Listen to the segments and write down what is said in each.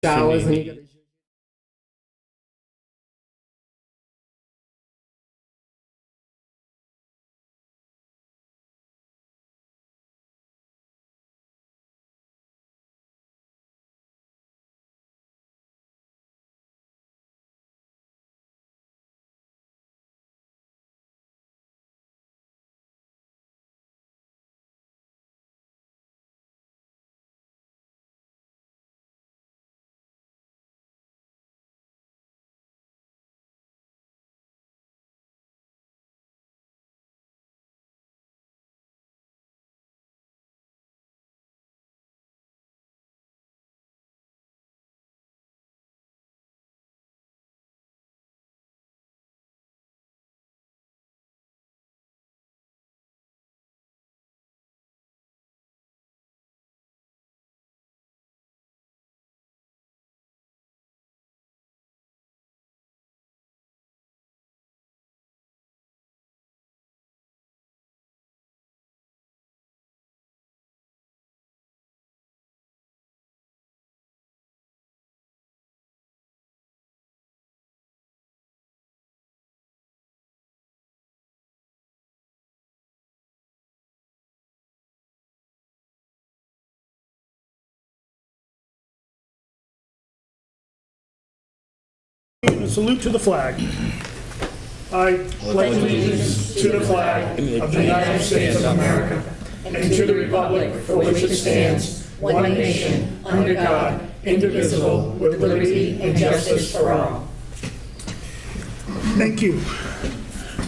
showers and you got A salute to the flag. I pledge allegiance to the flag of the United States of America and to the republic for which it stands, one nation, under God, indivisible, with liberty and justice for all. Thank you.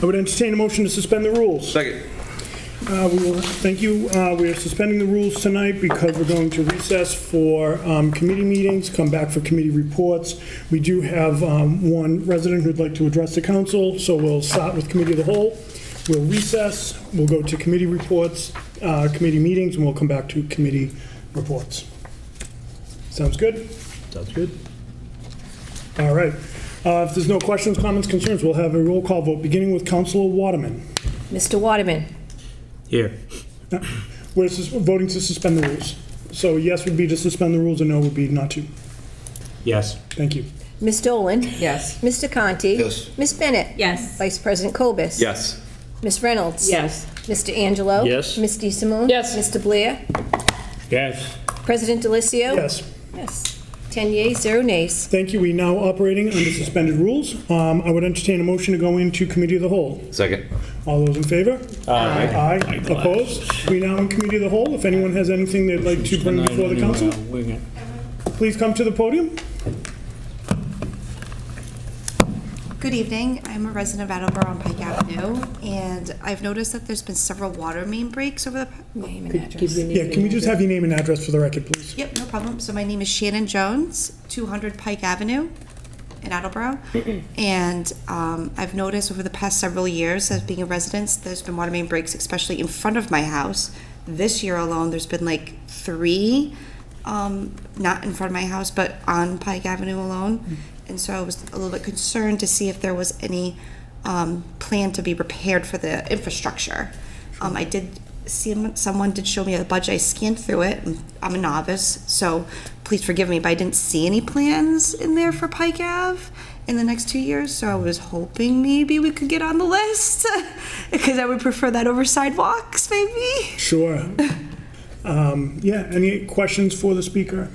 I would entertain a motion to suspend the rules. Second. Thank you. We are suspending the rules tonight because we're going to recess for committee meetings, come back for committee reports. We do have one resident who'd like to address the council, so we'll start with committee of the whole. We'll recess, we'll go to committee reports, committee meetings, and we'll come back to committee reports. Sounds good? Sounds good. All right. If there's no questions, comments, concerns, we'll have a roll call vote, beginning with Councilor Waterman. Mr. Waterman. Here. We're voting to suspend the rules. So yes would be to suspend the rules, and no would be not to. Yes. Thank you. Ms. Dolan. Yes. Mr. Conti. Yes. Ms. Bennett. Yes. Vice President Kobus. Yes. Ms. Reynolds. Yes. Mr. Angelo. Yes. Ms. DeSimone. Yes. Mr. Blair. Yes. President Delicio. Yes. Yes. 10 yeas, 0 nays. Thank you. We now operating under suspended rules. I would entertain a motion to go into committee of the whole. Second. All those in favor? Aye. Aye. Opposed? We now in committee of the whole. If anyone has anything they'd like to bring before the council, please come to the podium. Good evening. I'm a resident of Attleboro on Pike Avenue, and I've noticed that there's been several water main breaks over the... Name and address. Yeah, can we just have your name and address for the record, please? Yep, no problem. So my name is Shannon Jones, 200 Pike Avenue in Attleboro. And I've noticed over the past several years, as being a resident, there's been water main breaks, especially in front of my house. This year alone, there's been like 3, not in front of my house, but on Pike Avenue alone. And so I was a little bit concerned to see if there was any plan to be repaired for the infrastructure. I did see someone did show me a budget. I scanned through it. I'm a novice, so please forgive me, but I didn't see any plans in there for Pike Ave in the next 2 years. So I was hoping maybe we could get on the list because I would prefer that over sidewalks, maybe. Sure. Yeah, any questions for the speaker?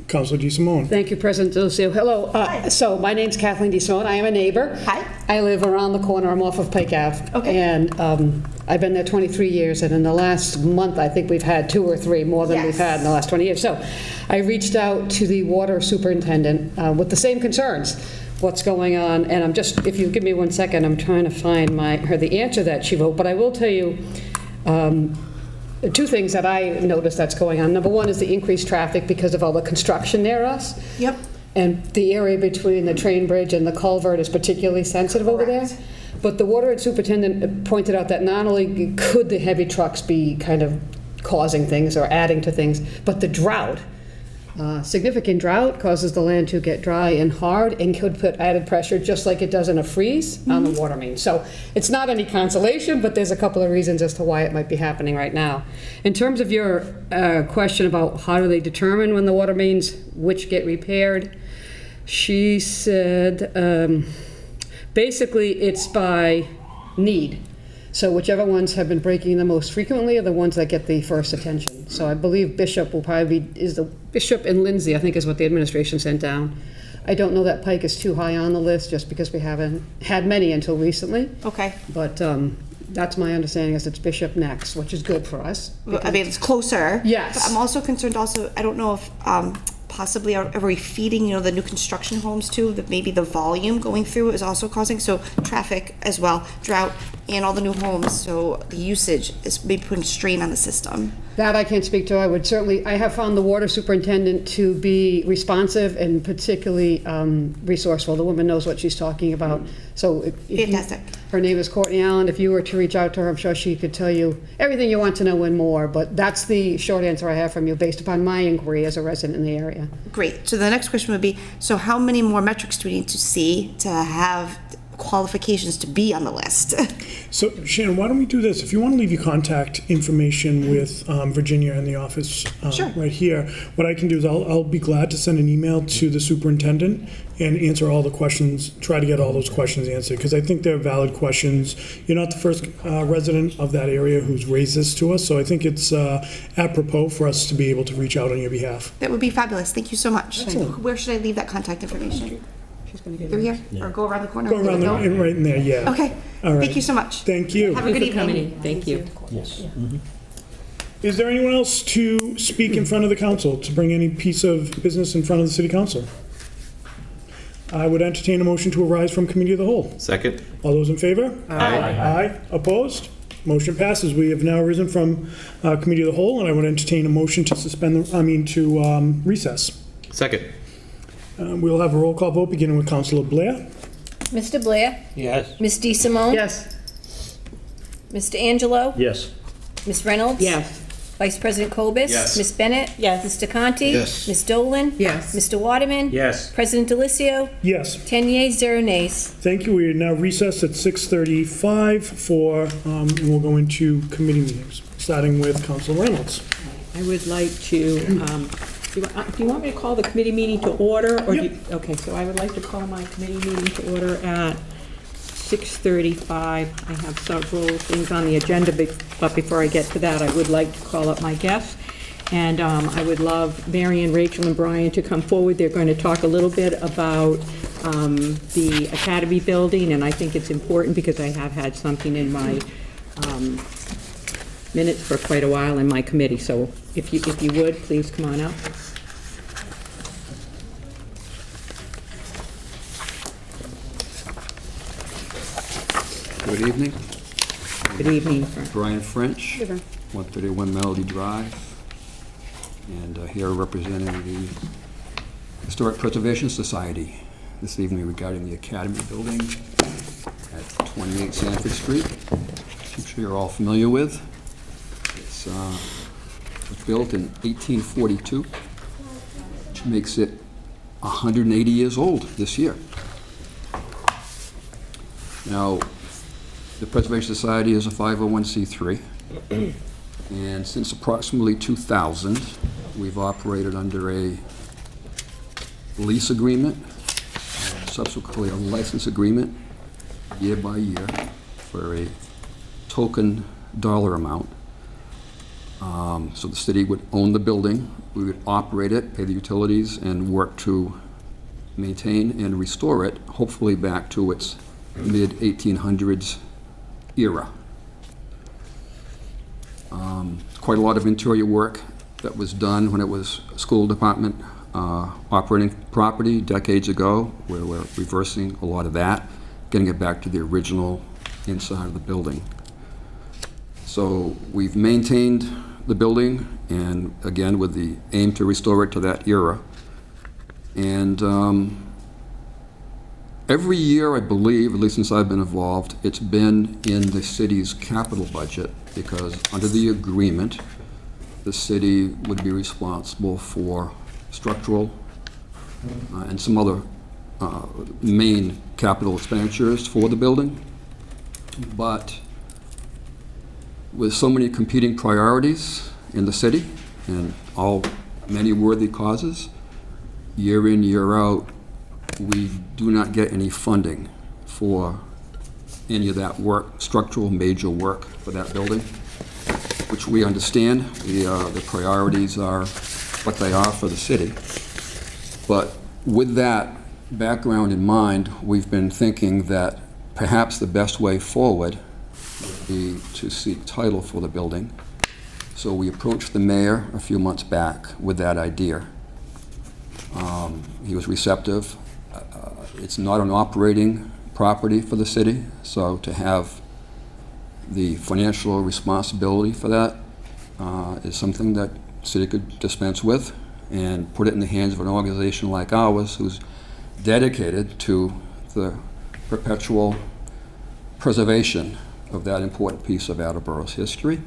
Councilor DeSimone. Thank you, President Delicio. Hello. So my name's Kathleen DeSimone. I am a neighbor. Hi. I live around the corner. I'm off of Pike Ave. Okay. And I've been there 23 years, and in the last month, I think we've had 2 or 3 more than we've had in the last 20 years. So I reached out to the water superintendent with the same concerns. What's going on? And I'm just, if you give me 1 second, I'm trying to find the answer that she wrote. But I will tell you, 2 things that I noticed that's going on. Number 1 is the increased traffic because of all the construction near us. Yep. And the area between the train bridge and the culvert is particularly sensitive over there. But the water superintendent pointed out that not only could the heavy trucks be kind of causing things or adding to things, but the drought Significant drought causes the land to get dry and hard and could put added pressure, just like it does in a freeze, on the water main. So it's not any consolation, but there's a couple of reasons as to why it might be happening right now. In terms of your question about how do they determine when the water mains, which get repaired, she said basically it's by need. So whichever ones have been breaking the most frequently are the ones that get the first attention. So I believe Bishop will probably be, is the Bishop and Lindsay, I think is what the administration sent down. I don't know that Pike is too high on the list just because we haven't had many until recently. Okay. But that's my understanding is it's Bishop next, which is good for us. I mean, it's closer. Yes. But I'm also concerned also, I don't know if possibly are we feeding, the new construction homes too, that maybe the volume going through is also causing, so traffic as well, drought, and all the new homes, so the usage is maybe putting strain on the system. That I can't speak to. I have found the water superintendent to be responsive and particularly resourceful. The woman knows what she's talking about. So Fantastic. Her name is Courtney Allen. If you were to reach out to her, I'm sure she could tell you everything you want to know and more. But that's the short answer I have from you based upon my inquiry as a resident in the area. Great. So the next question would be, so how many more metrics do we need to see to have qualifications to be on the list? So Shannon, why don't we do this? If you want to leave your contact information with Virginia in the office Sure. right here, what I can do is I'll be glad to send an email to the superintendent and answer all the questions, try to get all those questions answered, because I think they're valid questions. You're not the first resident of that area who's raised this to us, so I think it's apropos for us to be able to reach out on your behalf. That would be fabulous. Thank you so much. Where should I leave that contact information? She's going to get Through here? Or go around the corner? Go around right in there, yeah. Okay. All right. Thank you so much. Thank you. Have a good evening. Thank you. Yes. Is there anyone else to speak in front of the council, to bring any piece of business in front of the city council? I would entertain a motion to arise from committee of the whole. Second. All those in favor? Aye. Opposed? Motion passes. We have now risen from committee of the whole, and I would entertain a motion to to recess. Second. We'll have a roll call vote beginning with Councilor Blair. Mr. Blair? Yes. Ms. DeSimone? Yes. Mr. Angelo? Yes. Ms. Reynolds? Yes. Vice President Cobus? Yes. Ms. Bennett? Yes. Mr. Conti? Yes. Ms. Dolan? Yes. Mr. Waterman? Yes. President Delicio? Yes. 10 yeas, 0 nays. Thank you. We are now recessed at 6:35 and we'll go into committee meetings, starting with Councilor Reynolds. I would like to, do you want me to call the committee meeting to order? Or Yep. Okay, so I would like to call my committee meeting to order at 6:35. I have several things on the agenda, but before I get to that, I would like to call up my guests. And I would love Marion, Rachel, and Brian to come forward. They're going to talk a little bit about the Academy building, and I think it's important because I have had something in my minutes for quite a while in my committee. So if you would, please come on up. Good evening. Good evening, Frank. Brian French, 131 Melody Drive, and here representing the Historic Preservation Society this evening regarding the Academy building at 28 Sanford Street, which I'm sure you're all familiar with. It's was built in 1842, which makes it 180 years old this year. Now, the Preservation Society is a 501c3, and since approximately 2000, we've operated under a lease agreement, subsequently a license agreement, year by year, for a token dollar amount. So the city would own the building, we would operate it, pay the utilities, and work to maintain and restore it, hopefully back to its mid-1800s era. Quite a lot of interior work that was done when it was a school department operating property decades ago, where we're reversing a lot of that, getting it back to the original inside of the building. So we've maintained the building, and again with the aim to restore it to that era. And every year, I believe, at least since I've been involved, it's been in the city's capital budget, because under the agreement, the city would be responsible for structural, and some other main capital expenditures for the building. But with so many competing priorities in the city and many worthy causes, year in, year out, we do not get any funding for any of that work, structural major work for that building, which we understand. The priorities are what they are for the city. But with that background in mind, we've been thinking that perhaps the best way forward would be to seek title for the building. So we approached the mayor a few months back with that idea. He was receptive. It's not an operating property for the city, so to have the financial responsibility for that is something that the city could dispense with and put it in the hands of an organization like ours who's dedicated to the perpetual preservation of that important piece of Attleboro's history.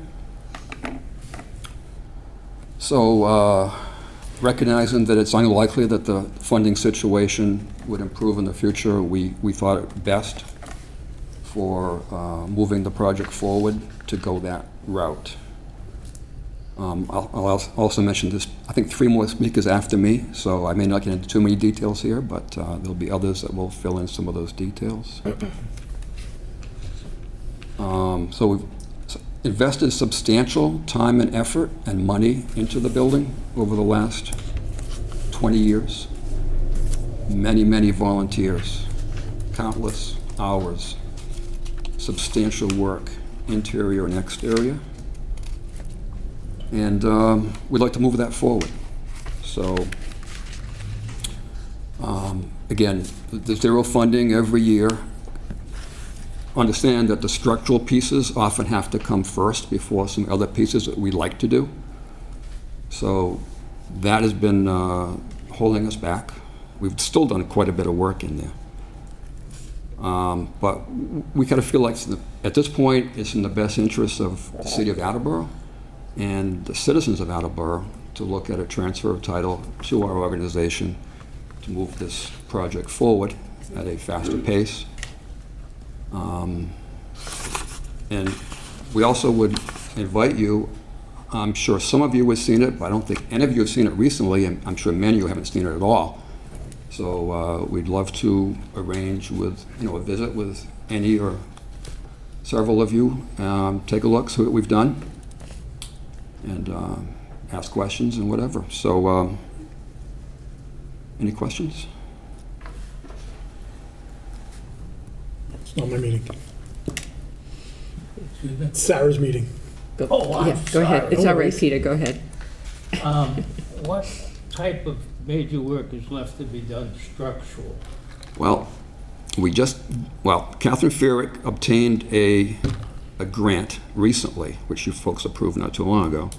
So recognizing that it's unlikely that the funding situation would improve in the future, we thought it best for moving the project forward to go that route. I'll also mention this, I think 3 more speakers after me, so I may not get into too many details here, but there'll be others that will fill in some of those details. So we've invested substantial time and effort and money into the building over the last 20 years. Many, many volunteers, countless hours, substantial work, interior and exterior. And we'd like to move that forward. So, again, the zero funding every year. Understand that the structural pieces often have to come first before some other pieces that we'd like to do. So that has been holding us back. We've still done quite a bit of work in there. But we kind of feel like at this point it's in the best interest of the city of Attleboro and the citizens of Attleboro to look at a transfer of title to our organization to move this project forward at a faster pace. And we also would invite you, I'm sure some of you have seen it, but I don't think any of you have seen it recently, and I'm sure many of you haven't seen it at all. So we'd love to arrange with, a visit with any or several of you, take a look, see what we've done, and ask questions and whatever. So any questions? It's not my meeting. It's Sarah's meeting. Yeah, go ahead. It's all right, Peter, go ahead. What type of major work is left to be done structural? Well, Catherine Ferrick obtained a grant recently, which you folks approved not too long ago,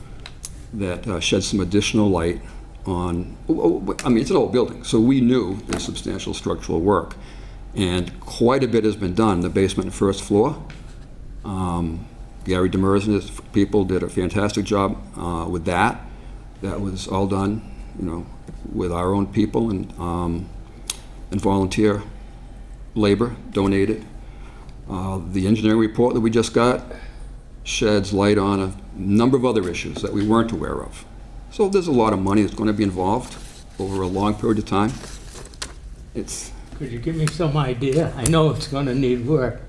that sheds some additional light on, it's an old building, so we knew there's substantial structural work. And quite a bit has been done in the basement and first floor. Gary Demers and his people did a fantastic job with that. That was all done, with our own people and volunteer labor donated. The engineering report that we just got sheds light on a number of other issues that we weren't aware of. So there's a lot of money that's going to be involved over a long period of time. Could you give me some idea? I know it's going to need work.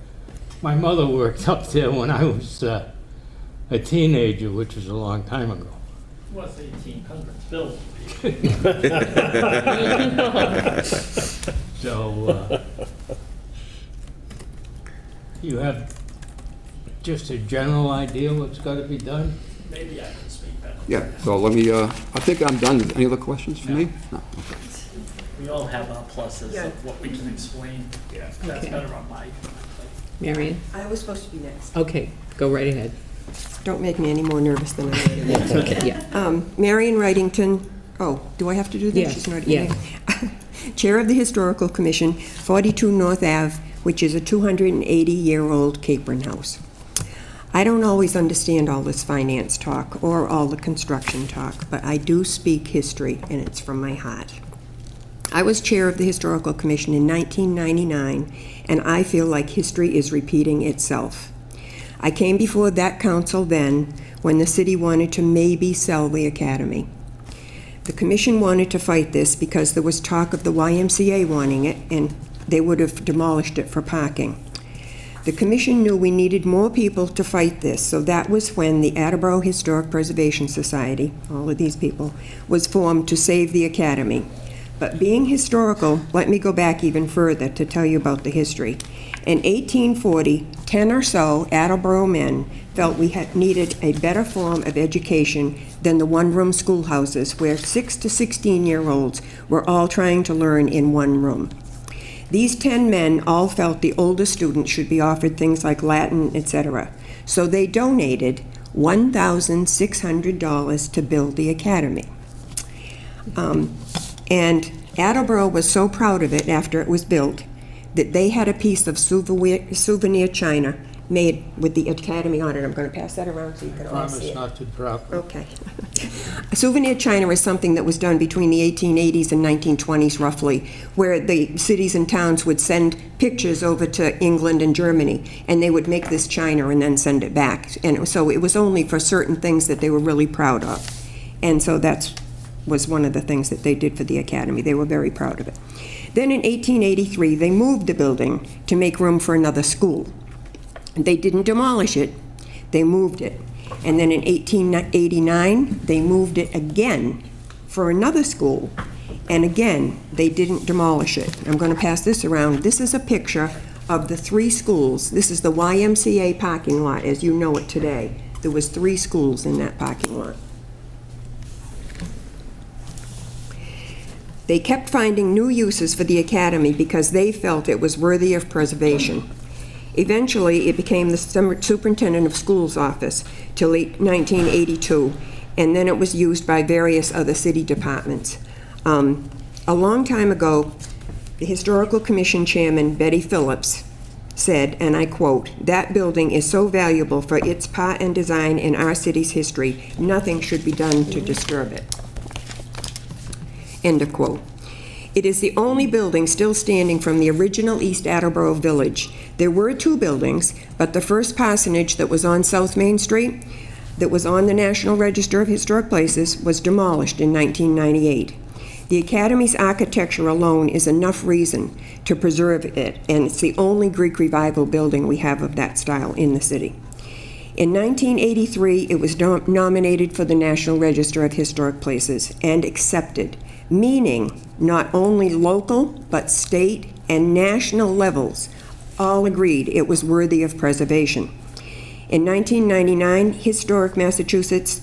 My mother worked up there when I was a teenager, which was a long time ago. It was 1800s built. So, you have just a general idea what's got to be done? Maybe I can speak better. Yeah, so let me, I think I'm done. Any other questions for me? No, okay. We all have our pluses of what we can explain. Yeah. That's Okay. better on my plate. Marion? I was supposed to be next. Okay, go right ahead. Don't make me any more nervous than I already am. Okay, yeah. Marion Wrightington, do I have to do this? Yes, She's not yes. here. Chair of the Historical Commission, 42 North Ave, which is a 280-year-old Capron house. I don't always understand all this finance talk or all the construction talk, but I do speak history, and it's from my heart. I was chair of the Historical Commission in 1999, and I feel like history is repeating itself. I came before that council then when the city wanted to maybe sell the academy. The commission wanted to fight this because there was talk of the YMCA wanting it, and they would have demolished it for parking. The commission knew we needed more people to fight this, so that was when the Attleboro Historic Preservation Society, all of these people, was formed to save the academy. But being historical, let me go back even further to tell you about the history. In 1840, 10 or so Attleboro men felt we needed a better form of education than the one-room schoolhouses where 6 to 16-year-olds were all trying to learn in one room. These 10 men all felt the older students should be offered things like Latin, etc. So they donated $1,600 to build the academy. And Attleboro was so proud of it after it was built that they had a piece of souvenir china made with the academy on it. I'm going to pass that around so you can all see Promise it. not to drop it. Okay. A souvenir china is something that was done between the 1880s and 1920s, roughly, where the cities and towns would send pictures over to England and Germany, and they would make this china and then send it back. And so it was only for certain things that they were really proud of. And so that was one of the things that they did for the academy. They were very proud of it. Then in 1883, they moved the building to make room for another school. They didn't demolish it, they moved it. And then in 1889, they moved it again for another school. And again, they didn't demolish it. I'm going to pass this around. This is a picture of the 3 schools. This is the YMCA parking lot as you know it today. There was 3 schools in that parking lot. They kept finding new uses for the academy because they felt it was worthy of preservation. Eventually, it became the superintendent of schools office till 1982, and then it was used by various other city departments. A long time ago, the Historical Commission Chairman, Betty Phillips, said, and I quote, "That building is so valuable for its part and design in our city's history, nothing should be done to disturb it." End of quote. It is the only building still standing from the original East Attleboro Village. There were 2 buildings, but the first parsonage that was on South Main Street, that was on the National Register of Historic Places, was demolished in 1998. The Academy's architecture alone is enough reason to preserve it, and it's the only Greek Revival building we have of that style in the city. In 1983, it was nominated for the National Register of Historic Places and accepted, meaning not only local, but state and national levels all agreed it was worthy of preservation. In 1999, Historic Massachusetts,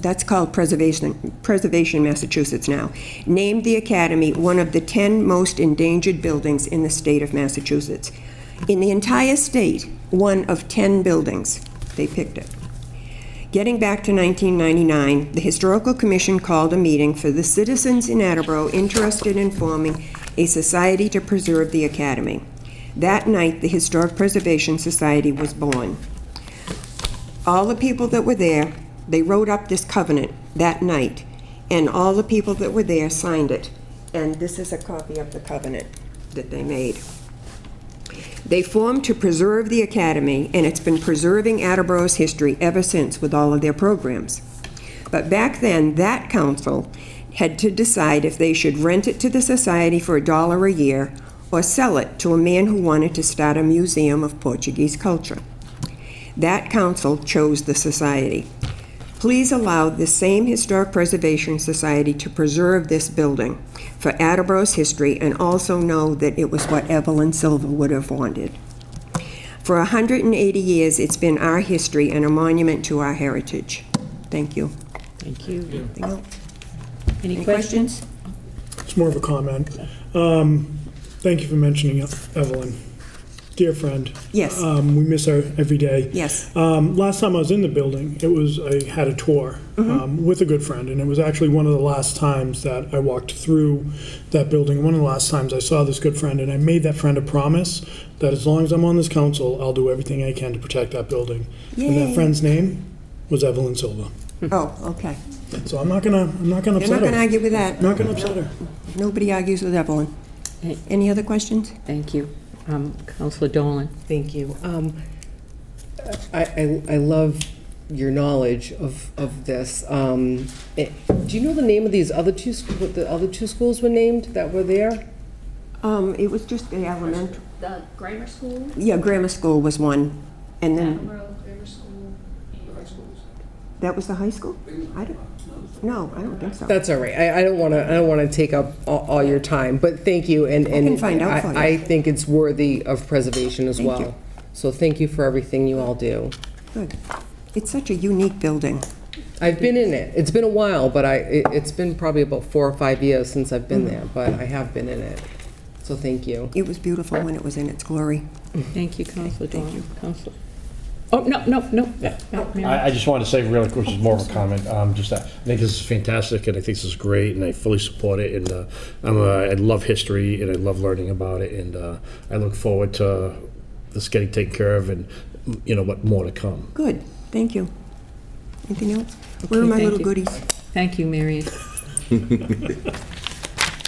that's called Preservation Massachusetts now, named the Academy one of the 10 most endangered buildings in the state of Massachusetts. In the entire state, one of 10 buildings, they picked it. Getting back to 1999, the Historical Commission called a meeting for the citizens in Attleboro interested in forming a society to preserve the academy. That night, the Historic Preservation Society was born. All the people that were there, they wrote up this covenant that night, and all the people that were there signed it. And this is a copy of the covenant that they made. They formed to preserve the academy, and it's been preserving Attleboro's history ever since with all of their programs. But back then, that council had to decide if they should rent it to the society for $1 a year or sell it to a man who wanted to start a museum of Portuguese culture. That council chose the society. Please allow the same Historic Preservation Society to preserve this building for Attleboro's history, and also know that it was what Evelyn Silver would have wanted. For 180 years, it's been our history and a monument to our heritage. Thank you. Thank you. Anything else? Any questions? It's more of a comment. Thank you for mentioning Evelyn. dear friend. Yes. We miss her every day. Yes. Last time I was in the building, I had a tour with a good friend, and it was actually one of the last times that I walked through that building, one of the last times I saw this good friend, and I made that friend a promise that as long as I'm on this council, I'll do everything I can to protect that building. And that Yay. friend's name was Evelyn Silva. Oh, okay. So I'm not gonna You're upset not going to her. argue with that. Not gonna upset her. Nobody argues with Evelyn. Hey. Any other questions? Thank you. Counselor Dolan. Thank you. I love your knowledge of this. Do you know the name of these other two, what the other two schools were named that were there? It was just the elementary. The grammar school, Yeah, grammar school was one, and then Attleboro Grammar School, and that was the high school? I don't think so. That's all right. I don't want to take up all your time, but thank you. And can find out for you. I think it's worthy of preservation as Thank well. you. So thank you for everything you all do. Good. It's such a unique building. I've been in it. It's been a while, but it's been probably about 4 or 5 years since I've been there, but I have been in it. So thank you. It was beautiful when it was in its glory. Thank you, Counselor Dolan. Counselor. Oh, no. Mary. I just wanted to say really quick, which is more of a comment, just that I think this is fantastic, and I think this is great, and I fully support it, and I love history, and I love learning about it, and I look forward to this getting taken care of, and what more to come. Good, thank you. Anything else? Where are my thank little you. goodies? Thank you, Marion.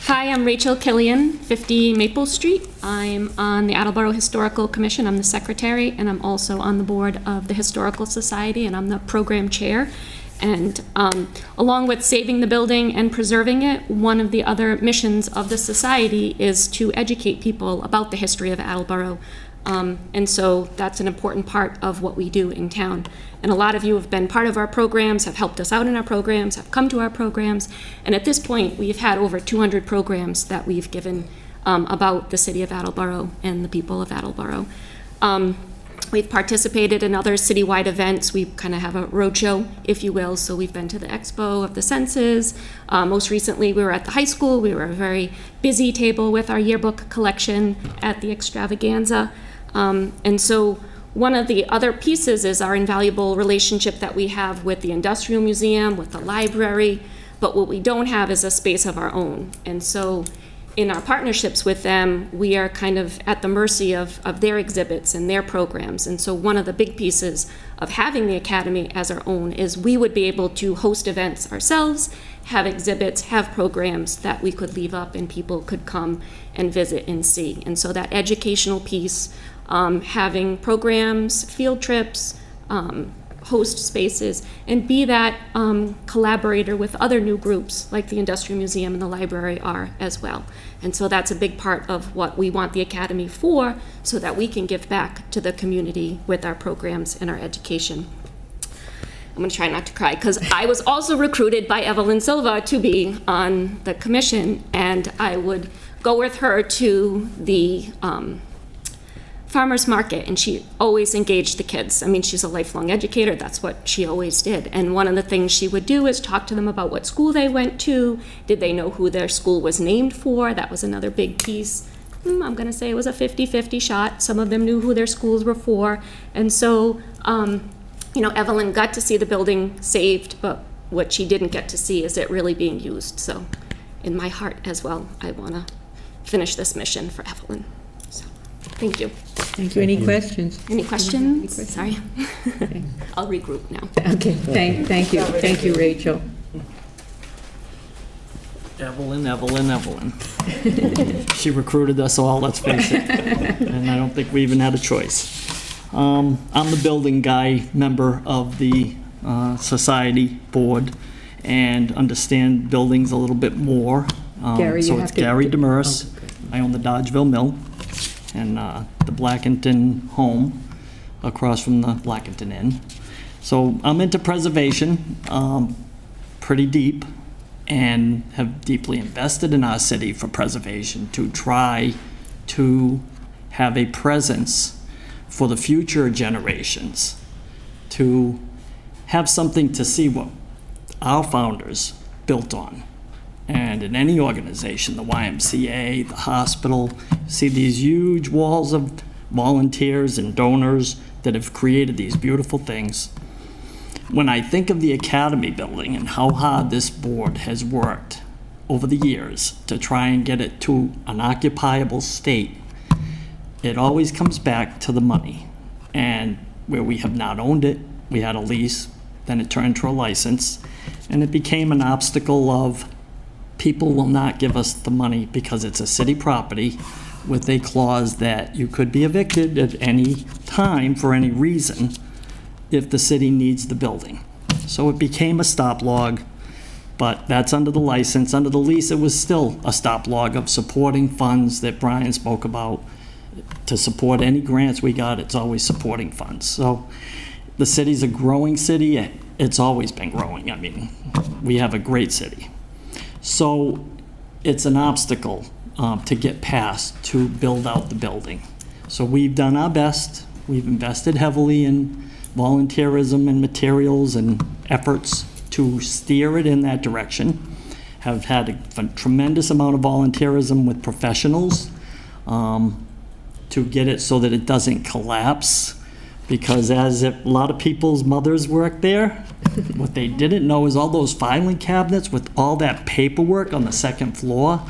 Hi, I'm Rachel Killian, 50 Maple Street. I'm on the Attleboro Historical Commission. I'm the secretary, and I'm also on the board of the Historical Society, and I'm the program chair. And along with saving the building and preserving it, one of the other missions of the society is to educate people about the history of Attleboro. And so that's an important part of what we do in town. And a lot of you have been part of our programs, have helped us out in our programs, have come to our programs. And at this point, we've had over 200 programs that we've given about the city of Attleboro and the people of Attleboro. We've participated in other citywide events. We kind of have a roadshow, if you will. So we've been to the Expo of the Senses. Most recently, we were at the high school. We were a very busy table with our yearbook collection at the extravaganza. And so one of the other pieces is our invaluable relationship that we have with the Industrial Museum, with the library. But what we don't have is a space of our own. And so in our partnerships with them, we are kind of at the mercy of their exhibits and their programs. And so one of the big pieces of having the Academy as our own is we would be able to host events ourselves, have exhibits, have programs that we could leave up and people could come and visit and see. And so that educational piece, having programs, field trips, host spaces, and be that collaborator with other new groups like the Industrial Museum and the library are as well. And so that's a big part of what we want the Academy for, so that we can give back to the community with our programs and our education. I'm going to try not to cry, because I was also recruited by Evelyn Silva to be on the commission, and I would go with her to the farmer's market, and she always engaged the kids. I mean, she's a lifelong educator. That's what she always did. And one of the things she would do is talk to them about what school they went to. Did they know who their school was named for? That was another big piece. I'm going to say it was a 50-50 shot. Some of them knew who their schools were for. And so, Evelyn got to see the building saved, but what she didn't get to see is it really being used. So in my heart as well, I want to finish this mission for Evelyn. So thank you. Thank you. Any questions? Any questions? Sorry. I'll regroup now. Okay, thank you. Thank you, Rachel. Evelyn. She recruited us all, let's face it. And I don't think we even had a choice. I'm the building guy, member of the society board, and understand buildings a little bit more. Gary, so you it's have to- Gary Demers. Oh, okay. I own the Dodgeville Mill and the Blackington home across from the Blackington Inn. So I'm into preservation, pretty deep, and have deeply invested in our city for preservation to try to have a presence for the future generations, to have something to see what our founders built on. And in any organization, the YMCA, the hospital, see these huge walls of volunteers and donors that have created these beautiful things. When I think of the Academy building and how hard this board has worked over the years to try and get it to an occupiable state, it always comes back to the money. And where we have not owned it, we had a lease, then it turned to a license, and it became an obstacle of people will not give us the money because it's a city property with a clause that you could be evicted at any time for any reason if the city needs the building. So it became a stop log, but that's under the license. Under the lease, it was still a stop log of supporting funds that Brian spoke about. To support any grants we got, it's always supporting funds. So the city's a growing city. It's always been growing. I mean, we have a great city. So it's an obstacle to get past to build out the building. So we've done our best. We've invested heavily in volunteerism and materials and efforts to steer it in that direction. Have had a tremendous amount of volunteerism with professionals to get it so that it doesn't collapse. Because as a lot of people's mothers work there, what they didn't know is all those filing cabinets with all that paperwork on the second floor,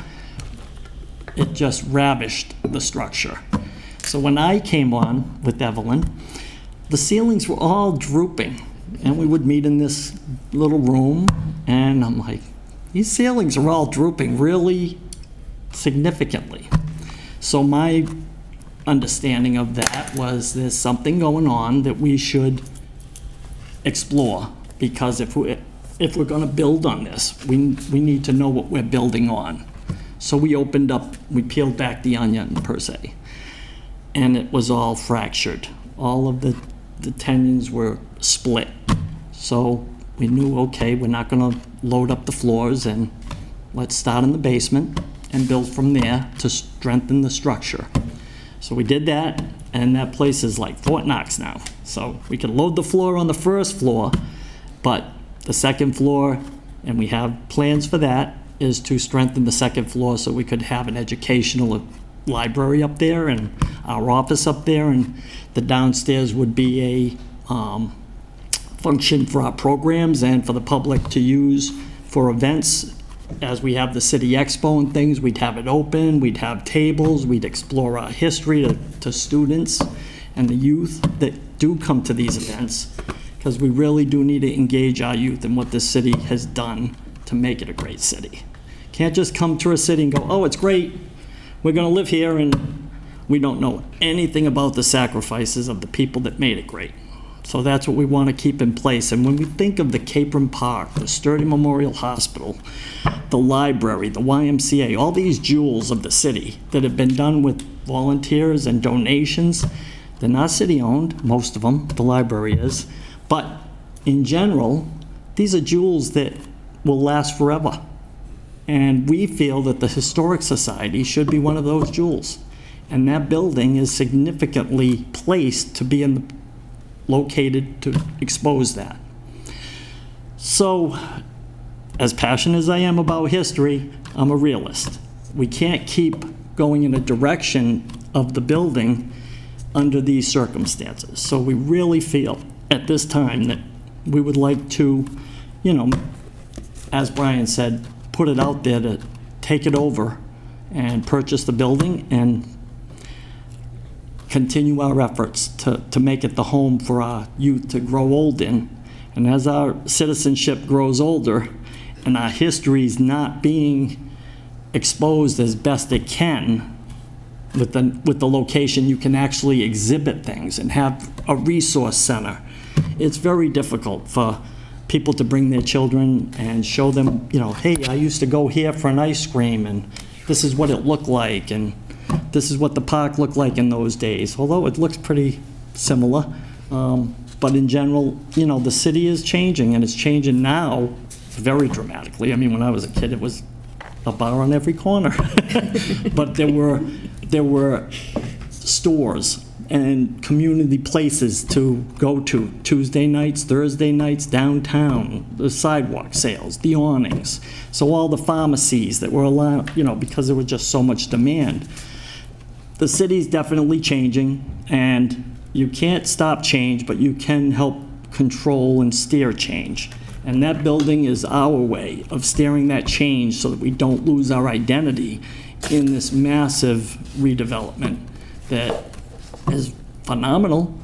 it just ravished the structure. So when I came on with Evelyn, the ceilings were all drooping. And we would meet in this little room, and I'm like, these ceilings are all drooping really significantly. So my understanding of that was there's something going on that we should explore, because if we're going to build on this, we need to know what we're building on. So we peeled back the onion, per se, and it was all fractured. All of the tendons were split. So we knew, okay, we're not going to load up the floors, and let's start in the basement and build from there to strengthen the structure. So we did that, and that place is like Fort Knox now. So we could load the floor on the first floor, but the second floor, and we have plans for that, is to strengthen the second floor so we could have an educational library up there and our office up there, and the downstairs would be a function for our programs and for the public to use for events. As we have the City Expo and things, we'd have it open, we'd have tables, we'd explore our history to students and the youth that do come to these events, because we really do need to engage our youth in what this city has done to make it a great city. Can't just come to a city and go, oh, it's great, we're going to live here, and we don't know anything about the sacrifices of the people that made it great. So that's what we want to keep in place. And when we think of the Capron Park, the Sturdy Memorial Hospital, the library, the YMCA, all these jewels of the city that have been done with volunteers and donations, they're not city-owned, most of them, the library is, but in general, these are jewels that will last forever. And we feel that the Historic Society should be one of those jewels. And that building is significantly placed to be located to expose that. So, as passionate as I am about history, I'm a realist. We can't keep going in a direction of the building under these circumstances. So we really feel at this time that we would like to, as Brian said, put it out there to take it over and purchase the building and continue our efforts to make it the home for our youth to grow old in. And as our citizenship grows older and our history is not being exposed as best it can, with the location you can actually exhibit things and have a resource center, it's very difficult for people to bring their children and show them, hey, I used to go here for an ice cream, and this is what it looked like, and this is what the park looked like in those days, although it looks pretty similar. But in general, the city is changing, and it's changing now very dramatically. I mean, when I was a kid, it was a bar on every corner. But there were stores and community places to go to, Tuesday nights, Thursday nights, downtown, the sidewalk sales, the awnings. So all the pharmacies that were allowed, because there was just so much demand. the city's definitely changing, and you can't stop change, but you can help control and steer change. And that building is our way of steering that change so that we don't lose our identity in this massive redevelopment that is phenomenal,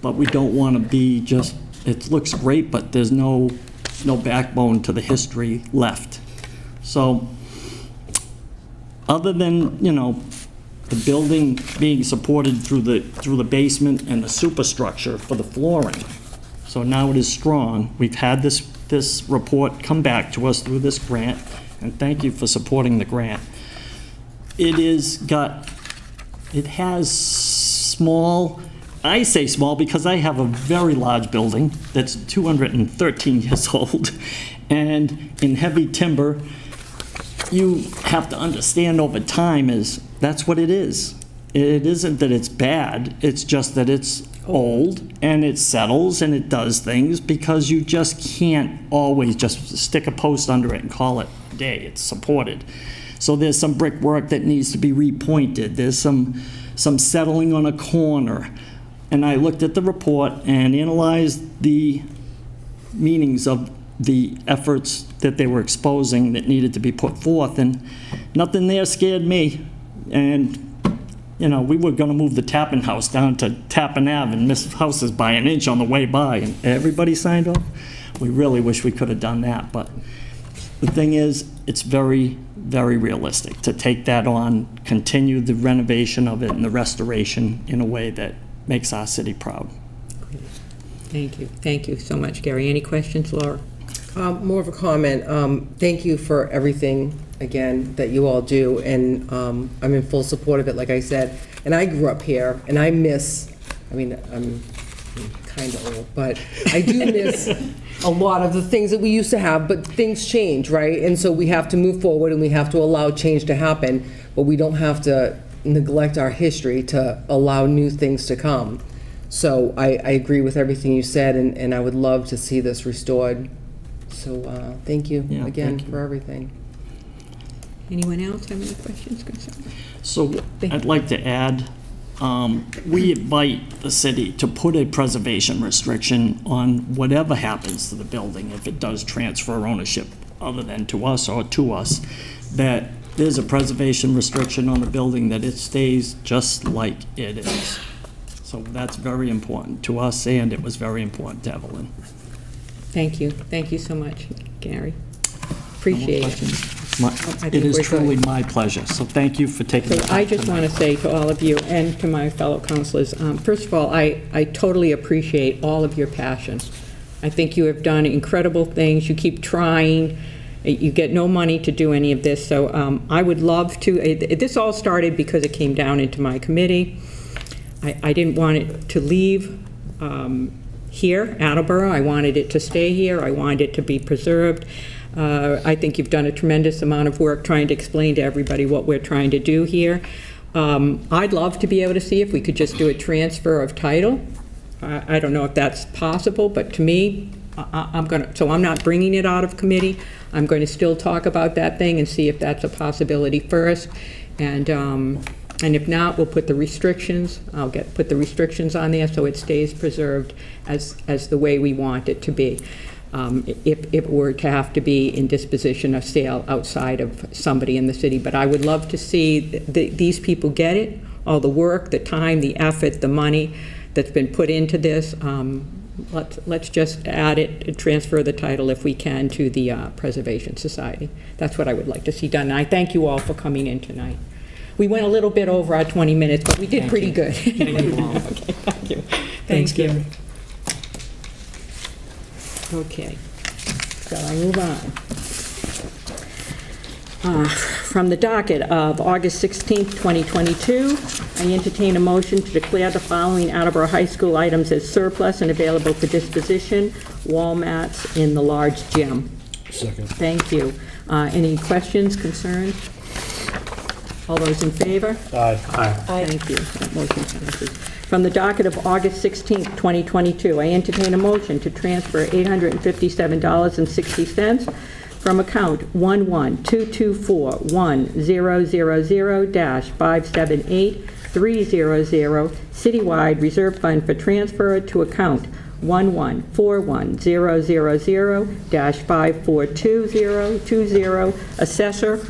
but we don't want to be just, it looks great, but there's no backbone to the history left. So other than, you know, the building being supported through the basement and the superstructure for the flooring, so now it is strong. We've had this report come back to us through this grant, and thank you for supporting the grant. It has small, I say small because I have a very large building that's 213 years old, and in heavy timber, you have to understand over time that's what it is. It isn't that it's bad, it's just that it's old, and it settles, and it does things, because you just can't always just stick a post under it and call it a day. It's supported. So there's some brickwork that needs to be repointed. There's some settling on a corner. And I looked at the report and analyzed the meanings of the efforts that they were exposing that needed to be put forth, and nothing there scared me. And you know, we were going to move the Tappan House down to Tappan Ave and miss houses by an inch on the way by, and everybody signed off. We really wish we could have done that, but the thing is, it's very, very realistic to take that on, continue the renovation of it and the restoration in a way that makes our city proud. Thank you. Thank you so much, Gary. Any questions, Laura? More of a comment. Thank you for everything, again, that you all do, and I'm in full support of it, like I said. And I grew up here, and I'm kind of old, but I do miss a lot of the things that we used to have, but things change, right? And so we have to move forward, and we have to allow change to happen, but we don't have to neglect our history to allow new things to come. So I agree with everything you said, and I would love to see this restored. So thank you again for everything. Anyone else have any questions, concerns? So I'd like to add, we invite the city to put a preservation restriction on whatever happens to the building if it does transfer ownership other than to us or to us, that there's a preservation restriction on the building, that it stays just like it is. So that's very important to us, and it was very important to Evelyn. Thank you. Thank you so much, Gary. Appreciate it. It is truly my pleasure, so thank you for taking the time. I just want to say to all of you and to my fellow councilors, first of all, I totally appreciate all of your passion. I think you have done incredible things. You keep trying. You get no money to do any of this, so I would love to. This all started because it came down into my committee. I didn't want it to leave here, Attleboro. I wanted it to stay here. I wanted it to be preserved. I think you've done a tremendous amount of work trying to explain to everybody what we're trying to do here. I'd love to be able to see if we could just do a transfer of title. I don't know if that's possible, but to me, so I'm not bringing it out of committee. I'm going to still talk about that thing and see if that's a possibility first. And if not, we'll put the restrictions. Put the restrictions on there so it stays preserved as the way we want it to be. If it were to have to be in disposition or sale outside of somebody in the city. But I would love to see these people get it, all the work, the time, the effort, the money that's been put into this. Let's just add it, transfer the title if we can to the Preservation Society. That's what I would like to see done. And I thank you all for coming in tonight. We went a little bit over our 20 minutes, but we did pretty good. Thank you all. Okay, thank you. Thanks, Thank you. Gary. Okay, shall I move on? From the docket of August 16th, 2022, I entertain a motion to declare the following Attleboro High School items as surplus and available for disposition: wall mats in the large gym. Second. Thank you. Any questions, concerns? All those in favor? Aye. Thank you. That motion passes. From the docket of August 16th, 2022, I entertain a motion to transfer $857.60 from account 112241000-578 citywide reserve fund for transfer to account 1141000-542020, assessor,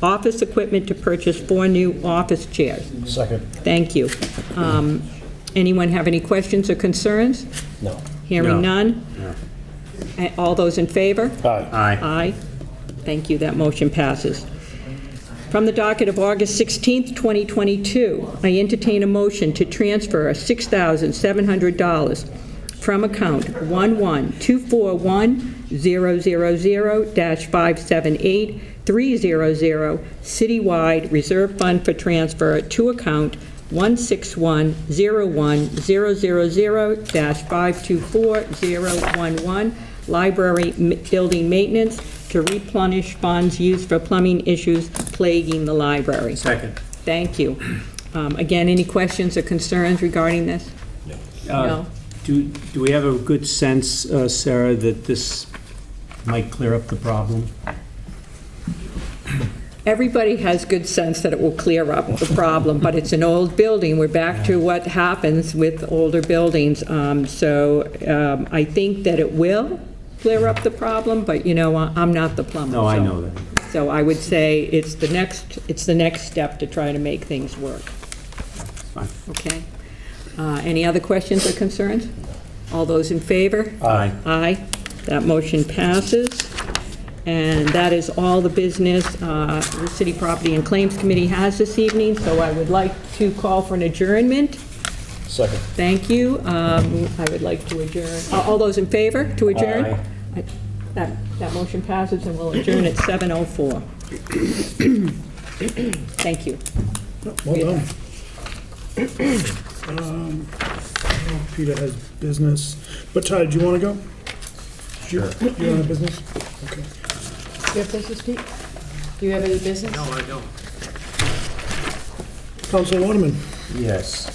office equipment to purchase 4 new office chairs. Second. Thank you. Anyone have any questions or concerns? No. Hearing none? All those in favor? Aye. Aye. Thank you, that motion passes. From the docket of August 16th, 2022, I entertain a motion to transfer $6,700 from account 11241-000-578-300 citywide reserve fund for transfer to account 161-01000-524011 library building maintenance to replenish funds used for plumbing issues plaguing the library. Second. Thank you. Again, any questions or concerns regarding this? No. Do we have a good sense, Sarah, that this might clear up the problem? Everybody has good sense that it will clear up the problem, but it's an old building. We're back to what happens with older buildings. So I think that it will clear up the problem, but you know, I'm not the plumber. No, I know that. So I would say it's the next step to try to make things work. Fine. Okay. Any other questions or concerns? All those in favor? Aye. Aye. That motion passes. And that is all the business the City Property and Claims Committee has this evening, so I would like to call for an adjournment. Second. Thank you. I would like to adjourn. All those in favor to adjourn? Aye. That motion passes, and we'll adjourn at 7:04. Thank you. Well done. Peter has business. But Ty, do you want to go? Sure. You don't have business? Okay. Do you have business, Pete? Do you have any business? No, I don't. Councilor Waterman. Yes.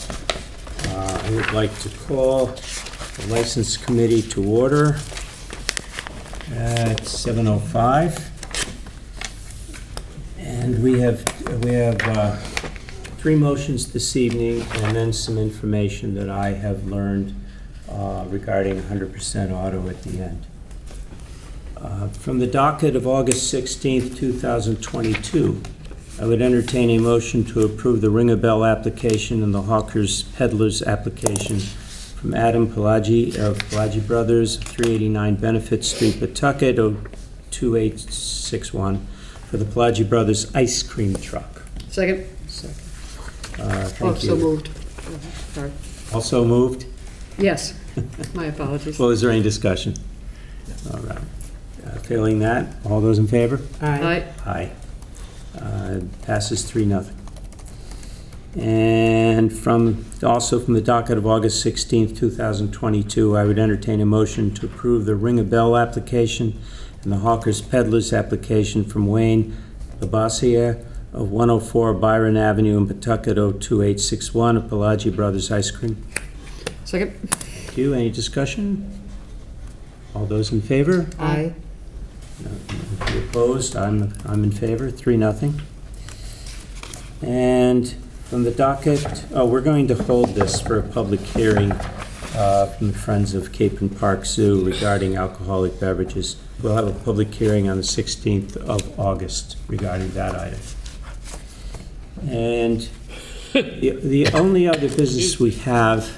I would like to call the License Committee to order at 7:05. And we have 3 motions this evening, and then some information that I have learned regarding 100% auto at the end. From the docket of August 16th, 2022, I would entertain a motion to approve the Ring a Bell application and the Hawkers Peddlers application from Adam Pelagi of Pelagi Brothers, 389 Benefit Street, Pawtucket, 02861, for the Pelagi Brothers ice cream truck. Second? Thank Oh, you. so moved. Sorry. Also moved? Yes, my apologies. Well, is there any discussion? All right. Failing that, all those in favor? Aye. Aye. Passes 3-0. And also from the docket of August 16th, 2022, I would entertain a motion to approve the Ring a Bell application and the Hawkers Peddlers application from Wayne Labassiere of 104 Byron Avenue in Pawtucket, 02861, of Pelagi Brothers Ice Cream. Second? Thank you. Any discussion? All those in favor? Aye. If you're opposed, I'm in favor, 3-0. And from the docket, we're going to hold this for a public hearing from the Friends of Cape and Park Zoo regarding alcoholic beverages. We'll have a public hearing on the 16th of August regarding that item. And the only other business we have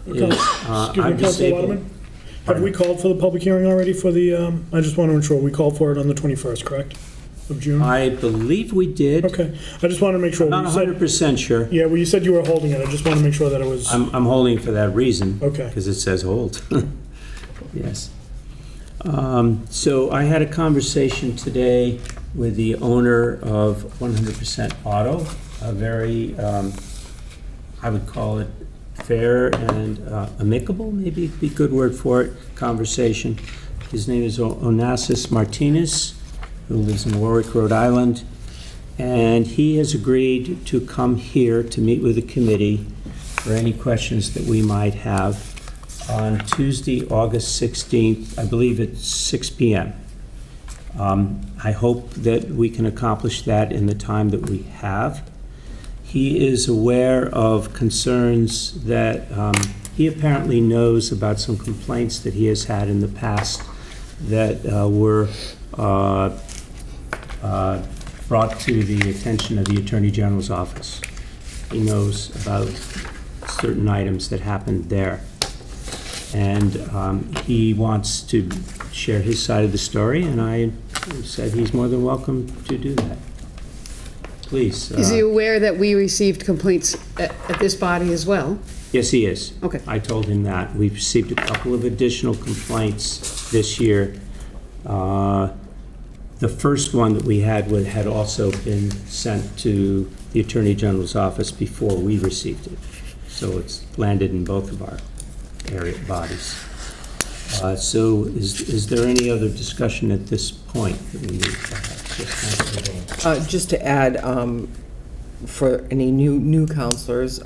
is... Excuse me, Councilor Waterman? Have we called for the public hearing already for the, I just want to ensure, we called for it on the 21st, correct, of June? I believe we did. Okay, I just want to make sure. I'm not 100% sure. Yeah, well, you said you were holding it, I just want to make sure that it was. I'm holding for that reason. Okay. Because it says hold. Yes. So I had a conversation today with the owner of 100% Auto, a very, I would call it fair and amicable, maybe be a good word for it, conversation. His name is Onassis Martinez, who lives in Warwick, Rhode Island, and he has agreed to come here to meet with the committee for any questions that we might have on Tuesday, August 16th, I believe it's 6 p.m. I hope that we can accomplish that in the time that we have. he is aware of concerns that he apparently knows about some complaints that he has had in the past that were brought to the attention of the Attorney General's office. He knows about certain items that happened there. And he wants to share his side of the story, and I said he's more than welcome to do that. Please. Is he aware that we received complaints at this body as well? Yes, he is. Okay. I told him that. We've received a couple of additional complaints this year. The first one that we had had also been sent to the Attorney General's office before we received it. So it's landed in both of our area bodies. So is there any other discussion at this point that we need to have? Just to add, for any new counselors,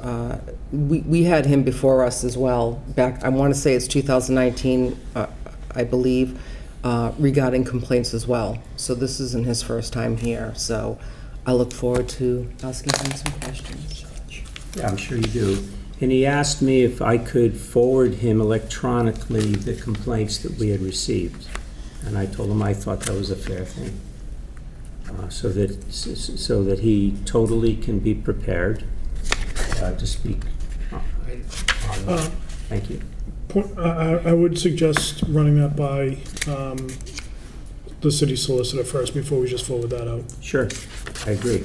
we had him before us as well, back, I want to say it's 2019, I believe, regarding complaints as well. So this isn't his first time here, so I look forward to asking him some questions. Yeah, I'm sure you do. And he asked me if I could forward him electronically the complaints that we had received. And I told him I thought that was a fair thing. So that he totally can be prepared to speak on that. Thank you. I would suggest running that by the city solicitor first before we just forward that out. Sure, I agree.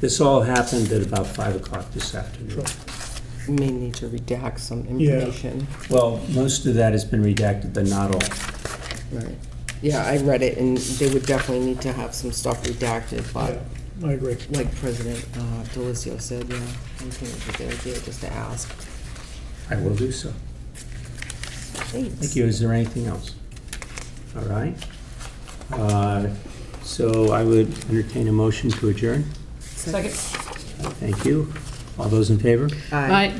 This all happened at about 5 o'clock this afternoon. Sure. We may need to redact some information. Well, most of that has been redacted, but not all. Right. Yeah, I read it, and they would definitely need to have some stuff redacted, but Yeah, I agree. like President Delicio said, yeah, I think it's a good idea just to ask. I will do so. Thanks. Thank you. Is there anything else? All right. So I would entertain a motion to adjourn. Second. Thank you. All those in favor? Aye.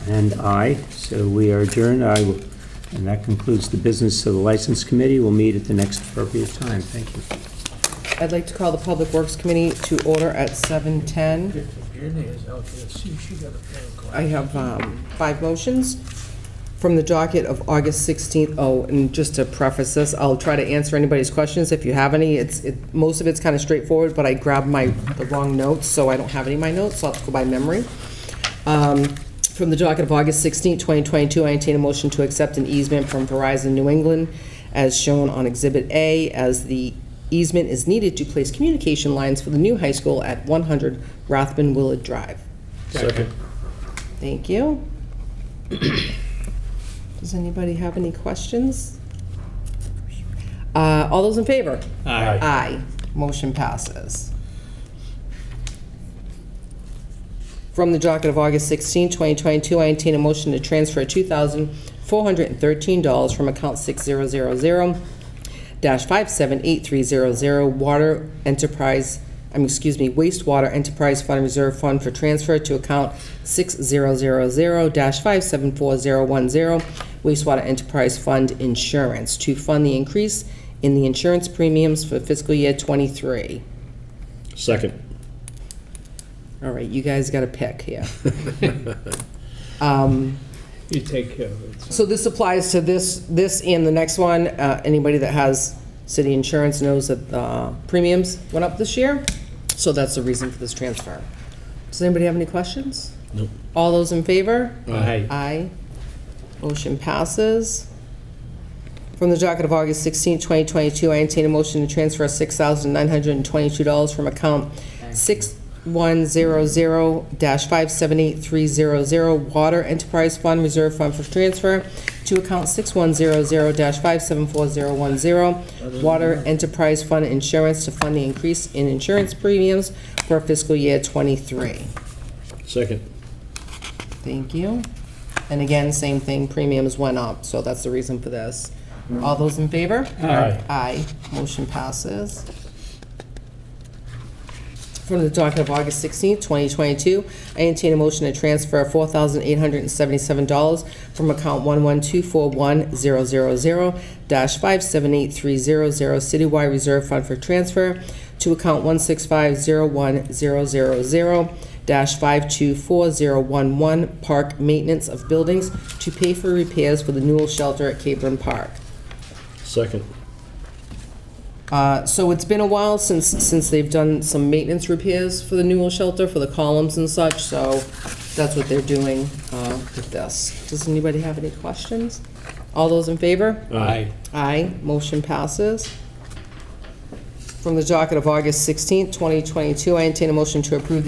And aye. So we are adjourned. And that concludes the business of the License Committee. We'll meet at the next appropriate time. Thank you. I'd like to call the Public Works Committee to order at 7:10. I have 5 motions from the docket of August 16th. Oh, and just to preface this, I'll try to answer anybody's questions if you have any. Most of it's kind of straightforward, but I grabbed the wrong notes, so I don't have any of my notes, so I'll have to go by memory. From the docket of August 16th, 2022, I entertain a motion to accept an easement from Verizon New England as shown on Exhibit A, as the easement is needed to place communication lines for the new high school at 100 Rathbun Willard Drive. Second. Thank you. Does anybody have any questions? All those in favor? Aye. Aye. Motion passes. From the docket of August 16, 2022, I entertain a motion to transfer $2,413 from account 6000-578300 wastewater enterprise fund reserve fund for transfer to account 6000-574010 wastewater enterprise fund insurance to fund the increase in the insurance premiums for fiscal year '23. Second. All right, you guys got to pick here. You take care of it. So this applies to this and the next one. Anybody that has city insurance knows that premiums went up this year. So that's the reason for this transfer. Does anybody have any questions? Nope. All those in favor? Aye. Aye. Motion passes. From the docket of August 16, 2022, I entertain a motion to transfer $6,922 from account 6100-578300 Water Enterprise Fund Reserve Fund for transfer to account 6100-574010 Water Enterprise Fund Insurance to fund the increase in insurance premiums for fiscal year '23. Second. Thank you. And again, same thing, premiums went up, so that's the reason for this. All those in favor? Aye. Aye. Motion passes. From the docket of August 16th, 2022, I entertain a motion to transfer $4,877 from account 11241-000-578300 Citywide Reserve Fund for transfer to account 16501-000 2024-524011, park maintenance of buildings, to pay for repairs for the Newell Shelter at Capron Park. Second. So it's been a while since they've done some maintenance repairs for the Newell Shelter, for the columns and such, so that's what they're doing with this. Does anybody have any questions? All those in favor? Aye. Aye, motion passes. From the docket of August 16th, 2022, I entertain a motion to approve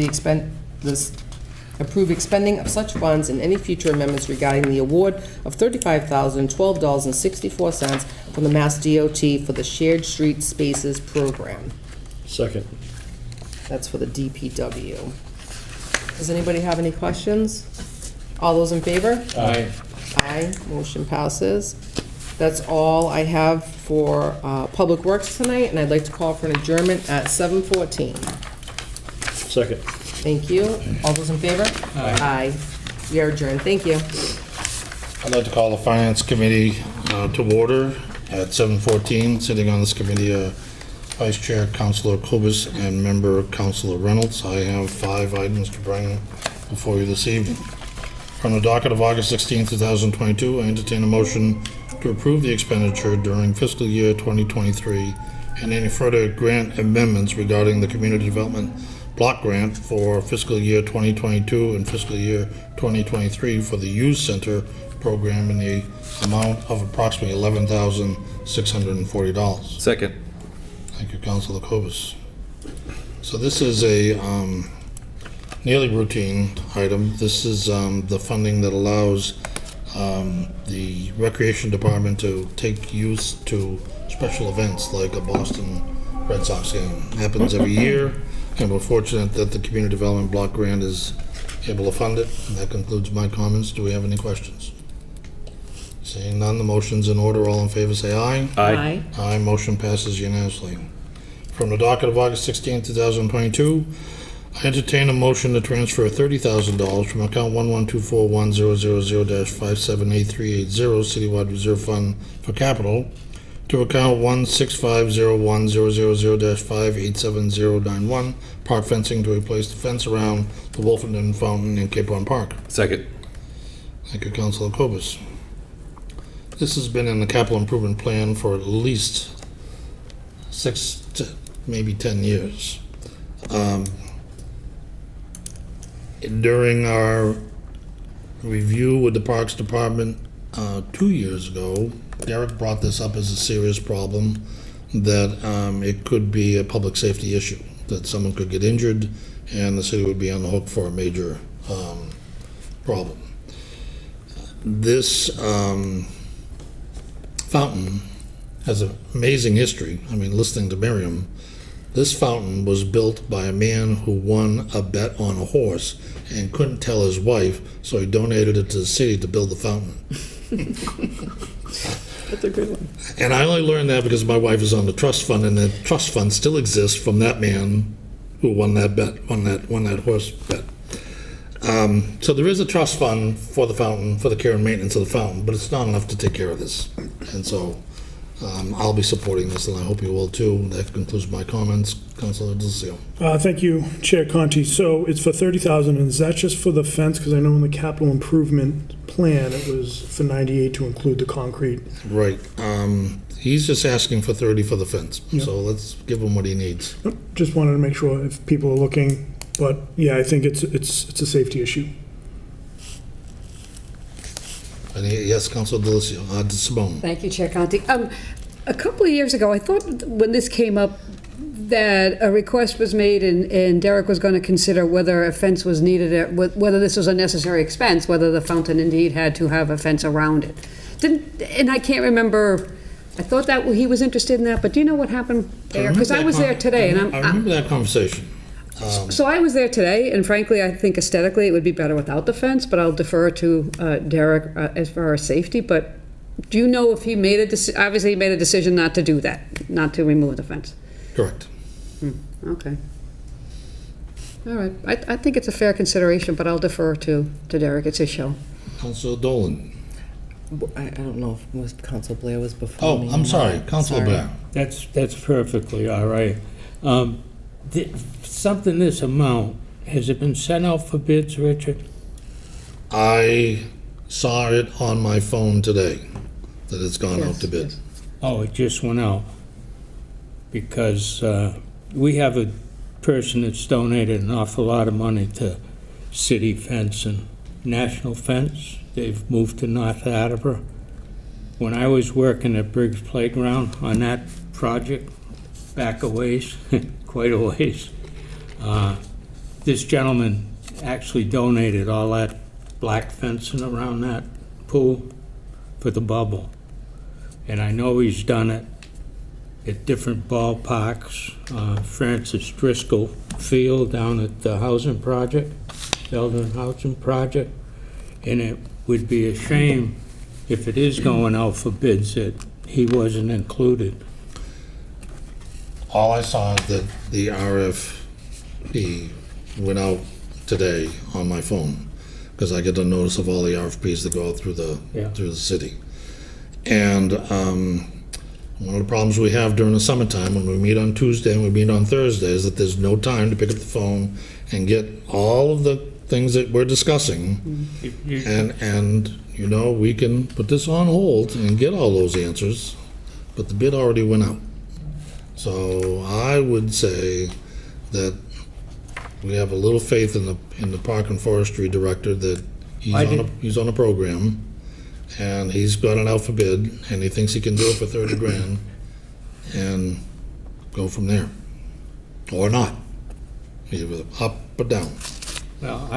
approve expending of such funds and any future amendments regarding the award of $35,012.64 from the Mass DOT for the Shared Street Spaces Program. Second. That's for the DPW. Does anybody have any questions? All those in favor? Aye. Aye, motion passes. That's all I have for Public Works tonight, and I'd like to call for an adjournment at 7:14. Second. Thank you. All those in favor? Aye. We are adjourned. Thank you. I'd like to call the Finance Committee to order at 7:14. Sitting on this committee, Vice Chair Councilor Cobus and Member Councilor Reynolds. I have 5 items to bring before you this evening. From the docket of August 16, 2022, I entertain a motion to approve the expenditure during fiscal year 2023 and any further grant amendments regarding the Community Development Block Grant for fiscal year 2022 and fiscal year 2023 for the Youth Center program in the amount of approximately $11,640. Second. Thank you, Councilor Cobus. So this is a nearly routine item. This is the funding that allows the Recreation Department to take youth to special events like a Boston Red Sox game. It happens every year, and we're fortunate that the Community Development Block Grant is able to fund it. And that concludes my comments. Do we have any questions? Seeing none, the motion's in order. All in favor say aye. Aye. Aye, motion passes unanimously. From the docket of August 16, 2022, I entertain a motion to transfer $30,000 from account 112410000-578380 Citywide Reserve Fund for Capital to account 165010000-587091 Park Fencing to replace the fence around the Wolfenden Fountain in Cape Horn Park. Second. Thank you, Councilor Cobus. This has been in the capital improvement plan for at least 6 to maybe 10 years. During our review with the Parks Department 2 years ago, Derek brought this up as a serious problem, that it could be a public safety issue, that someone could get injured and the city would be on the hook for a major problem. This fountain has an amazing history. I mean, listening to Miriam, this fountain was built by a man who won a bet on a horse and couldn't tell his wife, so he donated it to the city to build the fountain. That's a good one. And I only learned that because my wife is on the trust fund, and the trust fund still exists from that man who won that bet, won that horse bet. So there is a trust fund for the fountain, for the care and maintenance of the fountain, but it's not enough to take care of this. And so I'll be supporting this, and I hope you will too. That concludes my comments. Councilor Delcio. Thank you, Chair Conti. So it's for $30,000, and is that just for the fence? Because I know in the capital improvement plan, it was for 98 to include the concrete. Right. He's just asking for 30 for the fence, so let's give him what he needs. Just wanted to make sure if people are looking, but yeah, I think it's a safety issue. Yes, Councilor Delcio. Simone. Thank you, Chair Conti. A couple of years ago, I thought when this came up that a request was made and Derek was going to consider whether a fence was needed, whether this was a necessary expense, whether the fountain indeed had to have a fence around it. And I can't remember, I thought that he was interested in that, but do you know what happened there? Because I was there today. I remember that conversation. So I was there today, and frankly, I think aesthetically it would be better without the fence, but I'll defer to Derek as far as safety. But do you know if he made obviously he made a decision not to do that, not to remove the fence? Correct. Okay. All right. I think it's a fair consideration, but I'll defer to Derek. It's his show. Councilor Dolan. I don't know if Council Blair was before me. Oh, I'm sorry. Councilor Blair. That's perfectly all right. Something this amount Has it been sent out for bids, Richard? I saw it on my phone today, that it's gone out to bid. Oh, it just went out. Because we have a person that's donated an awful lot of money to city fence and national fence. They've moved to North Attleboro. When I was working at Briggs Playground on that project, back a ways, quite a ways, this gentleman actually donated all that black fencing around that pool for the bubble. And I know he's done it at different ballparks, Francis Driscoll Field down at the housing project, Belden Housing Project, and it would be a shame if it is going out for bids that he wasn't included. All I saw is that the RFP went out today on my phone, because I get a notice of all the RFPs that go out through the city. And one of the problems we have during the summertime, when we meet on Tuesday and we meet on Thursday, is that there's no time to pick up the phone and get all of the things that we're discussing. And you know, we can put this on hold and get all those answers, but the bid already went out. So I would say that we have a little faith in the Park and Forestry Director, that he's on a program, and he's got it out for bid, and he thinks he can do it for 30 grand, and go from there. Or not. Either up or down. Well,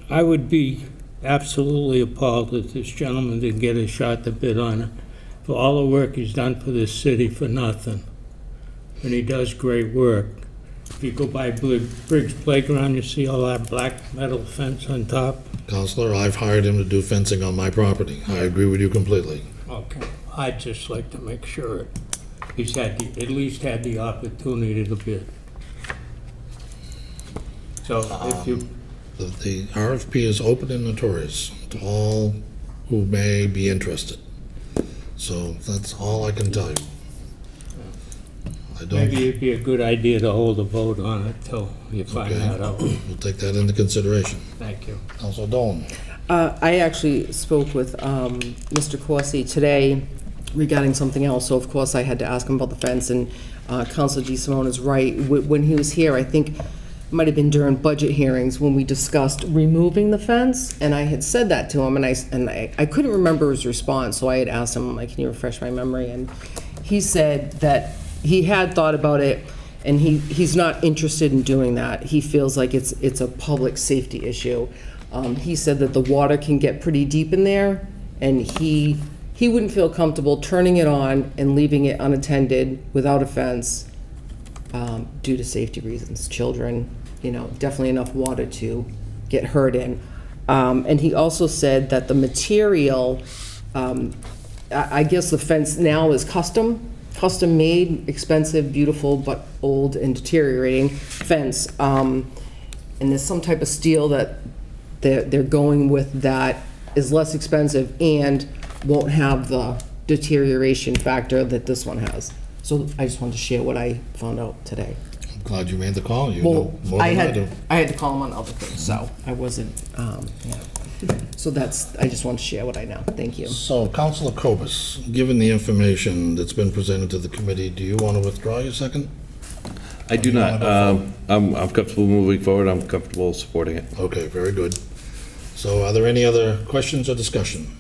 I would be absolutely appalled if this gentleman didn't get a shot to bid on it, for all the work he's done for this city for nothing. And he does great work. If you go by Briggs Playground, you see all that black metal fence on top. Counselor, I've hired him to do fencing on my property. I agree with you completely. Okay, I'd just like to make sure he's at least had the opportunity to bid. So if you... The RFP is open and notorious to all who may be interested. So that's all I can tell you. Maybe it'd be a good idea to hold a vote on it till you find that out. We'll take that into consideration. Thank you. Councilor Dolan. I actually spoke with Mr. Corsi today regarding something else, so of course I had to ask him about the fence, and Councilor DeSimone is right. When he was here, I think it might have been during budget hearings when we discussed removing the fence, and I had said that to him, and I couldn't remember his response, so I had asked him, like, can you refresh my memory? And he said that he had thought about it, and he's not interested in doing that. He feels like it's a public safety issue. He said that the water can get pretty deep in there, and he wouldn't feel comfortable turning it on and leaving it unattended without a fence due to safety reasons. Children, definitely enough water to get hurt in. And he also said that the material, I guess the fence now is custom made, expensive, beautiful, but old and deteriorating fence. And there's some type of steel that they're going with that is less expensive and won't have the deterioration factor that this one has. So I just wanted to share what I found out today. I'm glad you made the call. You Well, know more than I do. I had to call him on other things, so I wasn't, So I just want to share what I know. Thank you. So, Councilor Cobus, given the information that's been presented to the committee, do you want to withdraw your second? I do not. I'm comfortable moving forward. I'm comfortable supporting it. Okay, very good. So are there any other questions or discussion?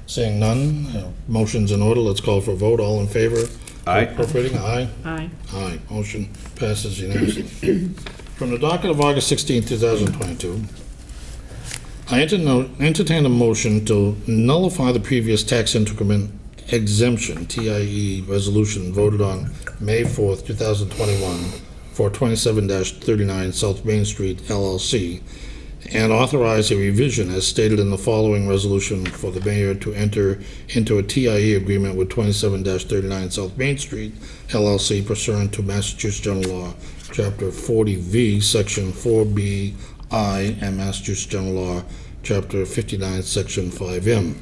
Seeing none, motion's in order. Let's call for a vote. All in favor? Aye. Appropriating? Aye. Aye. Aye. Motion passes unanimously. From the docket of August 16, 2022, I entertain a motion to nullify the previous tax increment exemption, TIE resolution voted on May 4th, 2021 for 27-39 South Main Street LLC, and authorize a revision as stated in the following resolution for the mayor to enter into a TIE agreement with 27-39 South Main Street LLC pursuant to Massachusetts General Law, Chapter 40V, Section 4BI, and Massachusetts General Law, Chapter 59, Section 5M.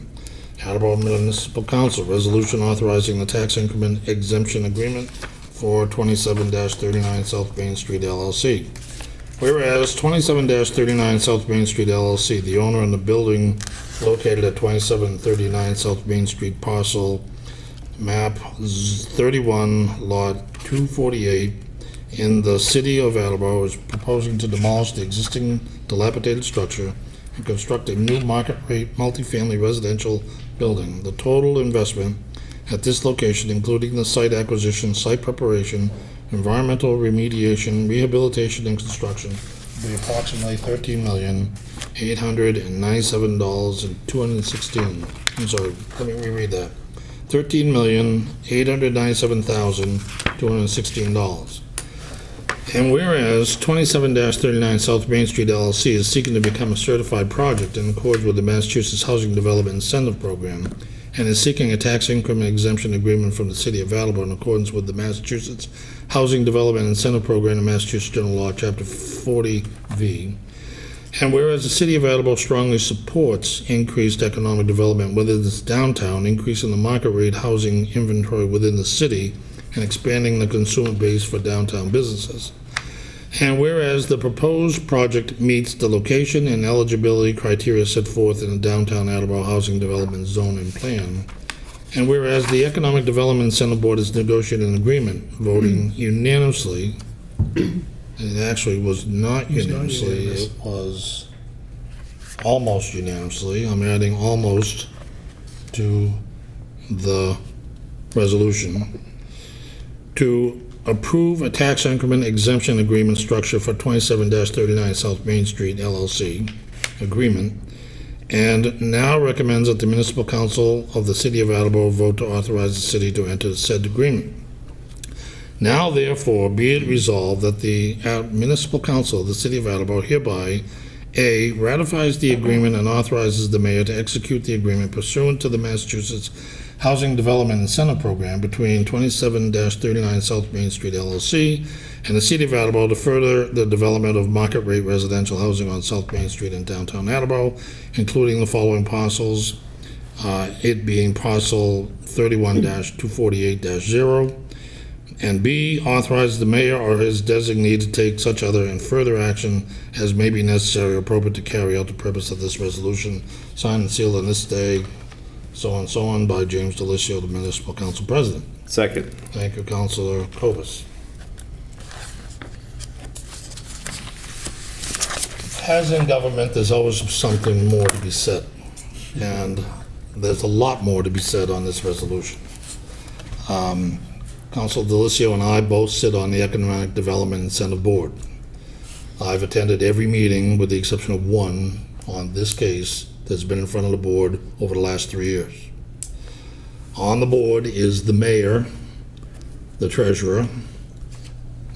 Attleboro Municipal Council, resolution authorizing the tax increment exemption agreement for 27-39 South Main Street LLC. Whereas 27-39 South Main Street LLC, the owner and the building located at 2739 South Main Street, parcel map 31, lot 248, in the city of Attleboro, is proposing to demolish the existing dilapidated structure and construct a new market-rate multifamily residential building. The total investment at this location, including the site acquisition, site preparation, environmental remediation, rehabilitation, and construction, will be approximately $13,897,216. I'm sorry, let me reread that. $13,897,216. And whereas 27-39 South Main Street LLC is seeking to become a certified project in accordance with the Massachusetts Housing Development Incentive Program, and is seeking a tax increment exemption agreement from the City of Attleboro in accordance with the Massachusetts Housing Development Incentive Program and Massachusetts General Law, Chapter 40V. And whereas the City of Attleboro strongly supports increased economic development within its downtown, increasing the market rate housing inventory within the city, and expanding the consumer base for downtown businesses. And whereas the proposed project meets the location and eligibility criteria set forth in the Downtown Attleboro Housing Development Zone and Plan, and whereas the Economic Development Incentive Board has negotiated an agreement, voting unanimously, it actually was not unanimously, it was almost unanimously. I'm adding almost to the resolution, to approve a tax increment exemption agreement structure for 27-39 South Main Street LLC agreement, and now recommends that the Municipal Council of the City of Attleboro vote to authorize the city to enter said agreement. Now therefore be it resolved that the Municipal Council of the City of Attleboro hereby A, ratifies the agreement and authorizes the mayor to execute the agreement pursuant to the Massachusetts Housing Development Incentive Program between 27-39 South Main Street LLC and the City of Attleboro to further the development of market-rate residential housing on South Main Street in downtown Attleboro, including the following parcels, it being parcel 31-248-0, and B, authorizes the mayor or his designee to take such other and further action as may be necessary or appropriate to carry out the purpose of this resolution, signed and sealed on this day, so on, by James Delicio, the Municipal Council President. Second. Thank you, Councilor Cobus. As in government, there's always something more to be said, and there's a lot more to be said on this resolution. Councilor Delicio and I both sit on the Economic Development Incentive Board. I've attended every meeting with the exception of one on this case that's been in front of the board over the last 3 years. On the board is the mayor, the treasurer,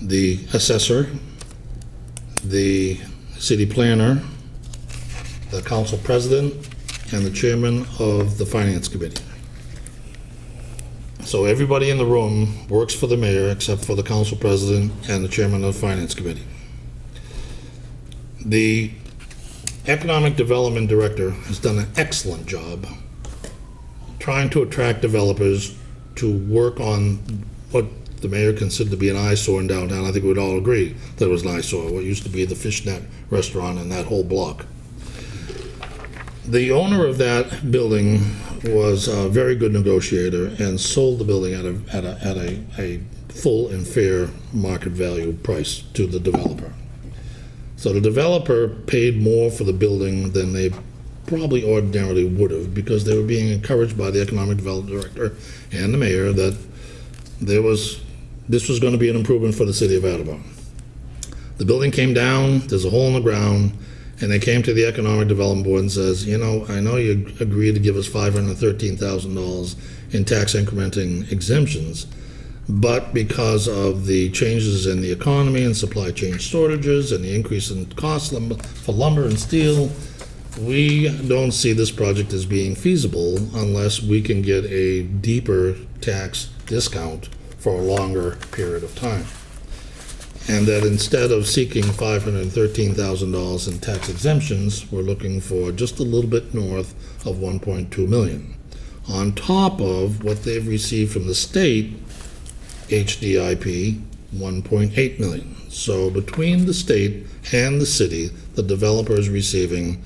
the assessor, the city planner, the council president, and the chairman of the finance committee. So everybody in the room works for the mayor except for the council president and the chairman of the finance committee. The economic development director has done an excellent job trying to attract developers to work on what the mayor considered to be an eyesore in downtown. I think we'd all agree that it was an eyesore, what used to be the Fishnet restaurant in that whole block. The owner of that building was a very good negotiator and sold the building at a full and fair market value price to the developer. So the developer paid more for the building than they probably ordinarily would have, because they were being encouraged by the economic development director and the mayor that this was going to be an improvement for the city of Attleboro. The building came down, there's a hole in the ground, and they came to the Economic Development Board and says, you know, I know you agreed to give us $513,000 in tax incrementing exemptions, but because of the changes in the economy and supply chain shortages and the increase in costs for lumber and steel, we don't see this project as being feasible unless we can get a deeper tax discount for a longer period of time. And that instead of seeking $513,000 in tax exemptions, we're looking for just a little bit north of $1.2 million, on top of what they've received from the state HDIP 1.8 million. So between the state and the city, the developer is receiving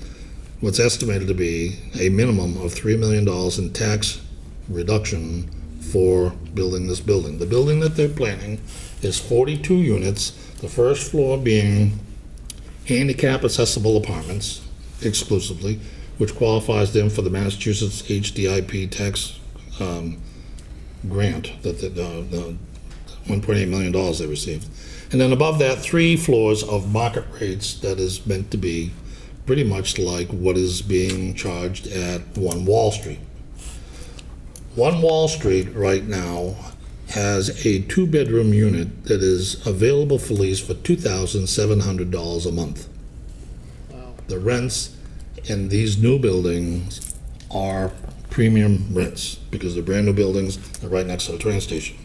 what's estimated to be a minimum of $3 million in tax reduction for building this building. The building that they're planning is 42 units, the first floor being handicap accessible apartments exclusively, which qualifies them for the Massachusetts HDIP tax grant, that the $1.8 million they received. And then above that, 3 floors of market rates that is meant to be pretty much like what is being charged at 1 Wall Street. 1 Wall Street right now has a 2-bedroom unit that is available for lease for $2,700 a month. Wow. The rents in these new buildings are premium rents because they're brand new buildings, they're right next to the train station.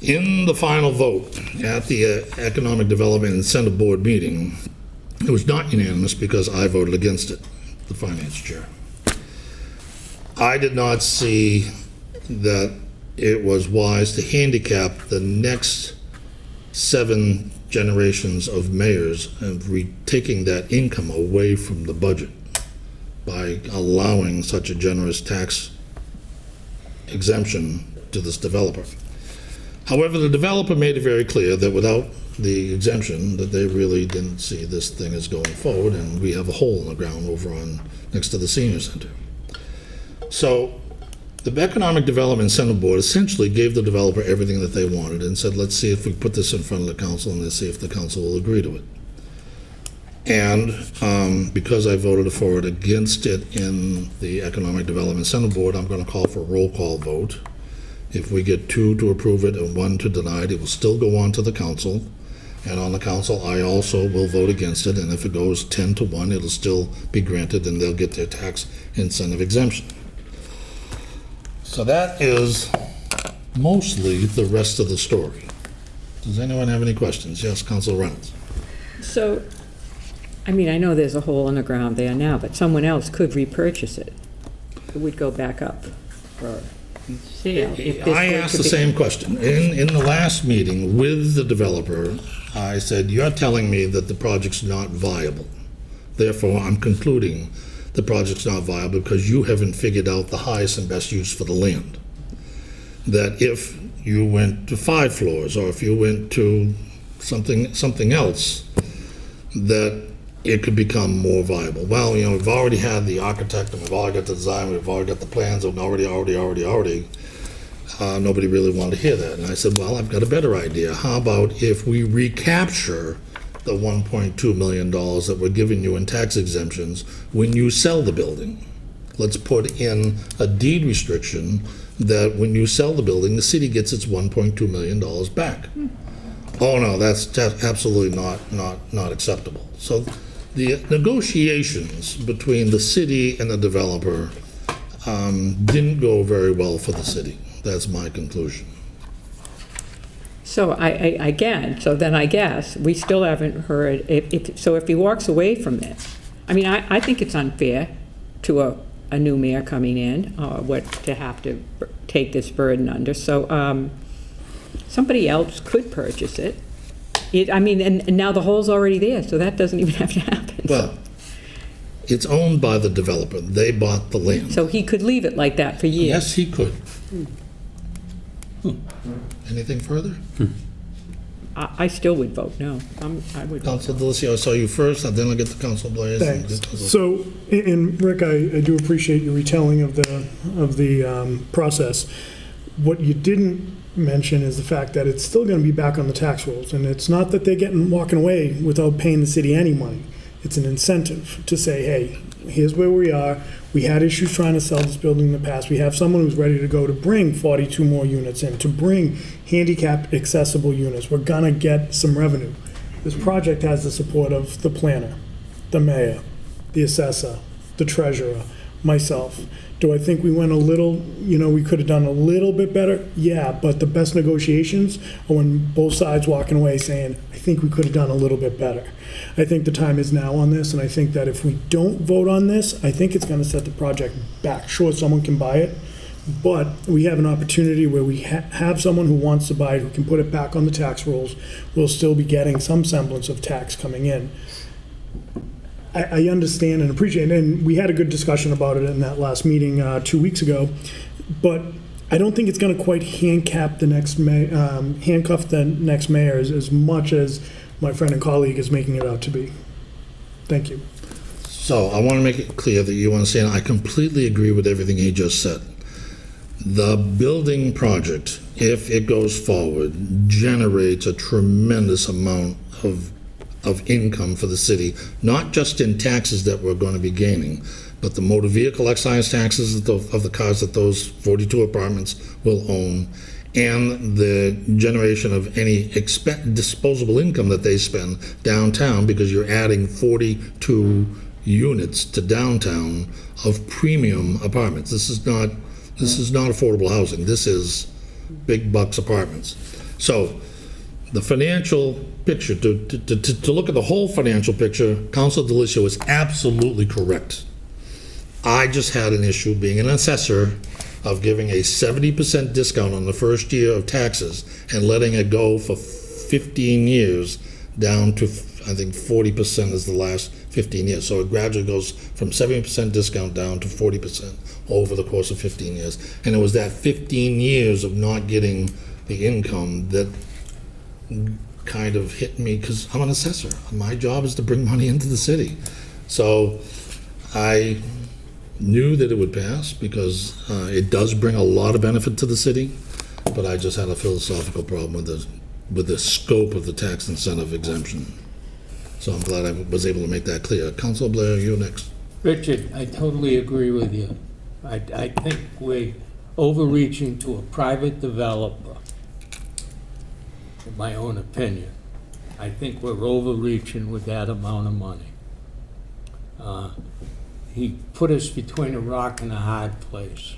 In the final vote at the Economic Development Incentive Board meeting, it was not unanimous because I voted against it, the finance chair. I did not see that it was wise to handicap the next 7 generations of mayors and taking that income away from the budget by allowing such a generous tax exemption to this developer. However, the developer made it very clear that without the exemption, that they really didn't see this thing as going forward, and we have a hole in the ground over on next to the senior center. So the Economic Development Incentive Board essentially gave the developer everything that they wanted and said, let's see if we put this in front of the council and let's see if the council will agree to it. And because I voted for it against it in the Economic Development Incentive Board, I'm going to call for a roll call vote. If we get 2 to approve it and 1 to deny it, it will still go on to the council. And on the council, I also will vote against it. And if it goes 10 to 1, it'll still be granted and they'll get their tax incentive exemption. So that is mostly the rest of the story. Does anyone have any questions? Yes, Councilor Reynolds. So, I mean, I know there's a hole in the ground there now, but someone else could repurchase it. It would go back up for sale. I asked the same question. In the last meeting with the developer, I said, you're telling me that the project's not viable. Therefore, I'm concluding the project's not viable because you haven't figured out the highest and best use for the land. That if you went to 5 floors or if you went to something else, that it could become more viable. Well, you know, we've already had the architect and we've already got the design, we've already got the plans, and already. Nobody really wanted to hear that. And I said, well, I've got a better idea. How about if we recapture the $1.2 million that we're giving you in tax exemptions when you sell the building? Let's put in a deed restriction that when you sell the building, the city gets its $1.2 million back. Oh, no, that's absolutely not acceptable. So the negotiations between the city and the developer didn't go very well for the city. That's my conclusion. So I guess we still haven't heard, if he walks away from this, I mean, I think it's unfair to a new mayor coming in, to have to take this burden under. So somebody else could purchase it. And now the hole's already there, so that doesn't even have to happen. Well, it's owned by the developer. They bought the land. So he could leave it like that for years. Yes, he could. Anything further? I still would vote no. I would. Councilor Delicio, I saw you first, and then I'll get to Councilor Blaze. Thanks. So, and Rick, I do appreciate your retelling of the process. What you didn't mention is the fact that it's still going to be back on the tax rolls, and it's not that they're walking away without paying the city any money. It's an incentive to say, hey, here's where we are. We had issues trying to sell this building in the past. We have someone who's ready to go to bring 42 more units in, to bring handicapped accessible units. We're gonna get some revenue. This project has the support of the planner, the mayor, the assessor, the treasurer, myself. Do I think we went a little, we could have done a little bit better? Yeah, but the best negotiations are when both sides walking away saying, I think we could have done a little bit better. I think the time is now on this, and I think that if we don't vote on this, I think it's going to set the project back. Sure, someone can buy it, But we have an opportunity where we have someone who wants to buy it, who can put it back on the tax rolls. We'll still be getting some semblance of tax coming in. I understand and appreciate it, and we had a good discussion about it in that last meeting 2 weeks ago, but I don't think it's going to quite handcuff the next mayor as much as my friend and colleague is making it out to be. Thank you. So I want to make it clear that you understand, I completely agree with everything he just said. The building project, if it goes forward, generates a tremendous amount of income for the city, not just in taxes that we're going to be gaining, but the motor vehicle excise taxes of the cars that those 42 apartments will own, and the generation of any disposable income that they spend downtown, because you're adding 42 units to downtown of premium apartments. This is not affordable housing. This is big bucks apartments. So the financial picture, to look at the whole financial picture, Councilor Delicio is absolutely correct. I just had an issue being an assessor of giving a 70% discount on the first year of taxes and letting it go for 15 years down to, I think, 40% is the last 15 years. So it gradually goes from 70% discount down to 40% over the course of 15 years. And it was that 15 years of not getting the income that kind of hit me, because I'm an assessor. My job is to bring money into the city. So I knew that it would pass because it does bring a lot of benefit to the city, but I just had a philosophical problem with the scope of the tax incentive exemption. So I'm glad I was able to make that clear. Councilor Blair, you're next. Richard, I totally agree with you. I think we're overreaching to a private developer, in my own opinion. I think we're overreaching with that amount of money. He put us between a rock and a hard place.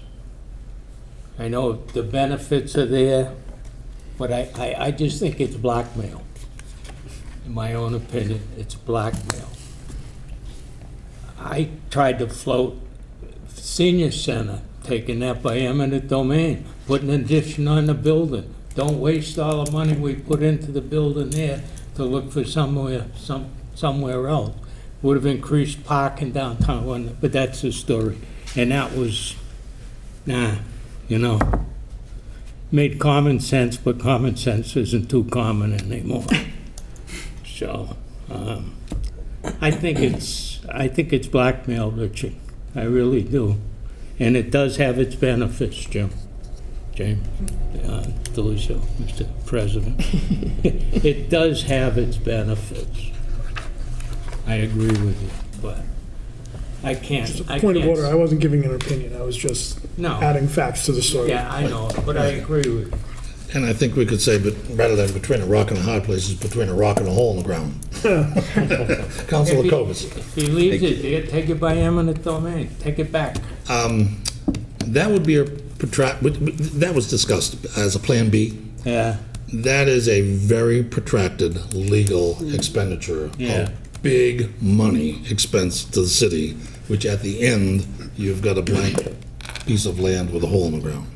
I know the benefits are there, but I just think it's blackmail. In my own opinion, it's blackmail. I tried to float senior center, taking that by eminent domain, putting an addition on the building. Don't waste all the money we put into the building there to look for somewhere else. Would have increased parking downtown, but that's the story. And that was, made common sense, but common sense isn't too common anymore. So, I think it's blackmail, Richard. I really do. And it does have its benefits, James Delicio, Mr. President. It does have its benefits. I agree with you, but I can't. Just a point of order, I wasn't giving an opinion, I was just adding facts to the story. Yeah, I know, but I agree with you. And I think we could say, but rather than between a rock and a hard place, it's between a rock and a hole in the ground. Councilor Cobus. If he leaves it, take it by eminent domain. Take it back. That would be that was discussed as a Plan B. Yeah. That is a very protracted legal expenditure. Yeah. Big money expense to the city, which at the end, you've got a blank piece of land with a hole in the ground.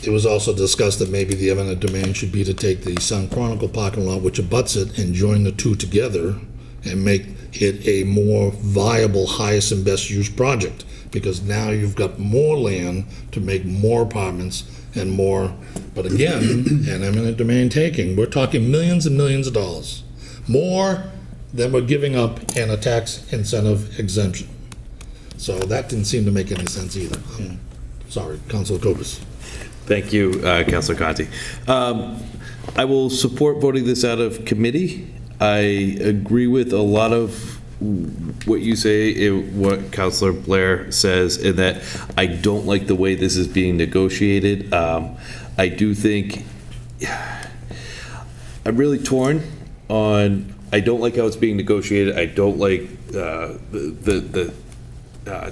It was also discussed that maybe the eminent domain should be to take the Sun Chronicle parking lot, which abuts it, and join the two together and make it a more viable, highest and best use project, because now you've got more land to make more apartments and more, but again, an eminent domain taking, we're talking millions and millions of dollars, more than we're giving up in a tax incentive exemption. So that didn't seem to make any sense either. Sorry, Councilor Cobus. Thank you, Councilor Conti. I will support voting this out of committee. I agree with a lot of what you say, what Councilor Blair says, in that I don't like the way this is being negotiated. I do think I'm really torn on. I don't like how it's being negotiated. I don't like the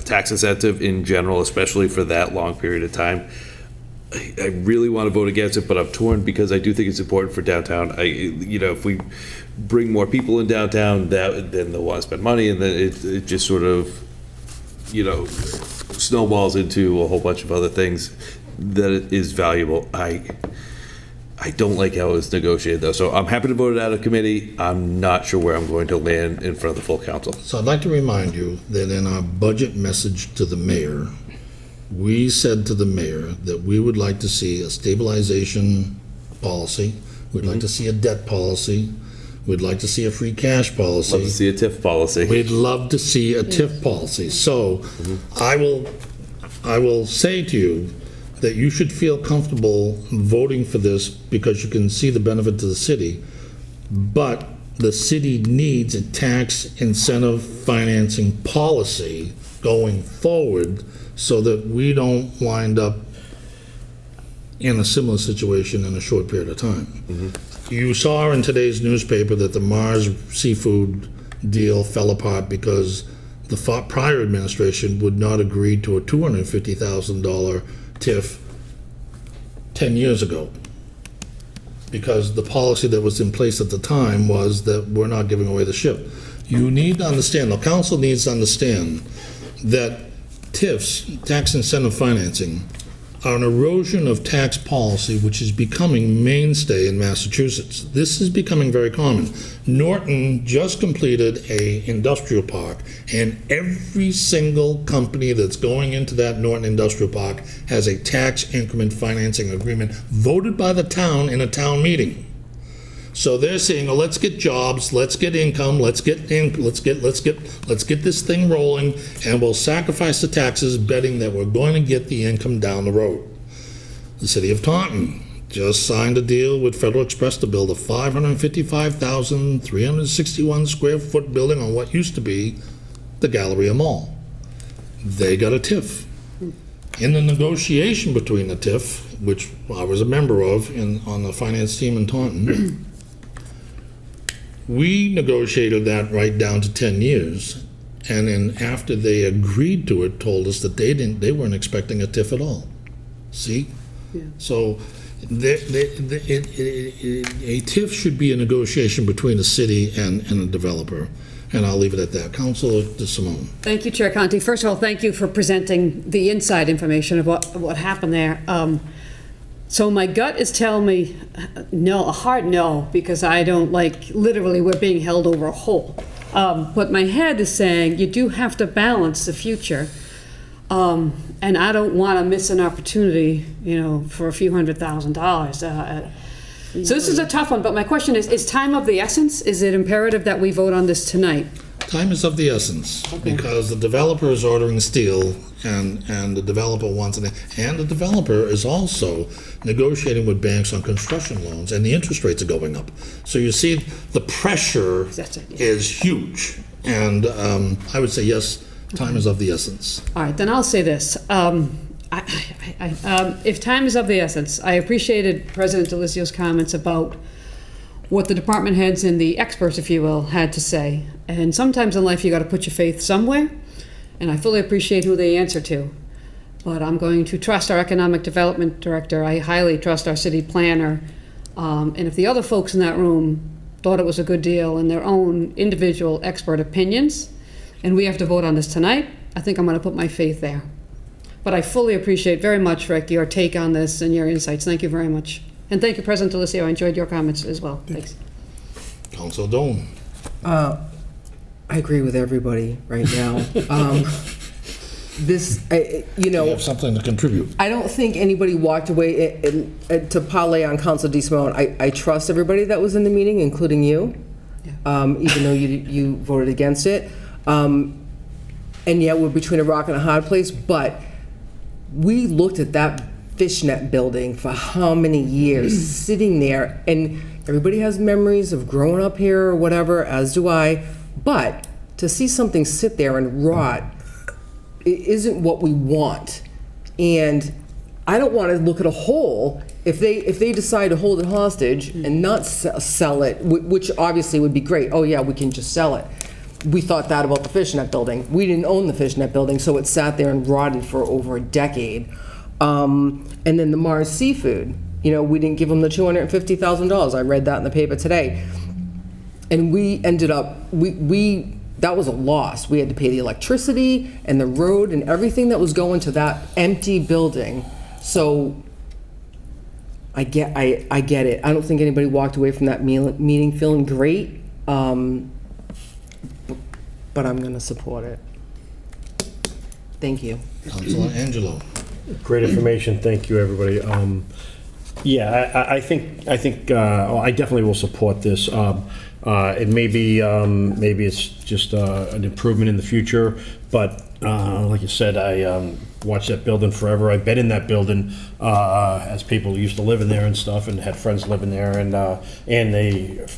tax incentive in general, especially for that long period of time. I really want to vote against it, but I'm torn because I do think it's important for downtown. If we bring more people in downtown, then they'll want to spend money, and then it just sort of, snowballs into a whole bunch of other things that is valuable. I don't like how it was negotiated, though, so I'm happy to vote it out of committee. I'm not sure where I'm going to land in front of the full council. So I'd like to remind you that in our budget message to the mayor, we said to the mayor that we would like to see a stabilization policy, we'd like to see a debt policy, we'd like to see a free cash policy. Love to see a TIF policy. We'd love to see a TIF policy. So I will say to you that you should feel comfortable voting for this because you can see the benefit to the city, but the city needs a tax incentive financing policy going forward so that we don't wind up in a similar situation in a short period of time. You saw in today's newspaper that the Mars seafood deal fell apart because the prior administration would not agree to a $250,000 TIF 10 years ago, because the policy that was in place at the time was that we're not giving away the ship. You need to understand, the council needs to understand that TIFs, tax incentive financing, are an erosion of tax policy which is becoming mainstay in Massachusetts. This is becoming very common. Norton just completed a industrial park, and every single company that's going into that Norton industrial park has a tax increment financing agreement voted by the town in a town meeting. So they're saying, oh, let's get jobs, let's get income, let's get this thing rolling, and we'll sacrifice the taxes betting that we're going to get the income down the road. The city of Taunton just signed a deal with Federal Express to build a 555,361 square foot building on what used to be the Galleria Mall. They got a TIF. In the negotiation between the TIF, which I was a member of on the finance team in Taunton, we negotiated that right down to 10 years, and then after they agreed to it, told us that they weren't expecting a TIF at all. See? Yeah. So a TIF should be a negotiation between a city and a developer, and I'll leave it at that. Councilor DeSimone. Thank you, Chair Conti. First of all, thank you for presenting the inside information of what happened there. So my gut is telling me no, a hard no, because I don't literally we're being held over a hole. But my head is saying you do have to balance the future. And I don't want to miss an opportunity, for a few $100,000. So this is a tough one, but my question is time of the essence? Is it imperative that we vote on this tonight? Time is of the essence, because the developer is ordering steel, and the developer wants it, and the developer is also negotiating with banks on construction loans, and the interest rates are going up. So you see, the pressure is huge, and I would say yes, time is of the essence. All right, then I'll say this. If time is of the essence, I appreciated President Delicio's comments about what the department heads and the experts, if you will, had to say. And sometimes in life you got to put your faith somewhere, and I fully appreciate who they answer to. But I'm going to trust our economic development director. I highly trust our city planner. And if the other folks in that room thought it was a good deal in their own individual expert opinions, and we have to vote on this tonight, I think I'm going to put my faith there. But I fully appreciate very much, Rick, your take on this and your insights. Thank you very much. And thank you, President Delicio. I enjoyed your comments as well. Thanks. Councilor Doan. I agree with everybody right now. You have something to contribute. I don't think anybody walked away to parlay on Councilor DeSimone. I trust everybody that was in the meeting, including you, even though you voted against it. And yeah, we're between a rock and a hard place, but we looked at that fishnet building for how many years, sitting there, and everybody has memories of growing up here or whatever, as do I, but to see something sit there and rot isn't what we want. And I don't want to look at a hole if they decide to hold it hostage and not sell it, which obviously would be great. Oh yeah, we can just sell it. We thought that about the fishnet building. We didn't own the fishnet building, so it sat there and rotted for over a decade. And then the Mars Seafood, we didn't give them the $250,000. I read that in the paper today. And we ended up, we that was a loss. We had to pay the electricity and the road and everything that was going to that empty building. So I get it. I don't think anybody walked away from that meeting feeling great, but I'm going to support it. Thank you. Councilor Angelo. Great information. Thank you, everybody. Yeah, I think I definitely will support this. It maybe it's just an improvement in the future, but like you said, I watched that building forever. I've been in that building as people used to live in there and stuff, and had friends living there, and the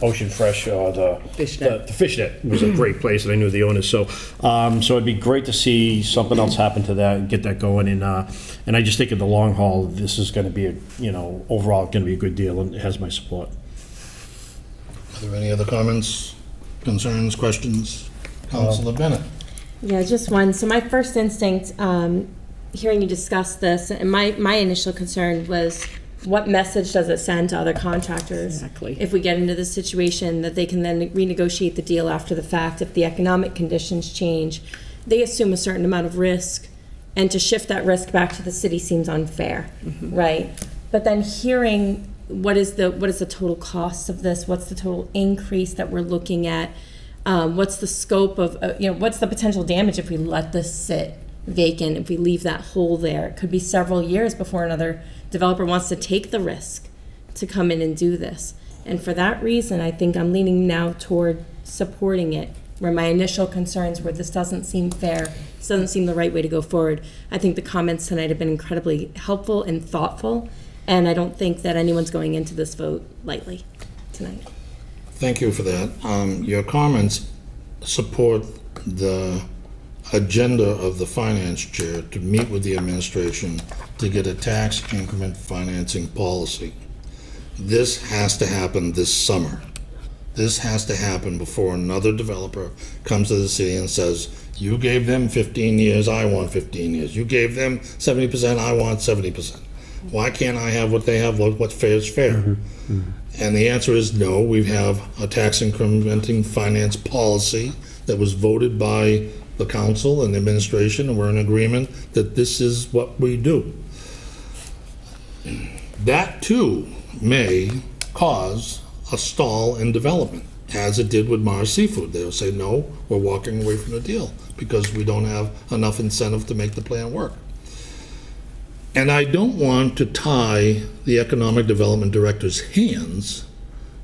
Ocean Fresh, the Fishnet was a great place, and I knew the owners. So it'd be great to see something else happen to that and get that going. And I just think in the long haul, this is going to be overall going to be a good deal, and it has my support. Are there any other comments, concerns, questions? Councilor Bennett. Yeah, just one. So my first instinct, hearing you discuss this, and my initial concern was, what message does it send to other contractors? Exactly. If we get into this situation, that they can then renegotiate the deal after the fact. If the economic conditions change, they assume a certain amount of risk, and to shift that risk back to the city seems unfair, right? But then hearing what is the total cost of this? What's the total increase that we're looking at? What's the scope of, what's the potential damage if we let this sit vacant, if we leave that hole there? It could be several years before another developer wants to take the risk to come in and do this. And for that reason, I think I'm leaning now toward supporting it, where my initial concerns were this doesn't seem fair, this doesn't seem the right way to go forward. I think the comments tonight have been incredibly helpful and thoughtful, and I don't think that anyone's going into this vote lightly tonight. Thank you for that. Your comments support the agenda of the finance chair to meet with the administration to get a tax increment financing policy. This has to happen this summer. This has to happen before another developer comes to the city and says, you gave them 15 years, I want 15 years. You gave them 70%, I want 70%. Why can't I have what they have? What's fair is fair. And the answer is no. We have a tax incrementing finance policy that was voted by the council and the administration, and we're in agreement that this is what we do. That too may cause a stall in development, as it did with Mars Seafood. They'll say, no, we're walking away from the deal because we don't have enough incentive to make the plan work. And I don't want to tie the economic development director's hands,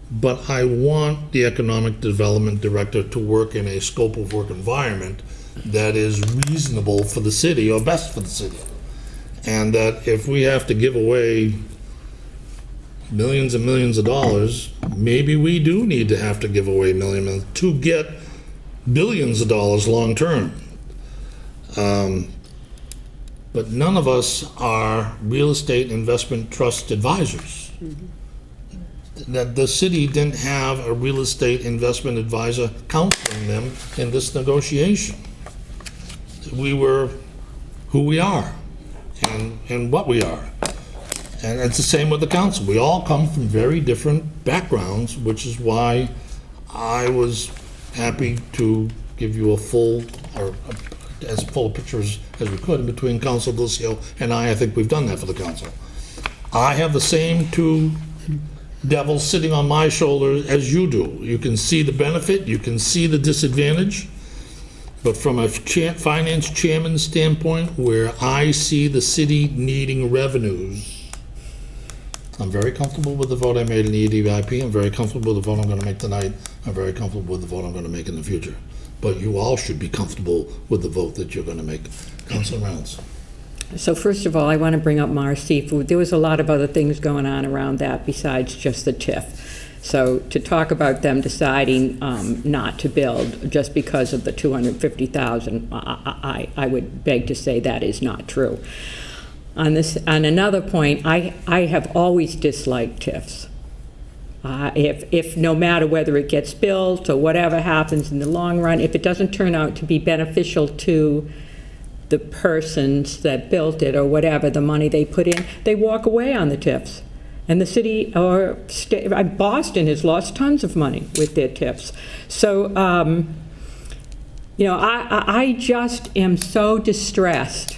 but I want the economic development director to work in a scope of work environment that is reasonable for the city or best for the city. And that if we have to give away millions and millions of dollars, maybe we do need to have to give away millions to get billions of dollars long term. But none of us are real estate investment trust advisors. That the city didn't have a real estate investment advisor counseling them in this negotiation. We were who we are and what we are. And it's the same with the council. We all come from very different backgrounds, which is why I was happy to give you a full, or as full a picture as we could, in between Councilor Lucio and I think we've done that for the council. I have the same two devils sitting on my shoulder as you do. You can see the benefit, you can see the disadvantage, but from a finance chairman standpoint, where I see the city needing revenues, I'm very comfortable with the vote I made in the EDIP. I'm very comfortable with the vote I'm going to make tonight. I'm very comfortable with the vote I'm going to make in the future. But you all should be comfortable with the vote that you're going to make. Councilor Reynolds. So first of all, I want to bring up Mars Seafood. There was a lot of other things going on around that besides just the TIF. So to talk about them deciding not to build just because of the $250,000, I would beg to say that is not true. On another point, I have always disliked TIFs. If no matter whether it gets built or whatever happens in the long run, if it doesn't turn out to be beneficial to the persons that built it or whatever, the money they put in, they walk away on the TIFs. And the city or Boston has lost tons of money with their TIFs. So You know, I just am so distressed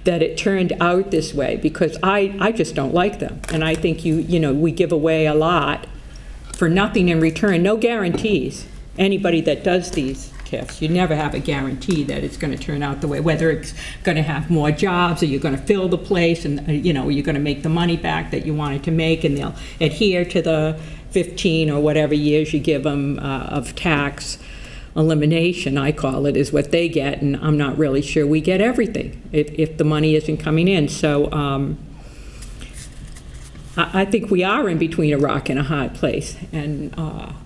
that it turned out this way, because I just don't like them. And I think you know, we give away a lot for nothing in return, no guarantees. Anybody that does these TIFs, you never have a guarantee that it's going to turn out the way, whether it's going to have more jobs, or you're going to fill the place, and you know, you're going to make the money back that you wanted to make, and they'll adhere to the 15 or whatever years you give them of tax elimination, I call it, is what they get, and I'm not really sure we get everything if the money isn't coming in. So I think we are in between a rock and a hard place, and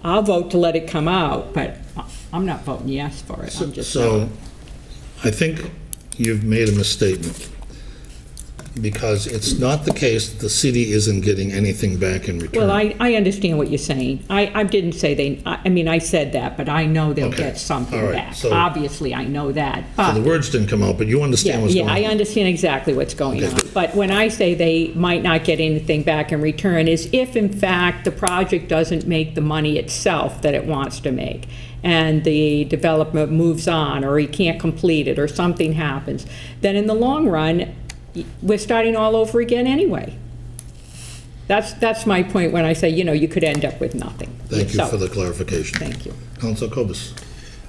I'll vote to let it come out, but I'm not voting yes for it. I'm just So, I think you've made a misstatement, because it's not the case that the city isn't getting anything back in return. Well, I understand what you're saying. I didn't say they, I mean, I said that, but I know they'll Okay. get something All right. back. So- Obviously, I know that. So But the words didn't come out, but you understand what's going on. I understand exactly what's going on. But when I say they might not get anything back in return, is if in fact the project doesn't make the money itself that it wants to make, and the developer moves on, or he can't complete it, or something happens, then in the long run, we're starting all over again anyway. That's my point when I say, you know, you could end up with nothing. Thank you So, for the clarification. Thank you. Councilor Cobus.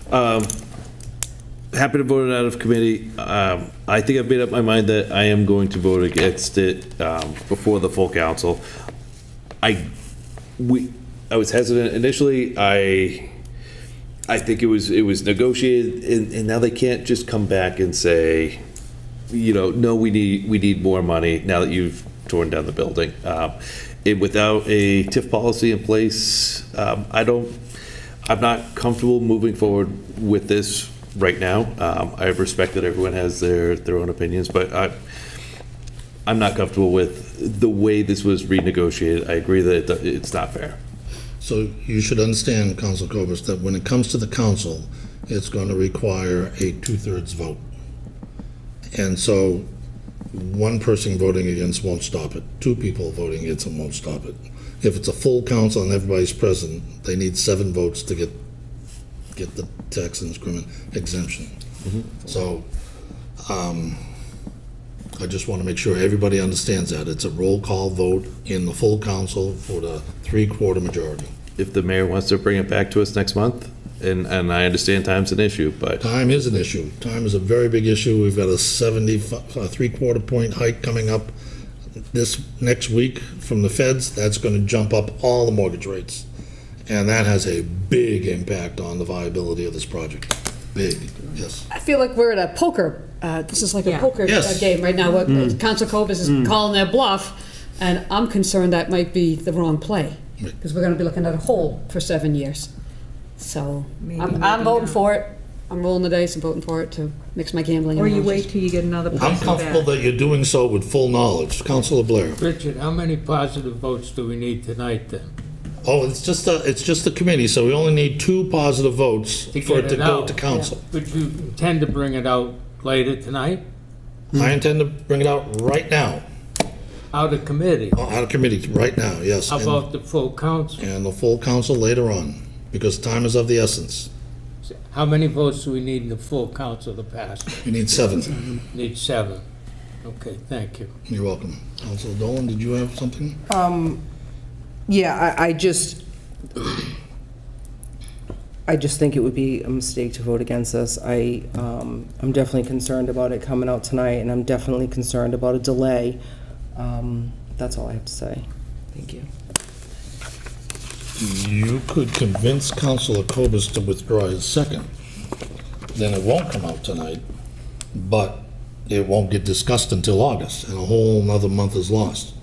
Happy to vote it out of committee. I think I've made up my mind that I am going to vote against it before the full council. I was hesitant initially. I think it was negotiated, and now they can't just come back and say, you know, no, we need more money now that you've torn down the building. Without a TIF policy in place, I'm not comfortable moving forward with this right now. I respect that everyone has their own opinions, but I'm not comfortable with the way this was renegotiated. I agree that it's not fair. So you should understand, Councilor Cobus, that when it comes to the council, it's going to require a 2/3 vote. And so one person voting against won't stop it. Two people voting against it won't stop it. If it's a full council and everybody's present, they need 7 votes to get the tax increment exemption. So I just want to make sure everybody understands that. It's a roll call vote in the full council for the 3/4 majority. If the mayor wants to bring it back to us next month, and I understand time's an issue, but Time is an issue. Time is a very big issue. We've got a 3/4 point hike coming up this next week from the feds. That's going to jump up all the mortgage rates. And that has a big impact on the viability of this project. Big, yes. I feel like we're at a poker, this is like a poker Yes. game right now. What Council Cobus is calling their bluff, and I'm concerned that might be the wrong play, because we're gonna be looking at a hole for 7 years. So, I'm voting for it. I'm rolling the dice and voting for it to mix my gambling. Or and you losses. wait till you get another I'm person comfortable back. that you're doing so with full knowledge. Councilor Blair. Richard, how many positive votes do we need tonight then? Oh, it's just a committee, so we only need 2 positive votes for get it to it go out. to council. Would you intend to bring it out later tonight? I intend to bring it out right now. Out of committee? Out of committee, right now, yes. How about the full council? And the full council later on, because time is of the essence. How many votes do we need in the full council to pass? We need 7. Need 7. Okay, thank you. You're welcome. Councilor Dolan, did you have something? Yeah, I just think it would be a mistake to vote against this. I'm definitely concerned about it coming out tonight, and I'm definitely concerned about a delay. That's all I have to say. Thank you. You could convince Councilor Cobus to withdraw his second. Then it won't come out tonight, but it won't get discussed until August, and a whole nother month is lost.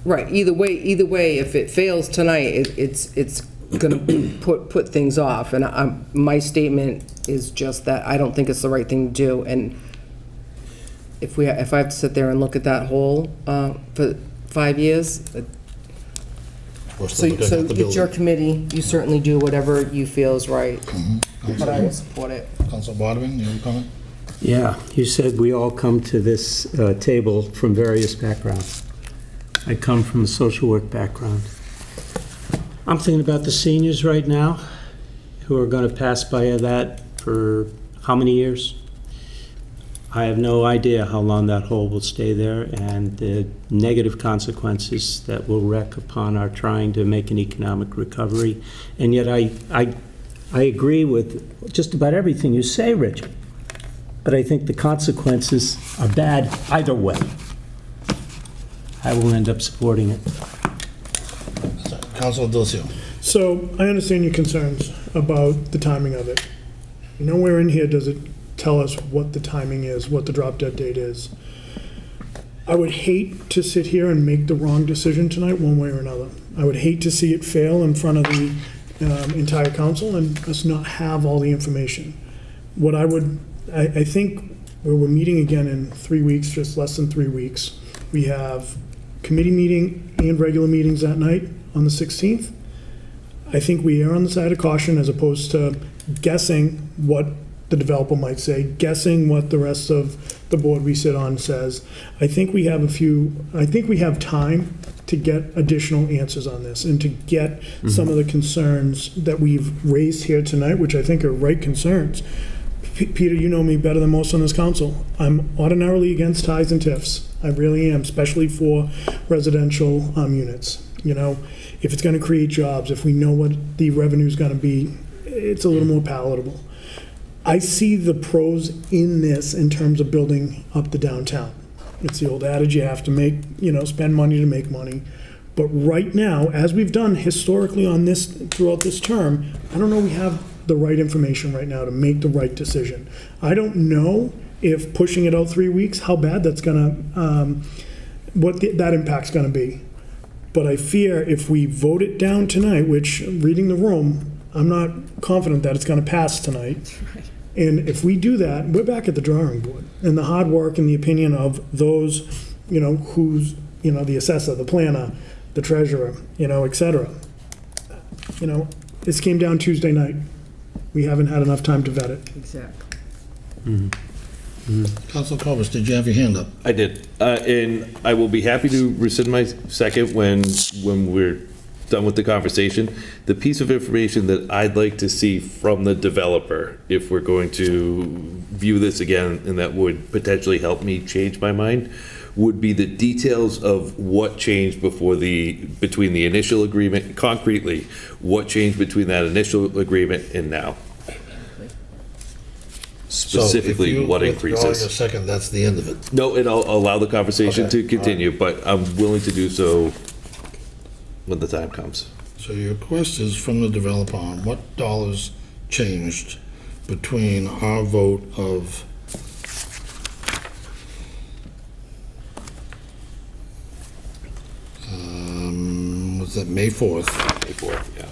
Right, either way, if it fails tonight, it's gonna put things off, and my statement is just that I don't think it's the right thing to do, and if I have to sit there and look at that hole for 5 years, We're so still looking at the it's your building. committee, you certainly do whatever you feel is right, but I will support it. Councilor Waterman, you have a comment? Yeah, you said we all come to this table from various backgrounds. I come from a social work background. I'm thinking about the seniors right now who are going to pass by that for how many years? I have no idea how long that hole will stay there and the negative consequences that will wreak upon our trying to make an economic recovery. And yet I agree with just about everything you say, Richard. But I think the consequences are bad either way. I will end up supporting it. Councilor Delcio. So I understand your concerns about the timing of it. Nowhere in here does it tell us what the timing is, what the drop dead date is. I would hate to sit here and make the wrong decision tonight, one way or another. I would hate to see it fail in front of the entire council and us not have all the information. What I think we're meeting again in 3 weeks, just less than 3 weeks. We have committee meeting and regular meetings that night on the 16th. I think we err on the side of caution as opposed to guessing what the developer might say, guessing what the rest of the board we sit on says. I think we have time to get additional answers on this and to get some of the concerns that we've raised here tonight, which I think are right concerns. Peter, you know me better than most on this council. I'm ordinarily against ties and TIFs. I really am, especially for residential units. You know, if it's going to create jobs, if we know what the revenue is going to be, it's a little more palatable. I see the pros in this in terms of building up the downtown. It's the old adage, you have to spend money to make money. But right now, as we've done historically on this throughout this term, I don't know we have the right information right now to make the right decision. I don't know if pushing it out 3 weeks, how bad that's gonna, that impact's gonna be. But I fear if we vote it down tonight, which, reading the room, I'm not confident that it's gonna pass tonight. And if we do that, we're back at the drawing board. And the hard work and the opinion of those, who's, the assessor, the planner, the treasurer, et cetera. This came down Tuesday night. We haven't had enough time to vet it. Exactly. Councilor Cobus, did you have your hand up? I did. And I will be happy to rescind my second when we're done with the conversation. The piece of information that I'd like to see from the developer, if we're going to view this again, and that would potentially help me change my mind, would be the details of what changed between the initial agreement, concretely, what changed between that initial agreement and now. Specifically, what So if you withdraw your increases. second, that's the end of it. No, and I'll allow the conversation Okay, to continue, but I'm willing to do so when the time comes. So your request is from the developer on what dollars changed between our vote of was that May 4th? May 4th, yeah.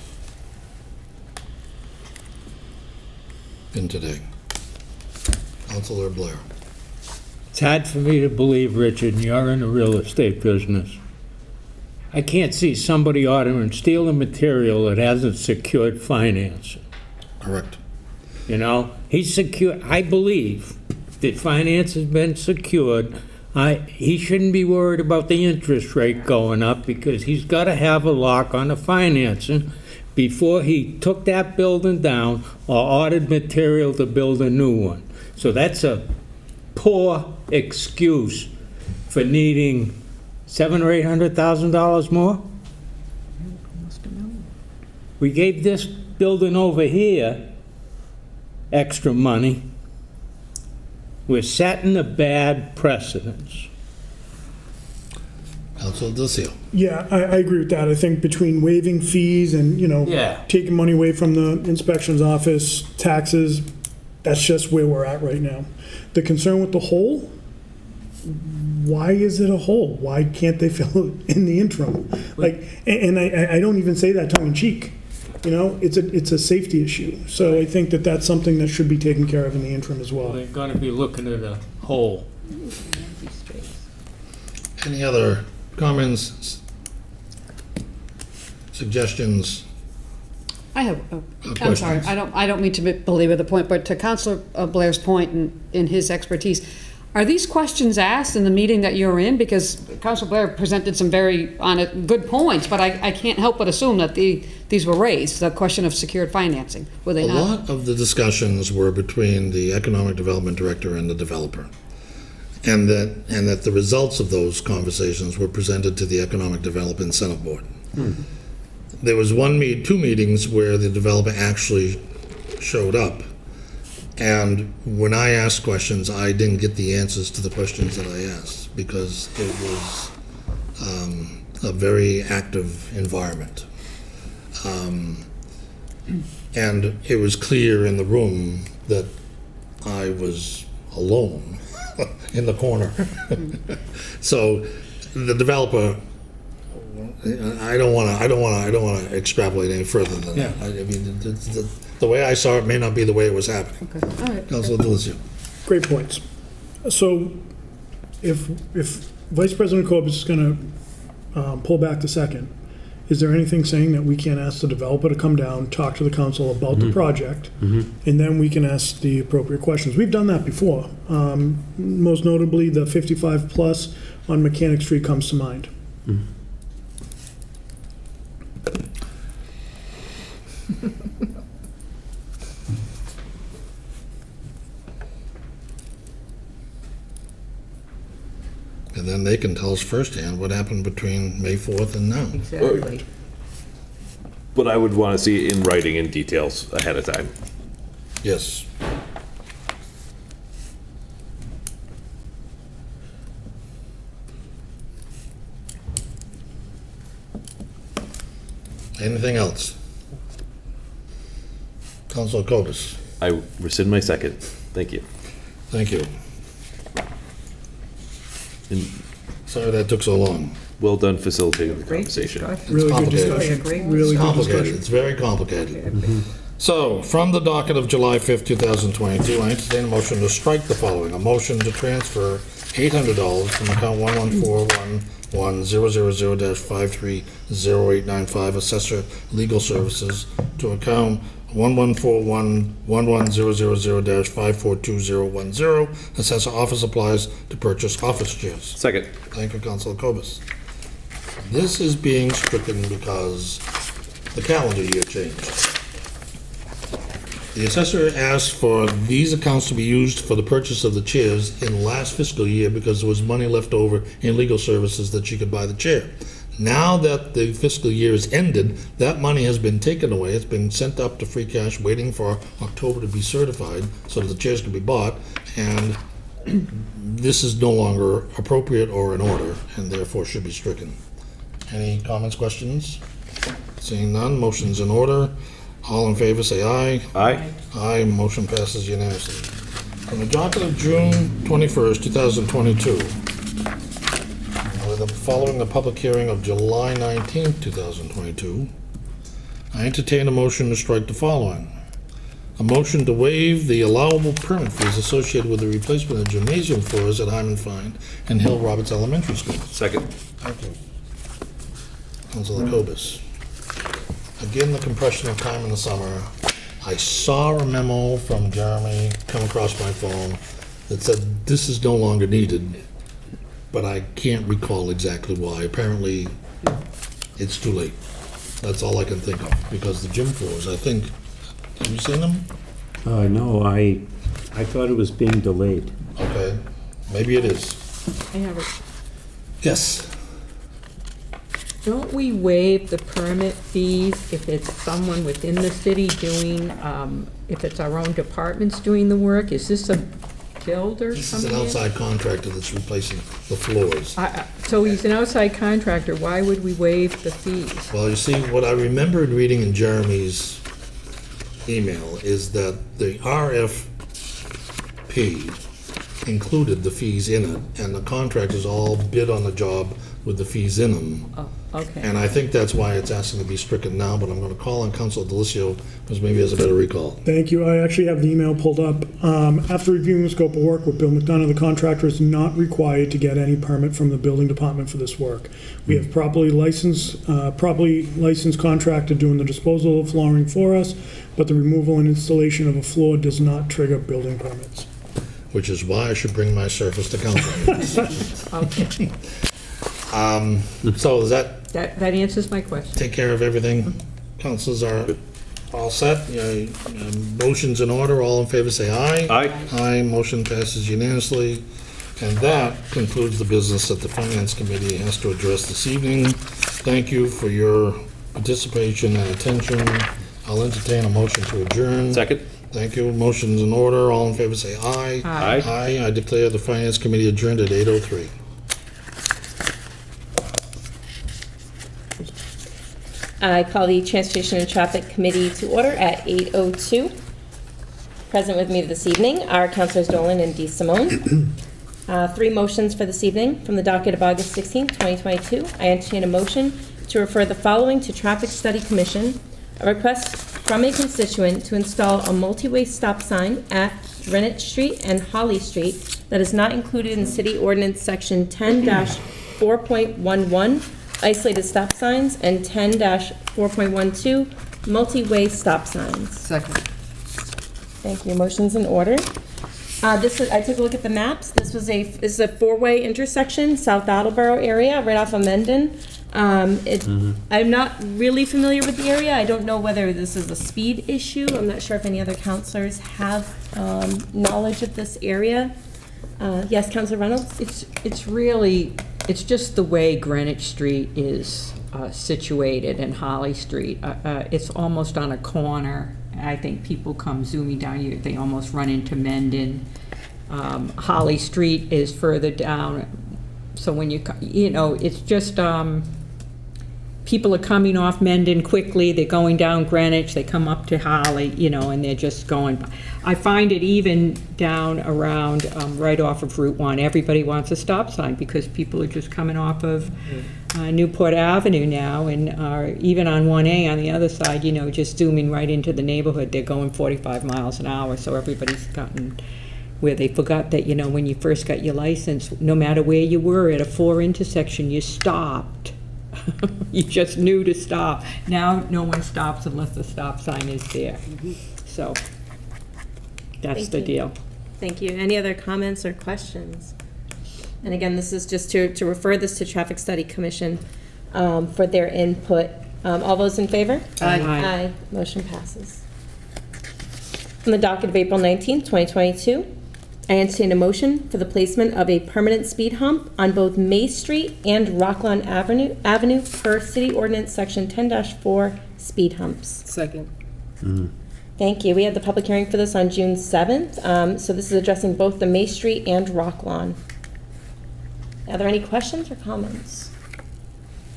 And today. Councilor Blair. It's hard for me to believe, Richard, you're in the real estate business. I can't see somebody ordering steel and material that hasn't secured financing. Correct. He's secure. I believe that finance has been secured. He shouldn't be worried about the interest rate going up because he's got to have a lock on the financing before he took that building down or ordered material to build a new one. So that's a poor excuse for needing $700,000 or $800,000 more. We gave this building over here extra money. We're setting a bad precedence. Councilor Delcio. Yeah, I agree with that. I think between waiving fees and, taking money away from the inspections office, taxes, that's just where we're at right now. The concern with the hole, why is it a hole? Why can't they fill it in the interim? And I don't even say that tongue in cheek. It's a safety issue. So I think that that's something that should be taken care of in the interim as well. They're going to be looking at a hole. Any other comments, suggestions? I have, I'm sorry, Questions? I don't mean to belabor the point, but to Councilor Blair's point and in his expertise, Are these questions asked in the meeting that you're in? Because Councilor Blair presented some very good points, but I can't help but assume that these were raised, the question of secured financing, were they A not? lot of the discussions were between the Economic Development Director and the developer. And that the results of those conversations were presented to the Economic Development Incentive Board. There was two meetings where the developer actually showed up. And when I asked questions, I didn't get the answers to the questions that I asked because it was a very active environment. And it was clear in the room that I was alone in the corner. So the developer, I don't want to extrapolate any further than that. I mean, the way I saw it may not be the way it was happening. Okay, all right. Councilor Delizio. Great points. So if Vice President Corbus is going to pull back the second, is there anything saying that we can't ask the developer to come down, talk to the council about the project, and then we can ask the appropriate questions? We've done that before. Most notably, the 55 plus on Mechanic Street comes to mind. And then they can tell us firsthand what happened between May 4th and now. Exactly. But I would want to see it in writing in details ahead of time. Yes. Anything else? Councilor Corbus. I rescind my second. Thank you. Thank you. And Sorry that took so long. well done facilitating the Great conversation. discussion. Really good complicated. I discussion. agree. Really good Complicated. discussion. It's very complicated. So, from the docket of July 5th, 2022, I entertain a motion to strike the following. A motion to transfer $800 from account 114111000-530895 Assessor Legal Services to account 114111000-542010 Assessor Office Supplies to purchase office chairs. Second. Thank you, Councilor Corbus. This is being stricken because the calendar year changed. The assessor asked for these accounts to be used for the purchase of the chairs in last fiscal year because there was money left over in legal services that she could buy the chair. Now that the fiscal year is ended, that money has been taken away. It's been sent up to free cash, waiting for October to be certified so that the chairs can be bought, and this is no longer appropriate or in order, and therefore should be stricken. Any comments, questions? Seeing none, motion's in order. All in favor, say aye. Aye. Aye, motion passes unanimously. From the docket of June 21st, 2022, following the public hearing of July 19th, 2022, I entertain a motion to strike the following. A motion to waive the allowable permit fees associated with the replacement of gymnasium floors at Hyman Fine and Hill Roberts Elementary School. Second. Thank you. Councilor Corbus. Again, the compression of time in the summer. I saw a memo from Jeremy come across my phone that said this is no longer needed, but I can't recall exactly why. Apparently, it's too late. That's all I can think of, because the gym floors, I think, have you seen them? No, I thought it was being delayed. Okay, maybe it is. I have a Yes. Don't we waive the permit fees if it's someone within the city doing, if it's our own departments doing the work? Is this a builder This is an coming in? outside contractor that's replacing the floors. So he's an outside contractor, why would we waive the fees? Well, you see, what I remembered reading in Jeremy's email is that the RFP included the fees in it, and the contractors all bid on the job with the fees in them. Oh, okay. And I think that's why it's asking to be stricken now, but I'm going to call on Councilor Delizio, because maybe he has a better recall. Thank you. I actually have the email pulled up. After reviewing the scope of work with Bill McDonough, the contractor is not required to get any permit from the building department for this work. We have properly licensed contractor doing the disposal of flooring for us, but the removal and installation of a floor does not trigger building permits. which is why I should bring my service to council. Okay. So does that That answers my question. take care of everything? Councilors are all set? Motion's in order, all in favor say aye. Aye. Aye, motion passes unanimously. And that concludes the business that the Finance Committee has to address this evening. Thank you for your participation and attention. I'll entertain a motion to adjourn. Second. Thank you. Motion's in order. All in favor say aye. Aye. Aye. I declare the Finance Committee adjourned at 8:03. I call the Transportation and Traffic Committee to order at 8:02. Present with me this evening are Councilors Dolan and DeSimone. 3 motions for this evening. From the docket of August 16, 2022, I entertain a motion to refer the following to Traffic Study Commission: a request from a constituent to install a multi-way stop sign at Greenwich Street and Holly Street that is not included in City Ordinance Section 10-4.11, isolated stop signs, and 10-4.12, multi-way stop signs. Second. Thank you. Motion's in order. I took a look at the maps. This is a 4-way intersection, South Attleboro area, right off of Mendon. I'm not really familiar with the area. I don't know whether this is a speed issue. I'm not sure if any other councilors have knowledge of this area. Yes, Councilor Reynolds? It's just the way Greenwich Street is situated and Holly Street. It's almost on a corner. I think people come zooming down here, they almost run into Mendon. Holly Street is further down. So when it's just, people are coming off Mendon quickly, they're going down Greenwich, they come up to Holly, and they're just going. I find it even down around, right off of Route 1, everybody wants a stop sign because people are just coming off of Newport Avenue now, and even on 1A on the other side, just zooming right into the neighborhood, they're going 45 miles an hour, so everybody's gotten where they forgot that, when you first got your license, no matter where you were at a 4 intersection, you stopped. You just knew to stop. Now, no one stops unless the stop sign is there. So, that's the deal. Thank you. Any other comments or questions? And again, this is just to refer this to Traffic Study Commission for their input. All those in favor? Aye. Aye. Motion passes. From the docket of April 19th, 2022, I entertain a motion for the placement of a permanent speed hump on both May Street and Rocklawn Avenue per City Ordinance Section 10-4 speed humps. Second. Thank you. We had the public hearing for this on June 7th, so this is addressing both the May Street and Rocklawn. Are there any questions or comments?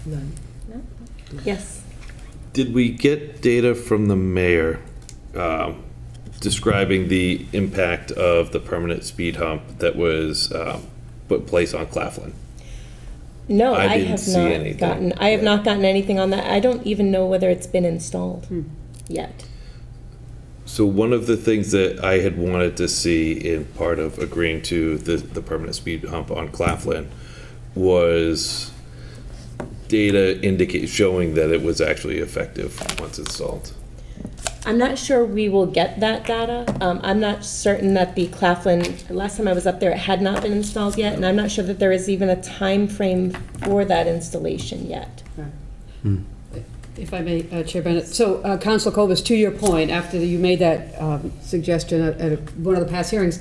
None. No? Yes. Did we get data from the mayor describing the impact of the permanent speed hump that was put place on Claflin? No, I didn't have see not anything. gotten. I have not gotten anything on that. I don't even know whether it's been installed yet. So one of the things that I had wanted to see in part of agreeing to the permanent speed hump on Claflin was data showing that it was actually effective once installed. I'm not sure we will get that data. I'm not certain that the Claflin, last time I was up there, it had not been installed yet, and I'm not sure that there is even a time frame for that installation yet. If I may, Chair Bennett. So, Councilor Cobus, to your point, after you made that suggestion at one of the past hearings,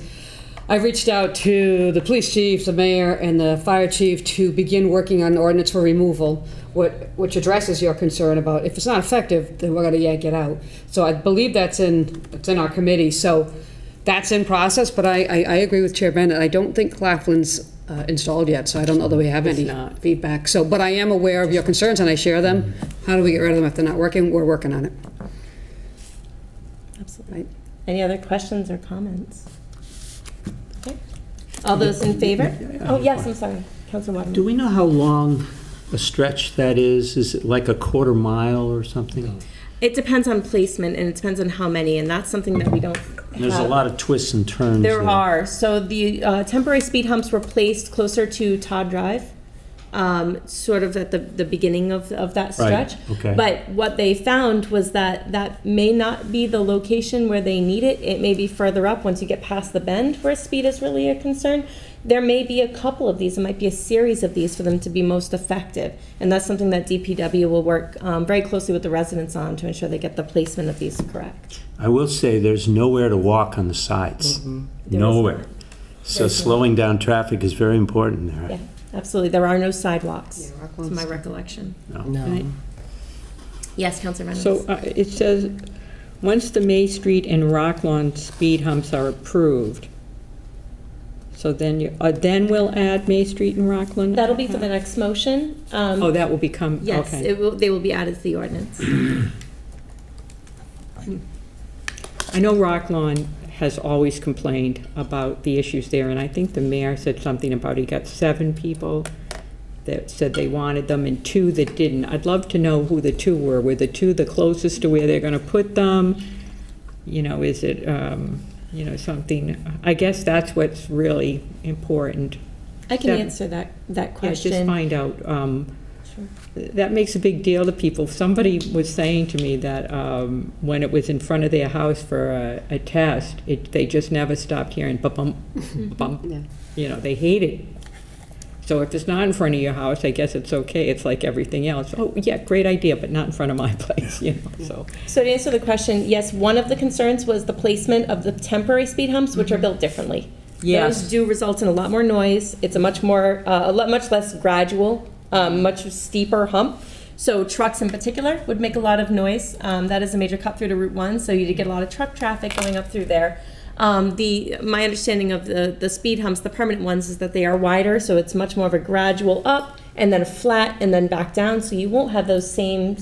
I reached out to the police chief, the mayor, and the fire chief to begin working on an ordinance for removal, which addresses your concern about if it's not effective, then we're going to yank it out. So I believe it's in our committee. So that's in process, but I agree with Chair Bennett. I don't think Claflin's installed yet, so I don't know that we have any feedback. So, but I am aware of your concerns, and I share them. How do we get rid of them if they're not working? We're working on it. Absolutely. Right. Any other questions or comments? Okay. All those in favor? Oh, yes, I'm sorry. Councilor Waterman. Do we know how long a stretch that is? Is it like a quarter mile or something? It depends on placement, and it depends on how many, and that's something that we don't There's a lot of twists and turns there. Are. So the temporary speed humps were placed closer to Todd Drive, sort of at the beginning of that Right, stretch. okay. But what they found was that may not be the location where they need it. It may be further up once you get past the bend where speed is really a concern. There may be a couple of these, it might be a series of these for them to be most effective. And that's something that DPW will work very closely with the residents on to ensure they get the placement of these correct. I will say, there's nowhere to walk on the sides. Nowhere. So slowing down traffic is very important there. Yeah, absolutely. There are no sidewalks, to my recollection. No. Yes, Councilor Reynolds? So it says, once the May Street and Rocklawn speed humps are approved, so then we'll add May Street and Rockland? That'll be for the next motion. Oh, that will become, Yes, okay. they will be added to the ordinance. I know Rocklawn has always complained about the issues there, and I think the mayor said something about he got 7 people that said they wanted them and 2 that didn't. I'd love to know who the 2 were. Were the 2 the closest to where they're going to put them? You know, is it, you know, something, I guess that's what's really important. I can answer that question. Yeah, just find out. That makes a big deal to people. Somebody was saying to me that when it was in front of their house for a test, they just never stopped hearing bump, bump. Yeah. You know, they hate it. So if it's not in front of your house, I guess it's okay. It's like everything else. Oh, yeah, great idea, but not in front of my place, you know, So to answer the question, yes, one of the concerns was the placement of the temporary speed humps, which are built differently. Yes. Those do result in a lot more noise. It's a much less gradual, much steeper hump. So trucks in particular would make a lot of noise. That is a major cut through to Route 1, so you get a lot of truck traffic going up through there. My understanding of the speed humps, the permanent ones, is that they are wider, so it's much more of a gradual up and then flat and then back down, so you won't have the same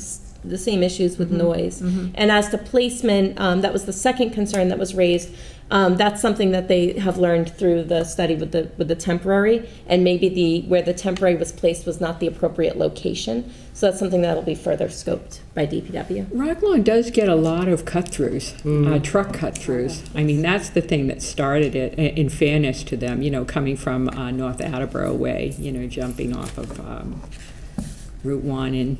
issues with noise. And as to placement, that was the second concern that was raised. That's something that they have learned through the study with the temporary, and maybe where the temporary was placed was not the appropriate location. So that's something that will be further scoped by DPW. Rocklawn does get a lot of cut-throughs, truck cut-throughs. I mean, that's the thing that started it, in fairness to them, you know, coming from North Attleboro way, you know, jumping off of Route 1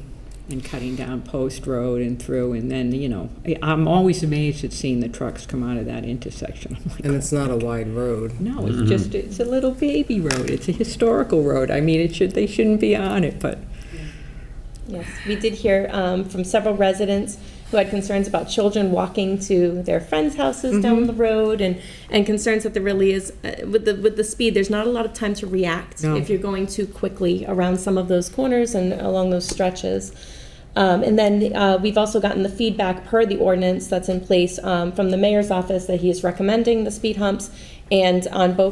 and cutting down Post Road and through, and then, you know, I'm always amazed at seeing the trucks come out of that intersection. I'm like, And it's not a wide road. no, it's a little baby road. It's a historical road. I mean, they shouldn't be on it, but. Yes, we did hear from several residents who had concerns about children walking to their friends' houses down the road, and concerns that there really is, with the speed, there's not a lot of time to react if you're going too quickly around some of those corners and along those stretches. And then we've also gotten the feedback per the ordinance that's in place from the mayor's office that he is recommending the speed humps, and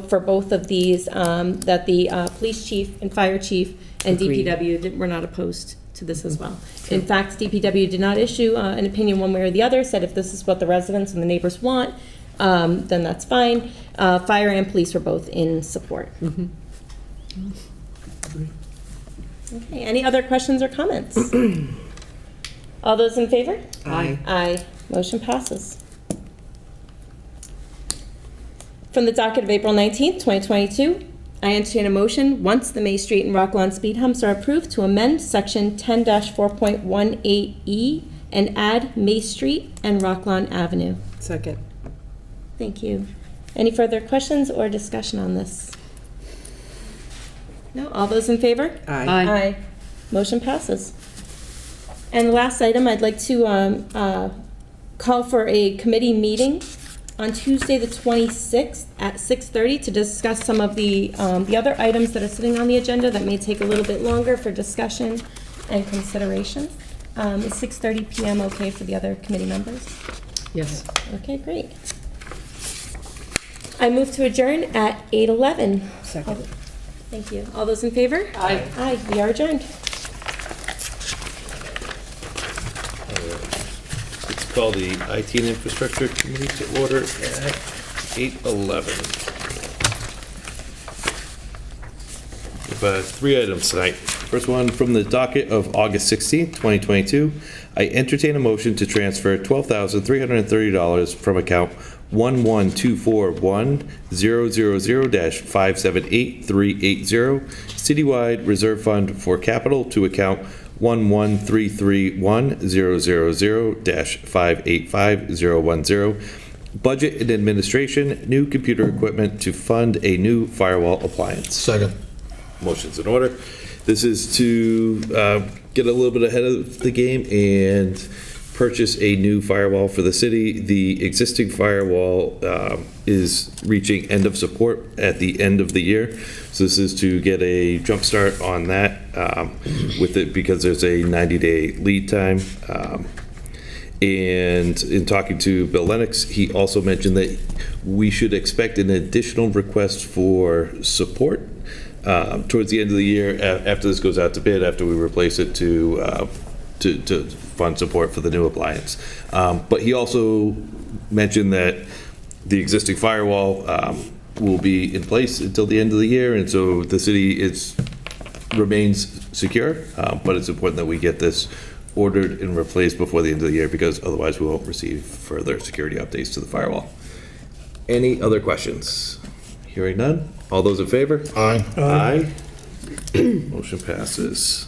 for both of these, that the police chief and fire chief and Agreed. DPW were not opposed to this as well. In fact, DPW did not issue an opinion one way or the other, said if this is what the residents and the neighbors want, then that's fine. Fire and police were both in support. Okay, any other questions or comments? All those in favor? Aye. Aye. Motion passes. From the docket of April 19th, 2022, I entertain a motion, once the May Street and Rocklawn speed humps are approved, to amend section 10-4.18E and add May Street and Rocklawn Avenue. Second. Thank you. Any further questions or discussion on this? No? All those in favor? Aye. Aye. Motion passes. And the last item, I'd like to call for a committee meeting on Tuesday, the 26th at 6:30 to discuss some of the other items that are sitting on the agenda that may take a little bit longer for discussion and consideration. Is 6:30 p.m. okay for the other committee members? Yes. Okay, great. I move to adjourn at 8:11. Second. Thank you. All those in favor? Aye. Aye, we are adjourned. Let's call the IT and Infrastructure Committee to order at 8:11. We have 3 items tonight. First one, from the docket of August 16th, 2022, I entertain a motion to transfer $12,330 from account 11241-000-578380, citywide reserve fund for capital to account 11331-000-585010, budget and administration, new computer equipment to fund a new firewall appliance. Second. Motion's in order. This is to get a little bit ahead of the game and purchase a new firewall for the city. The existing firewall is reaching end of support at the end of the year. So this is to get a jump start on that with it, because there's a 90-day lead time. And in talking to Bill Lennox, he also mentioned that we should expect an additional request for support towards the end of the year, after this goes out to bid, after we replace it to fund support for the new appliance. But he also mentioned that the existing firewall will be in place until the end of the year, and so the city remains secure, but it's important that we get this ordered and replaced before the end of the year, because otherwise we won't receive further security updates to the firewall. Any other questions? Hearing none. All those in favor? Aye. Aye. Motion passes.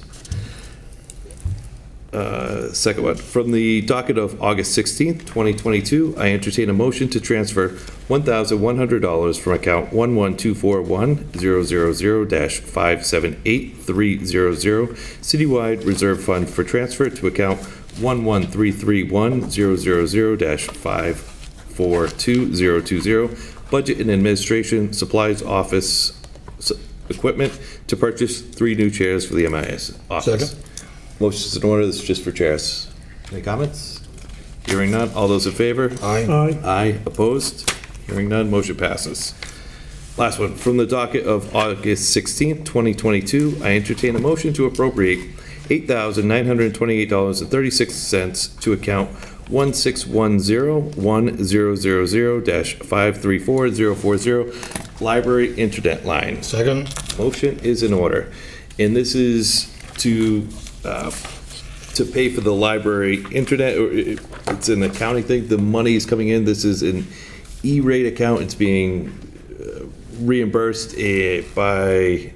Second one, from the docket of August 16th, 2022, I entertain a motion to transfer $1,100 from account 11241-000-578300, citywide reserve fund for transfer to account 11331-000-542020, budget and administration, supplies, office equipment to purchase 3 new chairs for the MIS office. Second. Motion's in order. This is just for chairs. Any comments? Hearing none. All those in favor? Aye. Aye. Aye. Opposed? Hearing none. Motion passes. Last one. From the docket of August 16th, 2022, I entertain a motion to appropriate $8,928.36 to account 1610100-534040 library internet line. Second. Motion is in order. And this is to pay for the library internet, or it's an accounting thing. The money is coming in. This is an E-rate account. It's being reimbursed by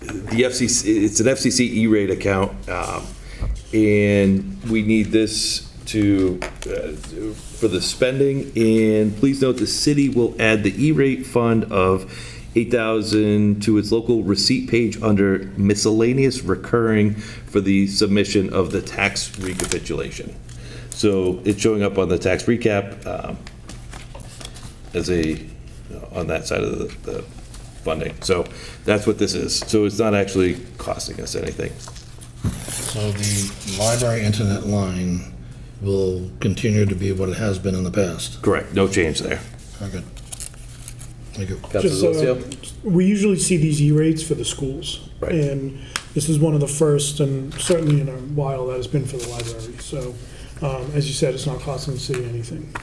the FCC. It's an FCC E-rate account, and we need this for the spending. And please note, the city will add the E-rate fund of $8,000 to its local receipt page under miscellaneous recurring for the submission of the tax recapitulation. So it's showing up on the tax recap as on that side of the funding. So that's what this is. So it's not actually costing us anything. So the library internet line will continue to be what it has been in the past. Correct. No change there. Very good. Thank you. Councilor We usually see these E-rates for the schools. Right. And this is one of the first, and certainly in a while, that has been for the library. So, as you said, it's not costing the city anything.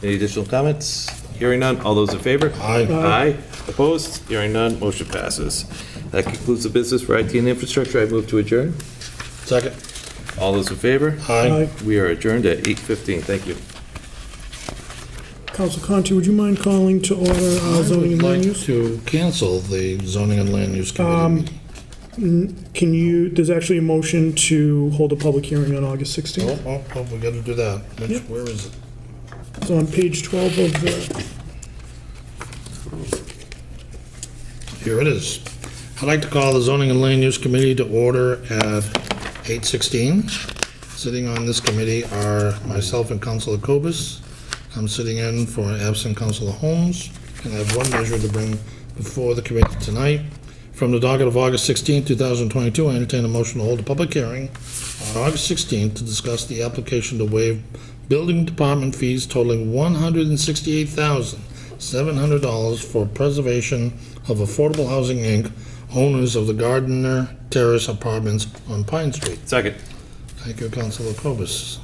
Any additional comments? Hearing none. All those in favor? Aye. Aye. Opposed? Hearing none. Motion passes. That concludes the business for IT and infrastructure. I move to adjourn. Second. All those in favor? Aye. We are adjourned at 8:15. Thank you. Council Conti, would you mind calling to order zoning and land I'd like use? to cancel the zoning and land use committee meeting. There's actually a motion to hold a public hearing on August 16th. Oh, we got to do that. Mitch, Yep. where is it? It's on page 12 of the, Here it is. I'd like to call the zoning and land use committee to order at 8:16. Sitting on this committee are myself and Councilor Cobus. I'm sitting in for absent Councilor Holmes, and I have one measure to bring before the committee tonight. From the docket of August 16, 2022, I entertain a motion to hold a public hearing on August 16th to discuss the application to waive building department fees totaling $168,700 for preservation of Affordable Housing, Inc., owners of the Gardner Terrace Apartments on Pine Street. Second. Thank you, Councilor Cobus.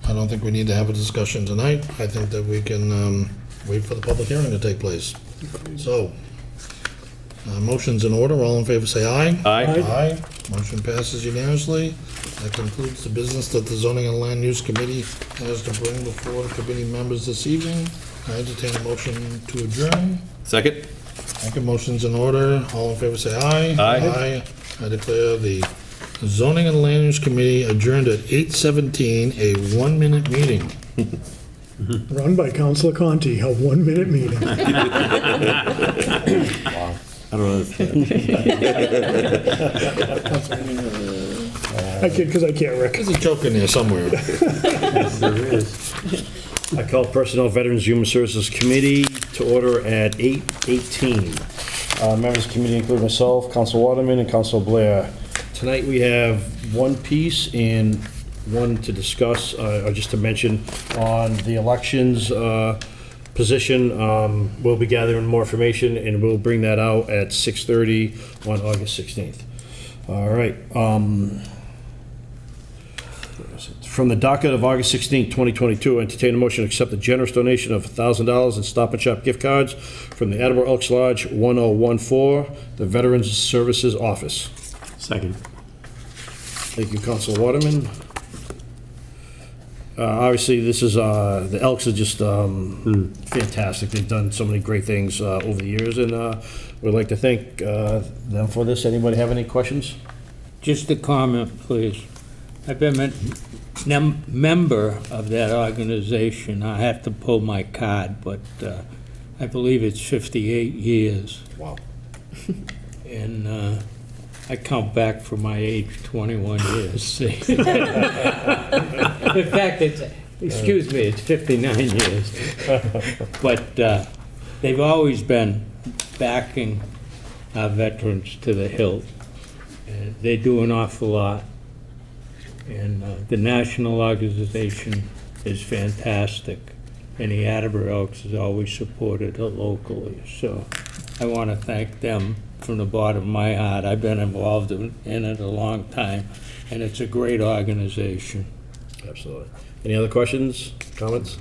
I don't think we need to have a discussion tonight. I think that we can wait for the public hearing to take place. So, motion's in order. All in favor, say aye. Aye. Aye. Motion passes unanimously. That concludes the business that the Zoning and Land Use Committee has to bring before the committee members this evening. I entertain a motion to adjourn. Second? Thank you. Motion's in order. All in favor say aye. Aye. I declare the Zoning and Land Use Committee adjourned at 8:17, a 1-minute meeting. Run by Councilor Conti, a 1-minute meeting. I don't know. I kid because I can't, Rick. There's a joke in there somewhere. There is. I call Personnel, Veterans, Human Services Committee to order at 8:18. Members of the committee include myself, Council Waterman, and Council Blair. Tonight we have one piece and one to discuss, or just to mention, on the elections position. We'll be gathering more information, and we'll bring that out at 6:30 on August 16th. All right. From the docket of August 16, 2022, entertain a motion to accept the generous donation of $1,000 in Stop and Shop gift cards from the Attleboro Elks Lodge 1014, the Veterans Services Office. Second. Thank you, Council Waterman. Obviously, this is, the Elks are just fantastic. They've done so many great things over the years, and we'd like to thank them for this. Anybody have any questions? Just a comment, please. I've been a member of that organization. I have to pull my card, but I believe it's 58 years. Wow. And I count back from my age 21 years. See? In fact, excuse me, it's 59 years. But they've always been backing our veterans to the hilt. They do an awful lot. And the national organization is fantastic. And the Attleboro Elks has always supported it locally. So I want to thank them from the bottom of my heart. I've been involved in it a long time, and it's a great organization. Absolutely. Any other questions, comments?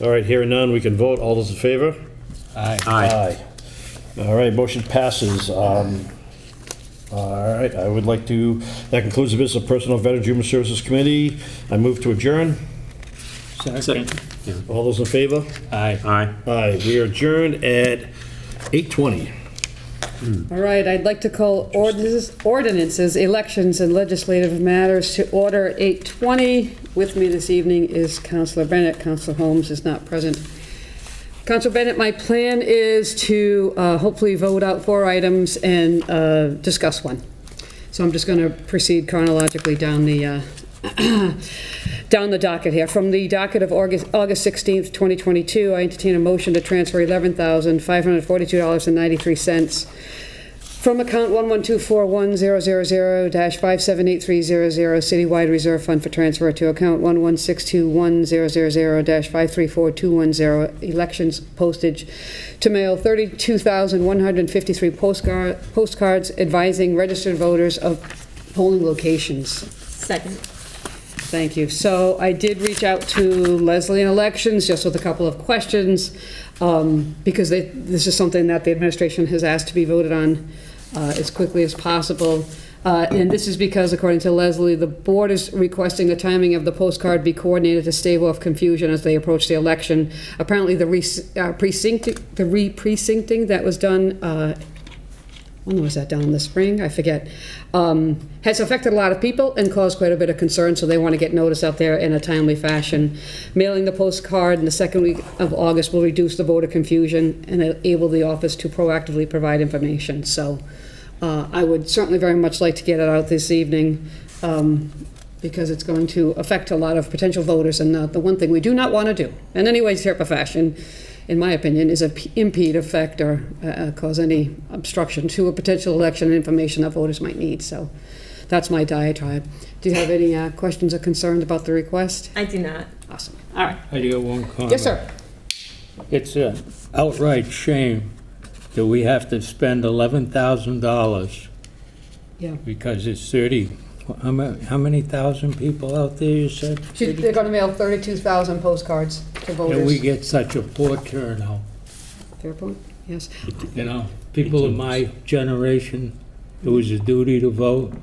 All right, hearing none, we can vote. All those in favor? Aye. Aye. All right, motion passes. All right, I would like to, that concludes the business of Personnel, Veterans, Human Services Committee. I move to adjourn. Second. All those in favor? Aye. Aye. Aye. We are adjourned at 8:20. All right, I'd like to call ordinances, elections, and legislative matters to order at 8:20. With me this evening is Councilor Bennett. Councilor Holmes is not present. Councilor Bennett, my plan is to hopefully vote out 4 items and discuss one. So I'm just going to proceed chronologically down the down the docket here. From the docket of August 16th, 2022, I entertain a motion to transfer $11,542.93 from account 112410000-578300 Citywide Reserve Fund for transfer to account 116210000-534210 Elections Postage to mail 32,153 postcards advising registered voters of polling locations. Second. Thank you. So I did reach out to Leslie in Elections just with a couple of questions because this is something that the administration has asked to be voted on as quickly as possible. And this is because, according to Leslie, the board is requesting the timing of the postcard be coordinated to stave off confusion as they approach the election. Apparently, the re-precincting that was done, when was that done in the spring? I forget. Has affected a lot of people and caused quite a bit of concern, so they want to get notice out there in a timely fashion. Mailing the postcard in the second week of August will reduce the voter confusion and enable the office to proactively provide information. So I would certainly very much like to get it out this evening because it's going to affect a lot of potential voters. And the one thing we do not want to do in any way, shape, or fashion, in my opinion, is impede, affect, or cause any obstruction to a potential election and information that voters might need. So that's my diatribe. Do you have any questions or concerns about the request? I do not. Awesome. All right. I do have one comment. Yes, sir. It's an outright shame that we have to spend $11,000 because it's 30. How many thousand people out there, you said? They're going to mail 32,000 postcards to voters. And we get such a poor turnout. Fair point, yes. You know, people of my generation, it was a duty to vote.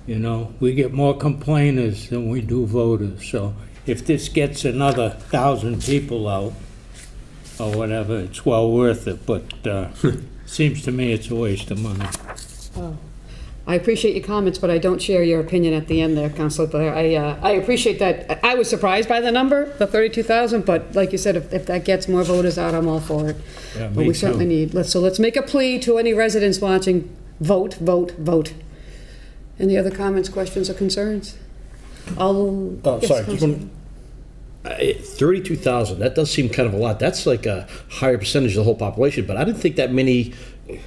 You know, we get more complainers than we do voters, so if this gets another 1,000 people out, or whatever, it's well worth it, but seems to me it's a waste of money. I appreciate your comments, but I don't share your opinion at the end there, Councilor Blair. I appreciate that. I was surprised by the number, the 32,000, but like you said, if that gets more voters out, I'm all for it. Yeah, But me we certainly too. need, so let's make a plea to any residents watching, vote, vote, vote. Any other comments, questions, or concerns? Oh, Yes, sorry, Councilor. 32,000, that does seem kind of a lot. That's like a higher percentage of the whole population, but I didn't think that many,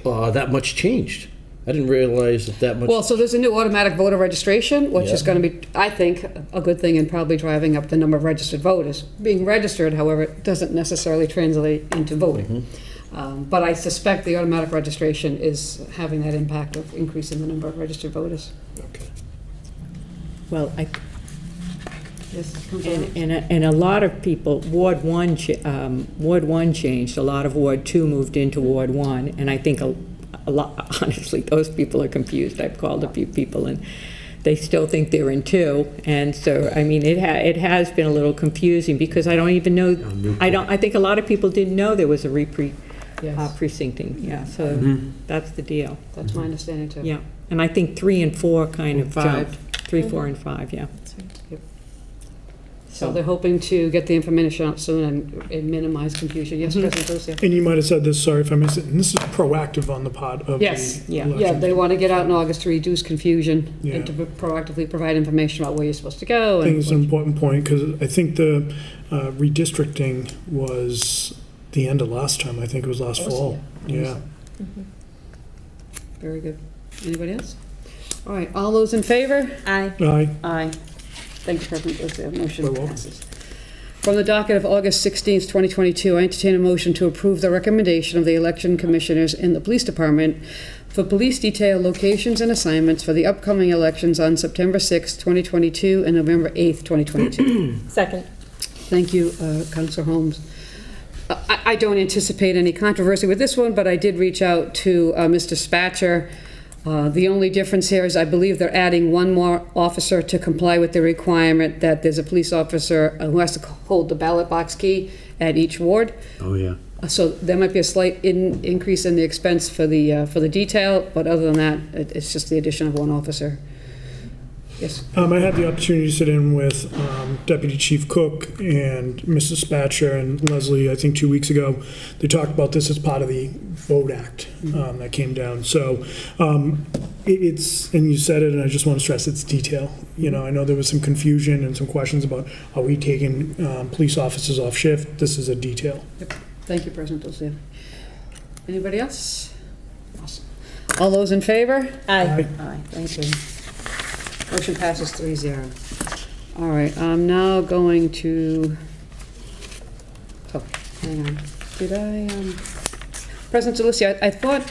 that much changed. I didn't realize that much. Well, so there's a new automatic voter registration, which is Yeah. going to be, I think, a good thing and probably driving up the number of registered voters. Being registered, however, doesn't necessarily translate into voting. But I suspect the automatic registration is having that impact of increasing the number of registered voters. Okay. Well, Yes, Councilor. and a lot of people, Ward 1 changed, a lot of Ward 2 moved into Ward 1, and I think a lot, honestly, those people are confused. I've called a few people, and they still think they're in 2, and so, I mean, it has been a little confusing, because I don't even know, I think a lot of people didn't know there was a precincting, yeah, so that's the deal. That's my understanding, too. Yeah, and I think 3 and 4 kind of 5. jumped. 3, 4, and 5, yeah. So they're hoping to get the information out soon and minimize confusion. Yes, President Lucio? And you might have said this, sorry if I missed it, and this is proactive on the part of the Yes, yeah, election. they want to get out in August to reduce confusion Yeah. and to proactively provide information about where you're supposed to go. I think And it's an important point, because I think the redistricting was the end of last time. I think it was last fall. Yeah. Very good. Anybody else? All right, all those in favor? Aye. Aye. Aye. Thank you, President Lucio. Motion passes. From the docket of August 16th, 2022, I entertain a motion to approve the recommendation of the election commissioners in the police department for police detail locations and assignments for the upcoming elections on September 6th, 2022 and November 8th, 2022. Second. Thank you, Councilor Holmes. I don't anticipate any controversy with this one, but I did reach out to Mr. Spatcher. The only difference here is I believe they're adding one more officer to comply with the requirement that there's a police officer who has to hold the ballot box key at each ward. Oh, yeah. So there might be a slight increase in the expense for the detail, but other than that, it's just the addition of one officer. Yes. I had the opportunity to sit in with Deputy Chief Cook and Mrs. Spatcher and Leslie, I think 2 weeks ago. They talked about this as part of the Vote Act that came down. So it's, and you said it, and I just want to stress, it's detail. You know, I know there was some confusion and some questions about, are we taking police officers off shift? This is a detail. Yep. Thank you, President Lucio. Anybody else? Awesome. All those in favor? Aye. Aye, thank you. Motion passes 3-0. All right, I'm now going to, oh, hang on. Did I, President Delicia, I thought,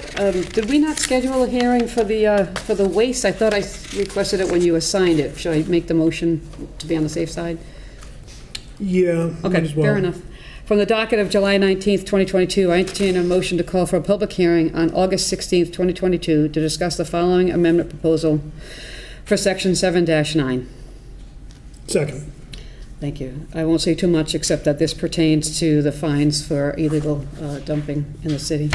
did we not schedule a hearing for the waste? I thought I requested it when you assigned it. Should I make the motion to be on the safe side? Yeah, might Okay, as well. fair enough. From the docket of July 19th, 2022, I entertain a motion to call for a public hearing on August 16th, 2022 to discuss the following amendment proposal for Section 7-9. Second. Thank you. I won't say too much, except that this pertains to the fines for illegal dumping in the city.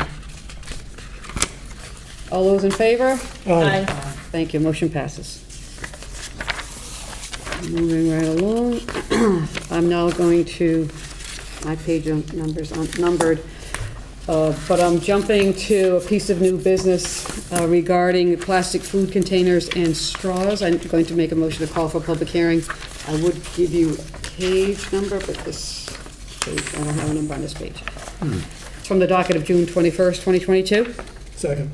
All those in favor? Aye. Thank you. Motion passes. Moving right along. I'm now going to, my page numbers aren't numbered, but I'm jumping to a piece of new business regarding plastic food containers and straws. I'm going to make a motion to call for a public hearing. I would give you a page number, but this page, I don't have a number on this page. It's from the docket of June 21st, 2022. Second.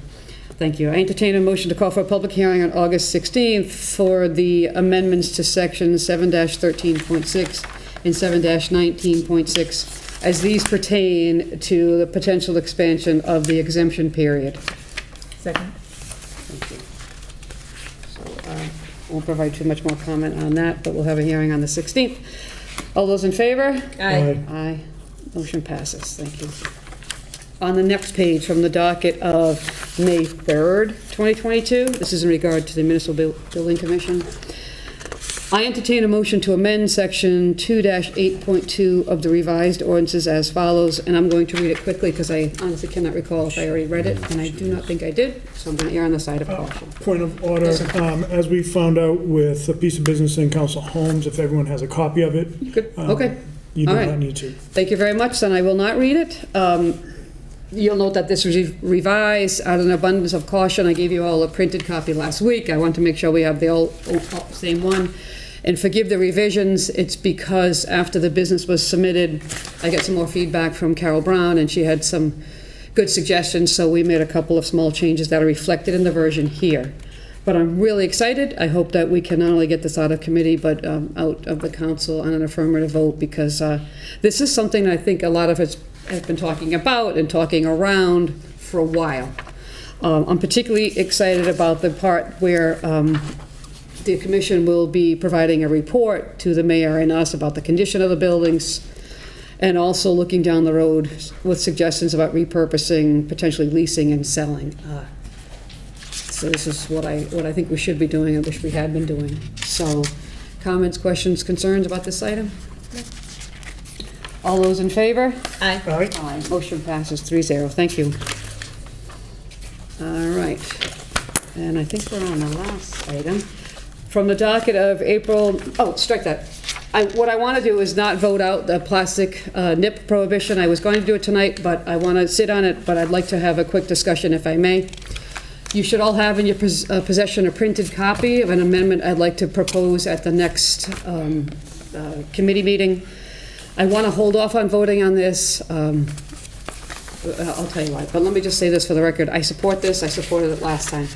Thank you. I entertain a motion to call for a public hearing on August 16th for the amendments to Section 7-13.6 and 7-19.6 as these pertain to the potential expansion of the exemption period. Second. Thank you. So won't provide too much more comment on that, but we'll have a hearing on the 16th. All those in favor? Aye. Aye. Motion passes. Thank you. On the next page from the docket of May 3rd, 2022. This is in regard to the Municipal Building Commission. I entertain a motion to amend Section 2-8.2 of the revised ordinances as follows, and I'm going to read it quickly because I honestly cannot recall if I already read it, and I do not think I did, so I'm going to err on the side of caution. Point of order, as we found out with a piece of business in Council Homes, if everyone has a copy of it. Good. Okay. You do All right. not need to. Thank you very much, then I will not read it. You'll note that this was revised out of an abundance of caution. I gave you all a printed copy last week. I want to make sure we have the all same one. And forgive the revisions, it's because after the business was submitted, I got some more feedback from Carol Brown, and she had some good suggestions, so we made a couple of small changes that are reflected in the version here. But I'm really excited. I hope that we can not only get this out of committee, but out of the council on an affirmative vote, because this is something I think a lot of us have been talking about and talking around for a while. I'm particularly excited about the part where the commission will be providing a report to the mayor and us about the condition of the buildings, and also looking down the road with suggestions about repurposing, potentially leasing and selling. So this is what I think we should be doing and wish we had been doing. So, comments, questions, concerns about this item? All those in favor? Aye. Aye. Motion passes 3-0. Thank you. All right. And I think we're on the last item. From the docket of April, strike that. What I want to do is not vote out the plastic nip prohibition. I was going to do it tonight, but I want to sit on it, but I'd like to have a quick discussion if I may. You should all have in your possession a printed copy of an amendment I'd like to propose at the next committee meeting. I want to hold off on voting on this. I'll tell you why, but let me just say this for the record. I support this. I supported it last time.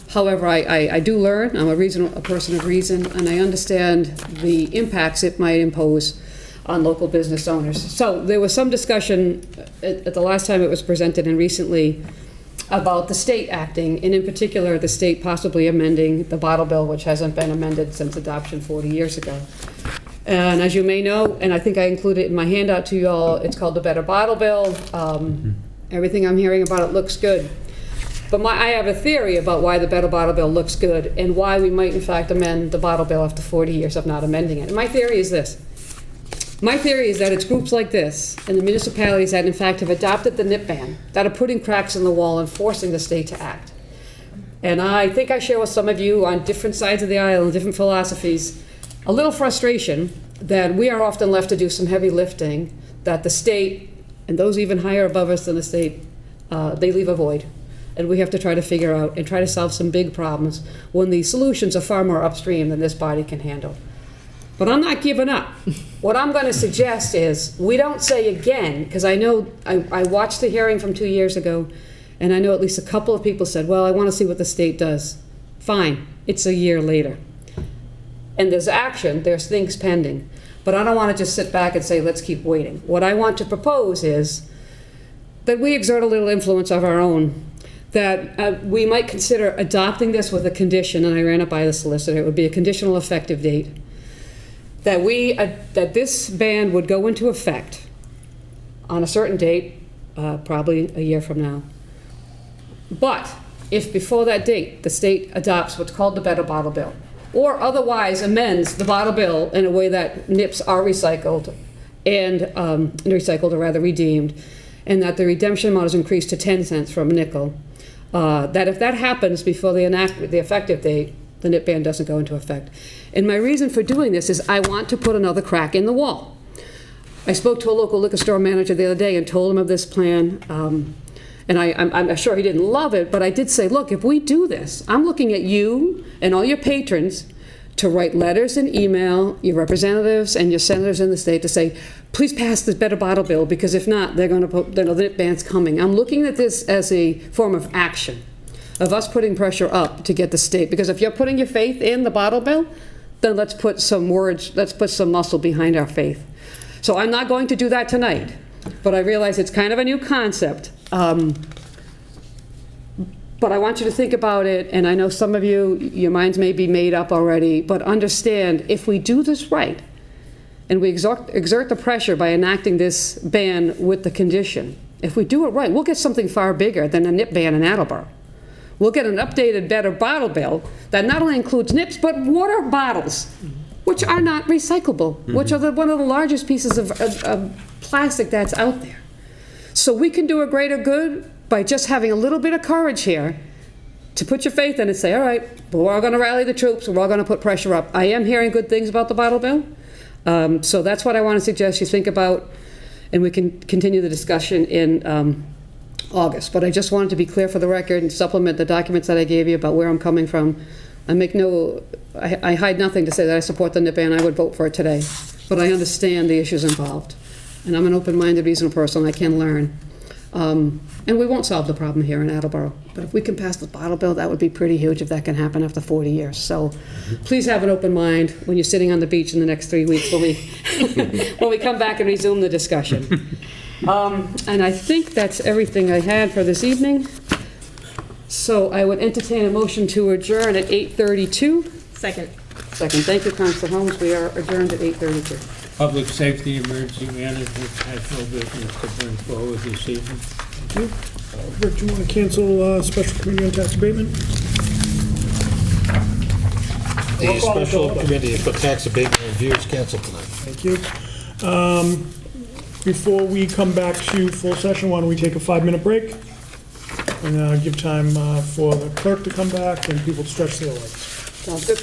However, I do learn. I'm a person of reason, and I understand the impacts it might impose on local business owners. So there was some discussion at the last time it was presented and recently about the state acting, and in particular, the state possibly amending the bottle bill, which hasn't been amended since adoption 40 years ago. And as you may know, and I think I included it in my handout to you all, it's called the Better Bottle Bill. Everything I'm hearing about it looks good. But I have a theory about why the Better Bottle Bill looks good and why we might, in fact, amend the bottle bill after 40 years of not amending it. And my theory is this. My theory is that it's groups like this and the municipalities that, in fact, have adopted the nip ban that are putting cracks in the wall and forcing the state to act. And I think I share with some of you on different sides of the aisle and different philosophies a little frustration that we are often left to do some heavy lifting, that the state, and those even higher above us than the state, they leave a void. And we have to try to figure out and try to solve some big problems when the solutions are far more upstream than this body can handle. But I'm not giving up. What I'm going to suggest is we don't say again, because I know I watched the hearing from 2 years ago, and I know at least a couple of people said, well, I want to see what the state does. Fine, it's a year later. And there's action, there's things pending. But I don't want to just sit back and say, let's keep waiting. What I want to propose is that we exert a little influence of our own, that we might consider adopting this with a condition, and I ran it by the solicitor. It would be a conditional effective date. That this ban would go into effect on a certain date, probably a year from now. But if before that date the state adopts what's called the Better Bottle Bill, or otherwise amends the bottle bill in a way that nips are recycled or rather redeemed, and that the redemption amount is increased to 10 cents from a nickel, that if that happens before the effective date, the nip ban doesn't go into effect. And my reason for doing this is I want to put another crack in the wall. I spoke to a local liquor store manager the other day and told him of this plan, and I'm sure he didn't love it, but I did say, look, if we do this, I'm looking at you and all your patrons to write letters and email your representatives and your senators in the state to say, please pass this Better Bottle Bill, because if not, they're going to put, the nip ban's coming. I'm looking at this as a form of action, of us putting pressure up to get the state, because if you're putting your faith in the bottle bill, then let's put some muscle behind our faith. So I'm not going to do that tonight, but I realize it's kind of a new concept. But I want you to think about it, and I know some of you, your minds may be made up already, but understand, if we do this right, and we exert the pressure by enacting this ban with the condition, if we do it right, we'll get something far bigger than a nip ban in Attleboro. We'll get an updated, better bottle bill that not only includes nips, but water bottles, which are not recyclable, which are one of the largest pieces of plastic that's out there. So we can do a greater good by just having a little bit of courage here to put your faith in and say, all right, we're all going to rally the troops, we're all going to put pressure up. I am hearing good things about the bottle bill, so that's what I want to suggest you think about, and we can continue the discussion in August. But I just wanted to be clear for the record and supplement the documents that I gave you about where I'm coming from. I hide nothing to say that I support the nip ban. I would vote for it today, but I understand the issues involved, and I'm an open-minded, reasonable person. I can learn. And we won't solve the problem here in Attleboro, but if we can pass the bottle bill, that would be pretty huge if that can happen after 40 years. So please have an open mind when you're sitting on the beach in the next 3 weeks when we, when we come back and resume the discussion. And I think that's everything I had for this evening. So I would entertain a motion to adjourn at 8:32. Second. Second. Thank you, Councilor Holmes. We are adjourned at 8:32. Public Safety Emergency Management has no business to bring forward this evening. Thank you. Rick, do you want to cancel special committee on tax abatement? The special committee for tax abatement review is canceled tonight. Thank you. Before we come back to full session, why don't we take a 5-minute break and give time for the clerk to come back and people to stretch their legs. Sounds good.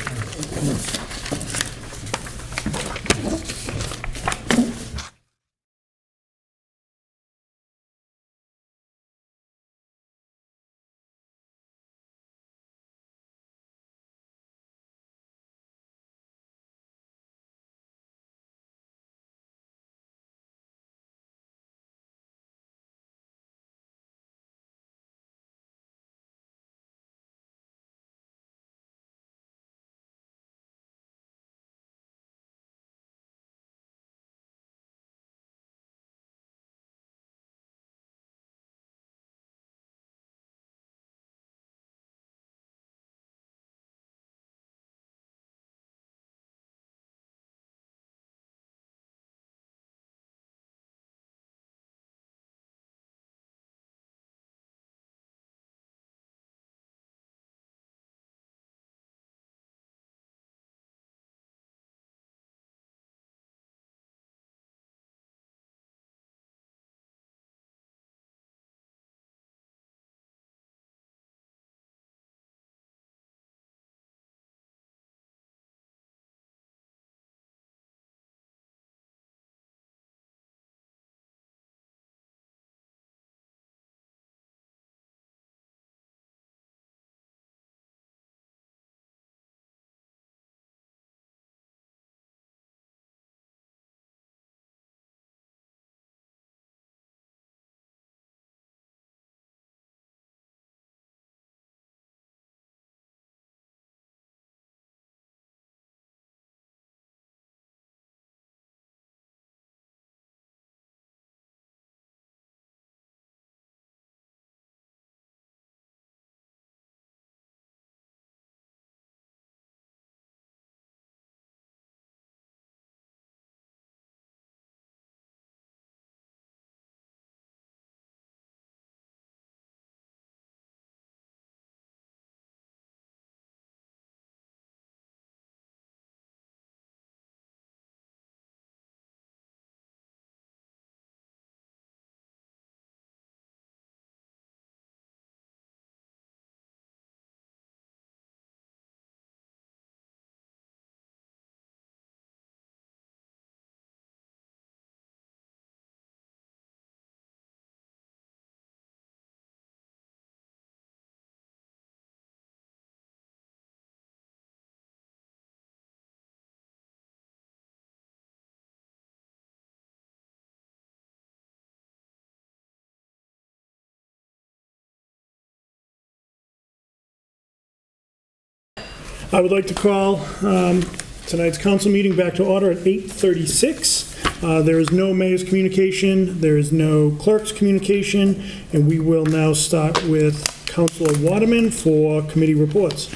I would like to call tonight's council meeting back to order at 8:36. There is no mayor's communication, there is no clerk's communication, and we will now start with Councilor Waterman for committee reports.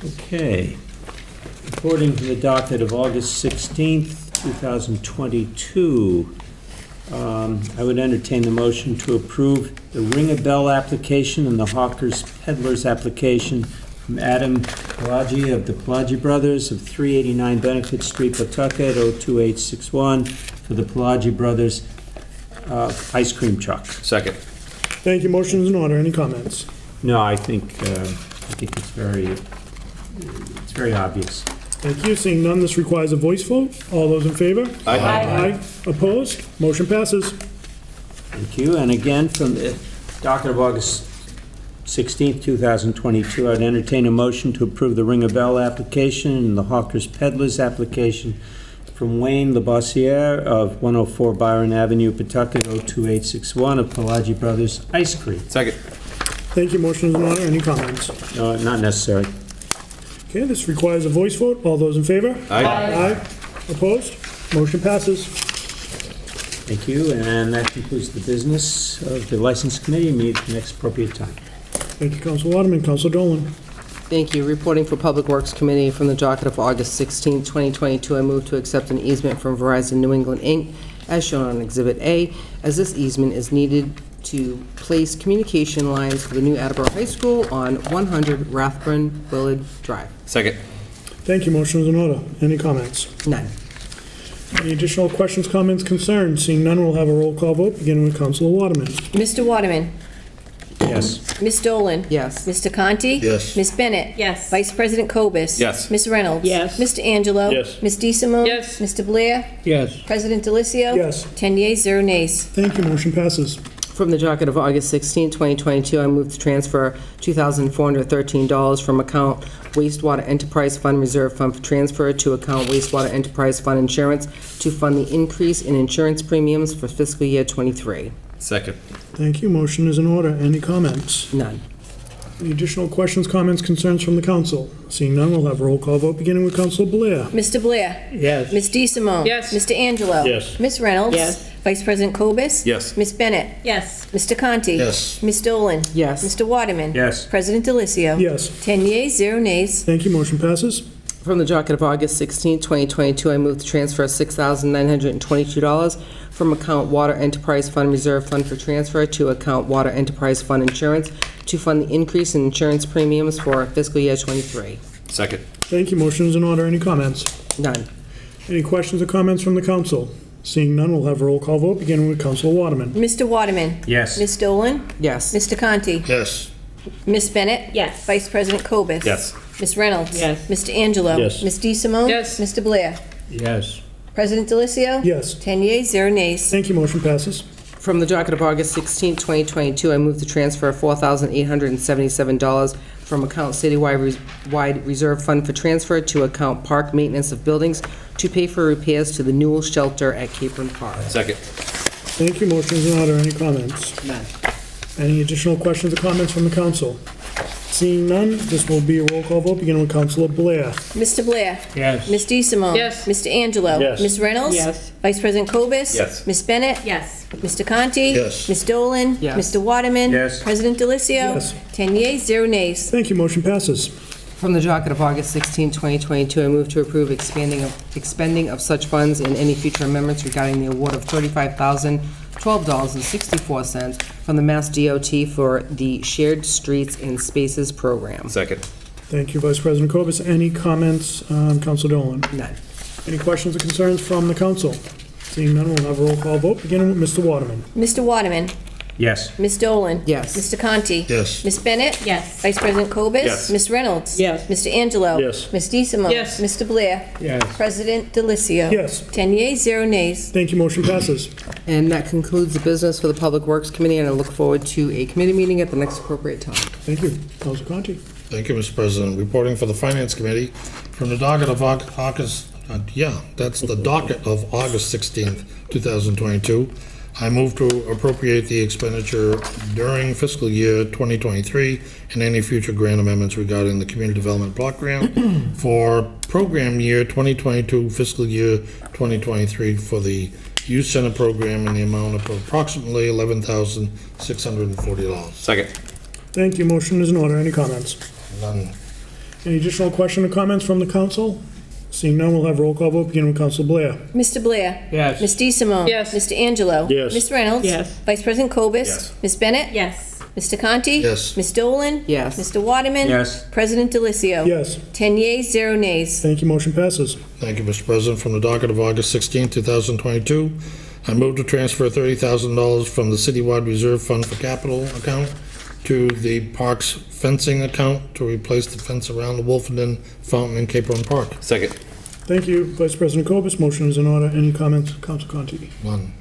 Okay. According to the docket of August 16th, 2022, I would entertain the motion to approve the Ring a Bell application and the Hawkers Peddlers application from Adam Pelagi of the Pelagi Brothers of 389 Benefit Street, Pawtucket, 02861, for the Pelagi Brothers ice cream truck. Second. Thank you. Motion is in order. Any comments? No, I think it's very obvious. Thank you. Seeing none, this requires a voice vote. All those in favor? Aye. Aye. Opposed? Motion passes. Thank you. And again, from the docket of August 16th, 2022, I'd entertain a motion to approve the Ring a Bell application and the Hawkers Peddlers application from Wayne Labossiere of 104 Byron Avenue, Pawtucket, 02861, of Pelagi Brothers Ice Cream. Second. Thank you. Motion is in order. Any comments? No, not necessary. Okay, this requires a voice vote. All those in favor? Aye. Aye. Opposed? Motion passes. Thank you, and that concludes the business of the License Committee. Meet at the next appropriate time. Thank you, Council Waterman. Council Dolan. Thank you. Reporting for Public Works Committee from the docket of August 16, 2022, I move to accept an easement from Verizon New England, Inc., as shown on Exhibit A, as this easement is needed to place communication lines for the new Attleboro High School on 100 Rathburn Willard Drive. Second. Thank you. Motion is in order. Any comments? None. Any additional questions, comments, concerns? Seeing none, we'll have a roll call vote, beginning with Councilor Waterman. Mr. Waterman? Yes. Ms. Dolan? Yes. Mr. Conti? Yes. Ms. Bennett? Yes. Vice President Cobus? Yes. Ms. Reynolds? Yes. Mr. Angelo? Yes. Ms. DeSimone? Yes. Mr. Blair? Yes. President Delicio? Yes. 10 yeas, 0 nays. Thank you. Motion passes. From the docket of August 16, 2022, I move to transfer $2,413 from account Wastewater Enterprise Fund Reserve Fund for transfer to account Wastewater Enterprise Fund Insurance to fund the increase in insurance premiums for fiscal year '23. Second. Thank you. Motion is in order. Any comments? None. Any additional questions, comments, concerns from the council? Seeing none, we'll have a roll call vote, beginning with Councilor Blair. Mr. Blair? Yes. Ms. DeSimone? Yes. Mr. Angelo? Yes. Ms. Reynolds? Yes. Vice President Cobus? Yes. Ms. Bennett? Yes. Mr. Conti? Yes. Ms. Dolan? Yes. Mr. Waterman? Yes. President Delicio? Yes. 10 yeas, 0 nays. Thank you. Motion passes. From the docket of August 16, 2022, I move to transfer $6,922 from account Water Enterprise Fund Reserve Fund for transfer to account Water Enterprise Fund Insurance to fund the increase in insurance premiums for fiscal year '23. Second. Thank you. Motion is in order. Any comments? None. Any questions or comments from the council? Seeing none, we'll have a roll call vote, beginning with Councilor Waterman. Mr. Waterman? Yes. Ms. Dolan? Yes. Mr. Conti? Yes. Ms. Bennett? Yes. Vice President Cobus? Yes. Ms. Reynolds? Yes. Mr. Angelo? Yes. Ms. DeSimone? Yes. Mr. Blair? Yes. President Delicio? Yes. 10 yeas, 0 nays. Thank you. Motion passes. From the docket of August 16, 2022, I move to transfer $4,877 from account Citywide Reserve Fund for transfer to account Park Maintenance of Buildings to pay for repairs to the Newell Shelter at Capron Park. Second. Thank you. Motion is in order. Any comments? None. Any additional questions or comments from the council? Seeing none, this will be a roll call vote, beginning with Councilor Blair. Mr. Blair? Yes. Ms. DeSimone? Yes. Mr. Angelo? Yes. Ms. Reynolds? Yes. Vice President Cobus? Yes. Ms. Bennett? Yes. Mr. Conti? Yes. Ms. Dolan? Yes. Mr. Waterman? Yes. President Delicio? Yes. 10 yeas, 0 nays. Thank you. Motion passes. From the docket of August 16, 2022, I move to approve expending of such funds and any future amendments regarding the award of $35,012.64 from the Mass DOT for the Shared Streets and Spaces Program. Second. Thank you, Vice President Cobus. Any comments, Councilor Dolan? None. Any questions or concerns from the council? Seeing none, we'll have a roll call vote, beginning with Mr. Waterman. Mr. Waterman? Yes. Ms. Dolan? Yes. Mr. Conti? Yes. Ms. Bennett? Yes. Vice President Cobus? Yes. Ms. Reynolds? Yes. Mr. Angelo? Yes. Ms. DeSimone? Yes. Mr. Blair? Yes. President Delicio? Yes. 10 yeas, 0 nays. Thank you. Motion passes. And that concludes the business for the Public Works Committee, and I look forward to a committee meeting at the next appropriate time. Thank you. Councilor Conti. Thank you, Mr. President. Reporting for the Finance Committee from the docket of August, that's the docket of August 16th, 2022. I move to appropriate the expenditure during fiscal year 2023 and any future grant amendments regarding the Community Development Block Grant for program year 2022, fiscal year 2023 for the Youth Center program in the amount of approximately $11,640. Second. Thank you. Motion is in order. Any comments? None. Any additional question or comments from the council? Seeing none, we'll have a roll call vote, beginning with Counsel Blair. Mr. Blair. Yes. Ms. DeSimone. Yes. Mr. Angelo. Yes. Ms. Reynolds. Yes. Vice President Cobus. Yes. Ms. Bennett. Yes. Mr. Conti. Yes. Ms. Dolan. Yes. Mr. Waterman. Yes. President Delicio. Yes. 10 yeas, 0 nays. Thank you, motion passes. Thank you, Mr. President. From the docket of August 16, 2022, I move to transfer $30,000 from the citywide reserve fund for capital account to the parks fencing account to replace the fence around the Wolfenden Fountain in Cape Run Park. Second. Thank you, Vice President Cobus. Motion is in order. Any comments, Counsel Conti? None.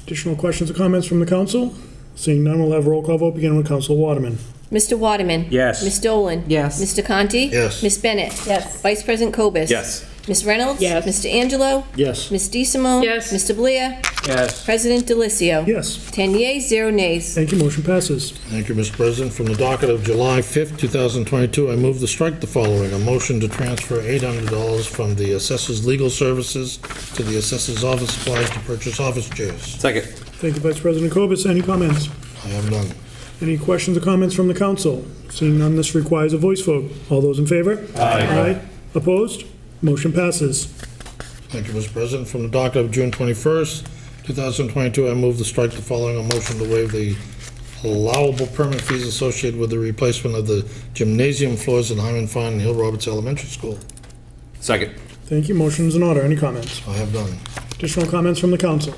Additional questions or comments from the council? Seeing none, we'll have a roll call vote, beginning with Counsel Waterman. Mr. Waterman. Yes. Ms. Dolan. Yes. Mr. Conti. Yes. Ms. Bennett. Yes. Vice President Cobus. Yes. Ms. Reynolds. Yes. Mr. Angelo. Yes. Ms. DeSimone. Yes. Mr. Blair. Yes. President Delicio. Yes. 10 yeas, 0 nays. Thank you, motion passes. Thank you, Mr. President. From the docket of July 5th, 2022, I move to strike the following. A motion to transfer $800 from the Assessor's Legal Services to the Assessor's Office Supplies to purchase office chairs. Second. Thank you, Vice President Cobus. Any comments? I have none. Any questions or comments from the council? Seeing none, this requires a voice vote. All those in favor? Aye. Opposed? Motion passes. Thank you, Mr. President. From the docket of June 21st, 2022, I move to strike the following. A motion to waive the allowable permit fees associated with the replacement of the gymnasium floors at Hyman Farm and Hill Roberts Elementary School. Second. Thank you. Motion is in order. Any comments? I have none. Additional comments from the council?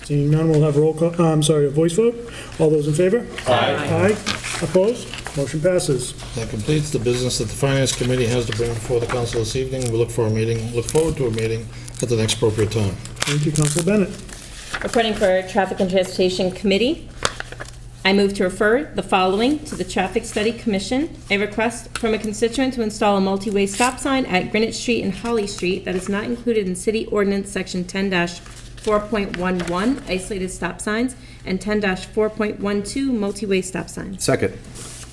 Seeing none, we'll have a roll call, a voice vote. All those in favor? Aye. Opposed? Motion passes. That completes the business that the Finance Committee has to bring before the council this evening. We look forward to a meeting at the next appropriate time. Thank you, Council Bennett. Reporting for Traffic and Transportation Committee, I move to refer the following to the Traffic Study Commission. A request from a constituent to install a multi-way stop sign at Greenwich Street and Holly Street that is not included in City Ordinance Section 10-4.11, isolated stop signs, and 10-4.12, multi-way stop signs. Second.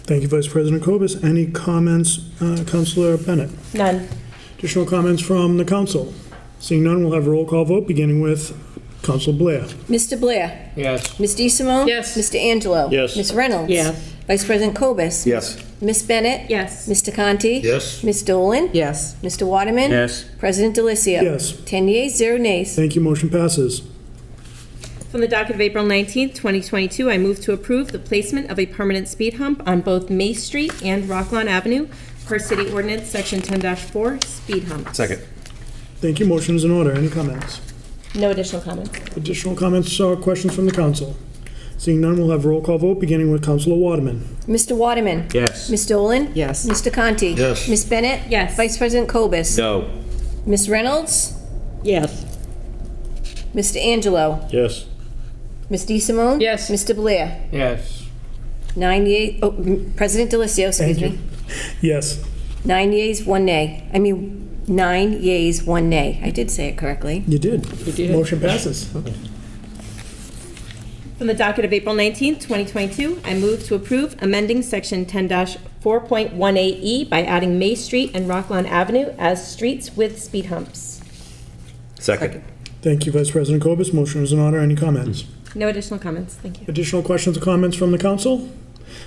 Thank you, Vice President Cobus. Any comments, Councilor Bennett? None. Additional comments from the council? Seeing none, we'll have a roll call vote, beginning with Council Blair. Mr. Blair. Yes. Ms. DeSimone. Yes. Mr. Angelo. Yes. Ms. Reynolds. Yes. Vice President Cobus. Yes. Ms. Bennett. Yes. Mr. Conti. Yes. Ms. Dolan. Yes. Mr. Waterman. Yes. President Delicio. Yes. 10 yeas, 0 nays. Thank you, motion passes. From the docket of April 19th, 2022, I move to approve the placement of a permanent speed hump on both May Street and Rocklawn Avenue per City Ordinance Section 10-4, speed humps. Second. Thank you, motion is in order. Any comments? No additional comments. Additional comments or questions from the council? Seeing none, we'll have a roll call vote, beginning with Councilor Waterman. Mr. Waterman. Yes. Ms. Dolan. Yes. Mr. Conti. Yes. Ms. Bennett. Yes. Vice President Cobus. No. Ms. Reynolds. Yes. Mr. Angelo. Yes. Ms. DeSimone. Yes. Mr. Blair. Yes. 9 yeas, President Delicio, excuse Thank me. Yes. 9 yeas, 1 nay. 9 yeas, 1 nay. I did say it correctly. You did. You did. Motion passes. From the docket of April 19th, 2022, I move to approve amending Section 10-4.18E by adding May Street and Rocklawn Avenue as streets with speed humps. Second. Thank you, Vice President Cobus. Motion is in order. Any comments? No additional comments. Thank you. Additional questions or comments from the council?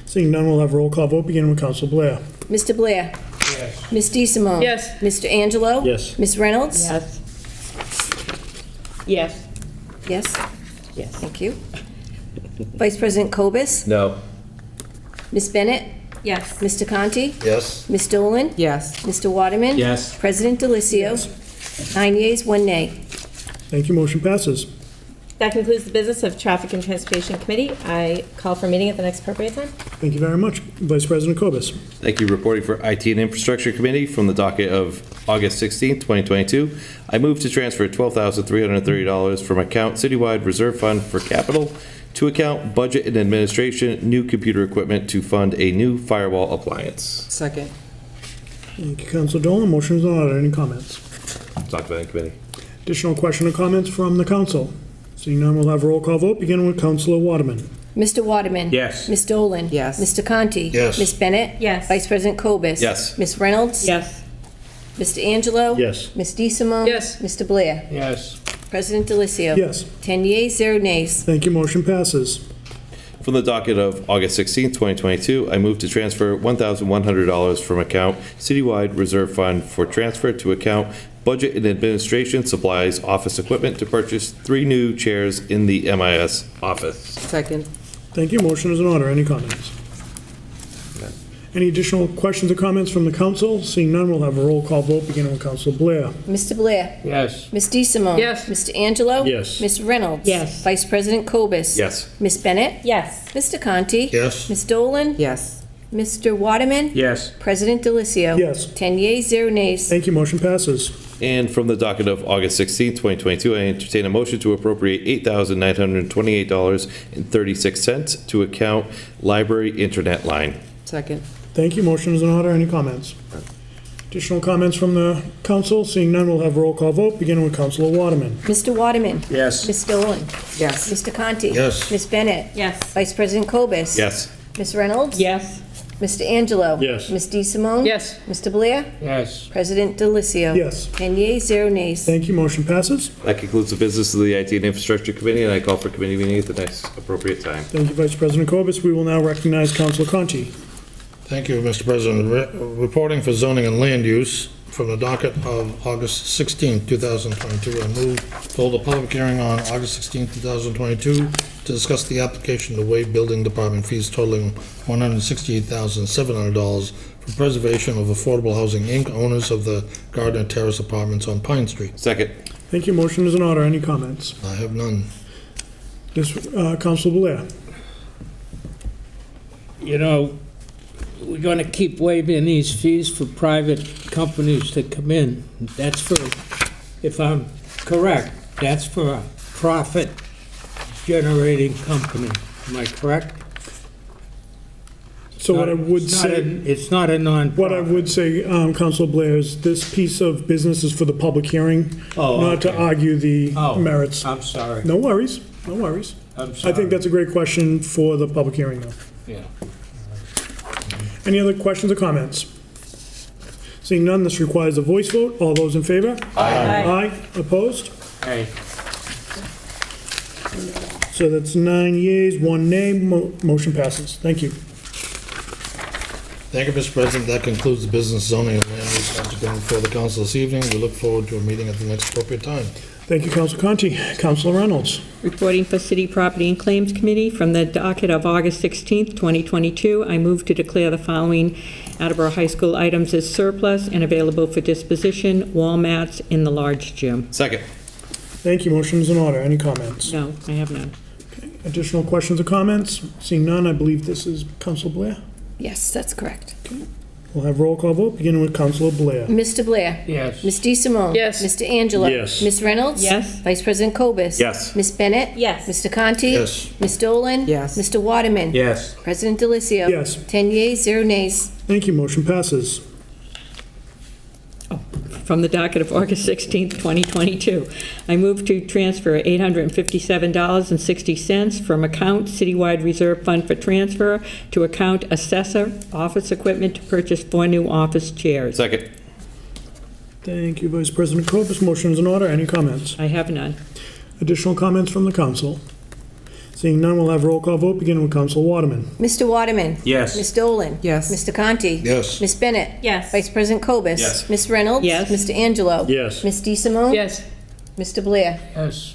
Seeing none, we'll have a roll call vote, beginning with Council Blair. Mr. Blair. Yes. Ms. DeSimone. Yes. Mr. Angelo. Yes. Ms. Reynolds. Yes. Yes. Yes. Yes. Thank you. Vice President Cobus. No. Ms. Bennett. Yes. Mr. Conti. Yes. Ms. Dolan. Yes. Mr. Waterman. Yes. President Delicio. 9 yeas, 1 nay. Thank you, motion passes. That concludes the business of Traffic and Transportation Committee. I call for a meeting at the next appropriate time. Thank you very much, Vice President Cobus. Thank you. Reporting for IT and Infrastructure Committee from the docket of August 16th, 2022. I move to transfer $12,330 from account Citywide Reserve Fund for Capital to account Budget and Administration, new computer equipment to fund a new firewall appliance. Second. Thank you, Councilor Dolan. Motion is in order. Any comments? Talked about in committee. Additional question or comments from the council? Seeing none, we'll have a roll call vote, beginning with Councilor Waterman. Mr. Waterman. Yes. Ms. Dolan. Yes. Mr. Conti. Yes. Ms. Bennett. Yes. Vice President Cobus. Yes. Ms. Reynolds. Yes. Mr. Angelo. Yes. Ms. DeSimone. Yes. Mr. Blair. Yes. President Delicio. Yes. 10 yeas, 0 nays. Thank you, motion passes. From the docket of August 16th, 2022, I move to transfer $1,100 from account Citywide Reserve Fund for transfer to account Budget and Administration supplies office equipment to purchase 3 new chairs in the MIS office. Second. Thank you. Motion is in order. Any comments? Any additional questions or comments from the council? Seeing none, we'll have a roll call vote beginning with Councilor Blair. Mr. Blair. Yes. Ms. DeSimone. Yes. Mr. Angelo. Yes. Ms. Reynolds. Yes. Vice President Cobus. Yes. Ms. Bennett. Yes. Mr. Conti. Yes. Ms. Dolan. Yes. Mr. Waterman. Yes. President Delicio. Yes. 10 yeas, 0 nays. Thank you. Motion passes. And from the docket of August 16th, 2022, I entertain a motion to appropriate $8,928.36 to account library internet line. Second. Thank you. Motion is in order. Any comments? Additional comments from the council? Seeing none, we'll have a roll call vote beginning with Councilor Waterman. Mr. Waterman. Yes. Ms. Dolan. Yes. Mr. Conti. Yes. Ms. Bennett. Yes. Vice President Cobus. Yes. Ms. Reynolds. Yes. Mr. Angelo. Yes. Ms. DeSimone. Yes. Mr. Blair. Yes. President Delicio. Yes. 10 yeas, 0 nays. Thank you. Motion passes. That concludes the business of the IT and Infrastructure Committee, and I call for committee meeting at the next appropriate time. Thank you, Vice President Corbis. We will now recognize Councilor Conti. Thank you, Mr. President. Reporting for zoning and land use from the docket of August 16, 2022. I move to hold a public hearing on August 16, 2022 to discuss the application to waive building department fees totaling $168,700 for preservation of Affordable Housing, Inc., owners of the Gardner Terrace Apartments on Pine Street. Second. Thank you. Motion is in order. Any comments? I have none. Councilor Blair. You know, we're going to keep waiving these fees for private companies to come in. That's for, if I'm correct, that's for a profit-generating company. Am I correct? So what I would say, It's not a non-profit. what I would say, Councilor Blair, is this piece of business is for the public hearing, not to argue the merits. I'm sorry. No worries. No worries. I'm sorry. I think that's a great question for the public hearing, though. Yeah. Any other questions or comments? Seeing none, this requires a voice vote. All those in favor? Aye. Aye. Opposed? Hey. So that's 9 yeas, 1 nay. Motion passes. Thank you. Thank you, Mr. President. That concludes the business zoning and land use subject before the council this evening. We look forward to a meeting at the next appropriate time. Thank you, Councilor Conti. Councilor Reynolds. Reporting for City Property and Claims Committee from the docket of August 16th, 2022, I move to declare the following Attleboro High School items as surplus and available for disposition: wall mats in the large gym. Second. Thank you. Motion is in order. Any comments? No, I have none. Additional questions or comments? Seeing none, I believe this is Councilor Blair. Yes, that's correct. We'll have roll call vote, beginning with Councilor Blair. Mr. Blair. Yes. Ms. DeSimone. Yes. Mr. Angelo. Yes. Ms. Reynolds. Yes. Vice President Cobus. Yes. Ms. Bennett. Yes. Mr. Conti. Yes. Ms. Dolan. Yes. Mr. Waterman. Yes. President Delicio. Yes. 10 yeas, 0 nays. Thank you. Motion passes. From the docket of August 16th, 2022, I move to transfer $857.60 from account Citywide Reserve Fund for transfer to account Assessor Office Equipment to purchase 4 new office chairs. Second. Thank you, Vice President Cobus. Motion is in order. Any comments? I have none. Additional comments from the council? Seeing none, we'll have roll call vote, beginning with Councilor Waterman. Mr. Waterman. Yes. Ms. Dolan. Yes. Mr. Conti. Yes. Ms. Bennett. Yes. Vice President Cobus. Yes. Ms. Reynolds. Yes. Mr. Angelo. Yes. Ms. DeSimone. Yes. Mr. Blair. Yes.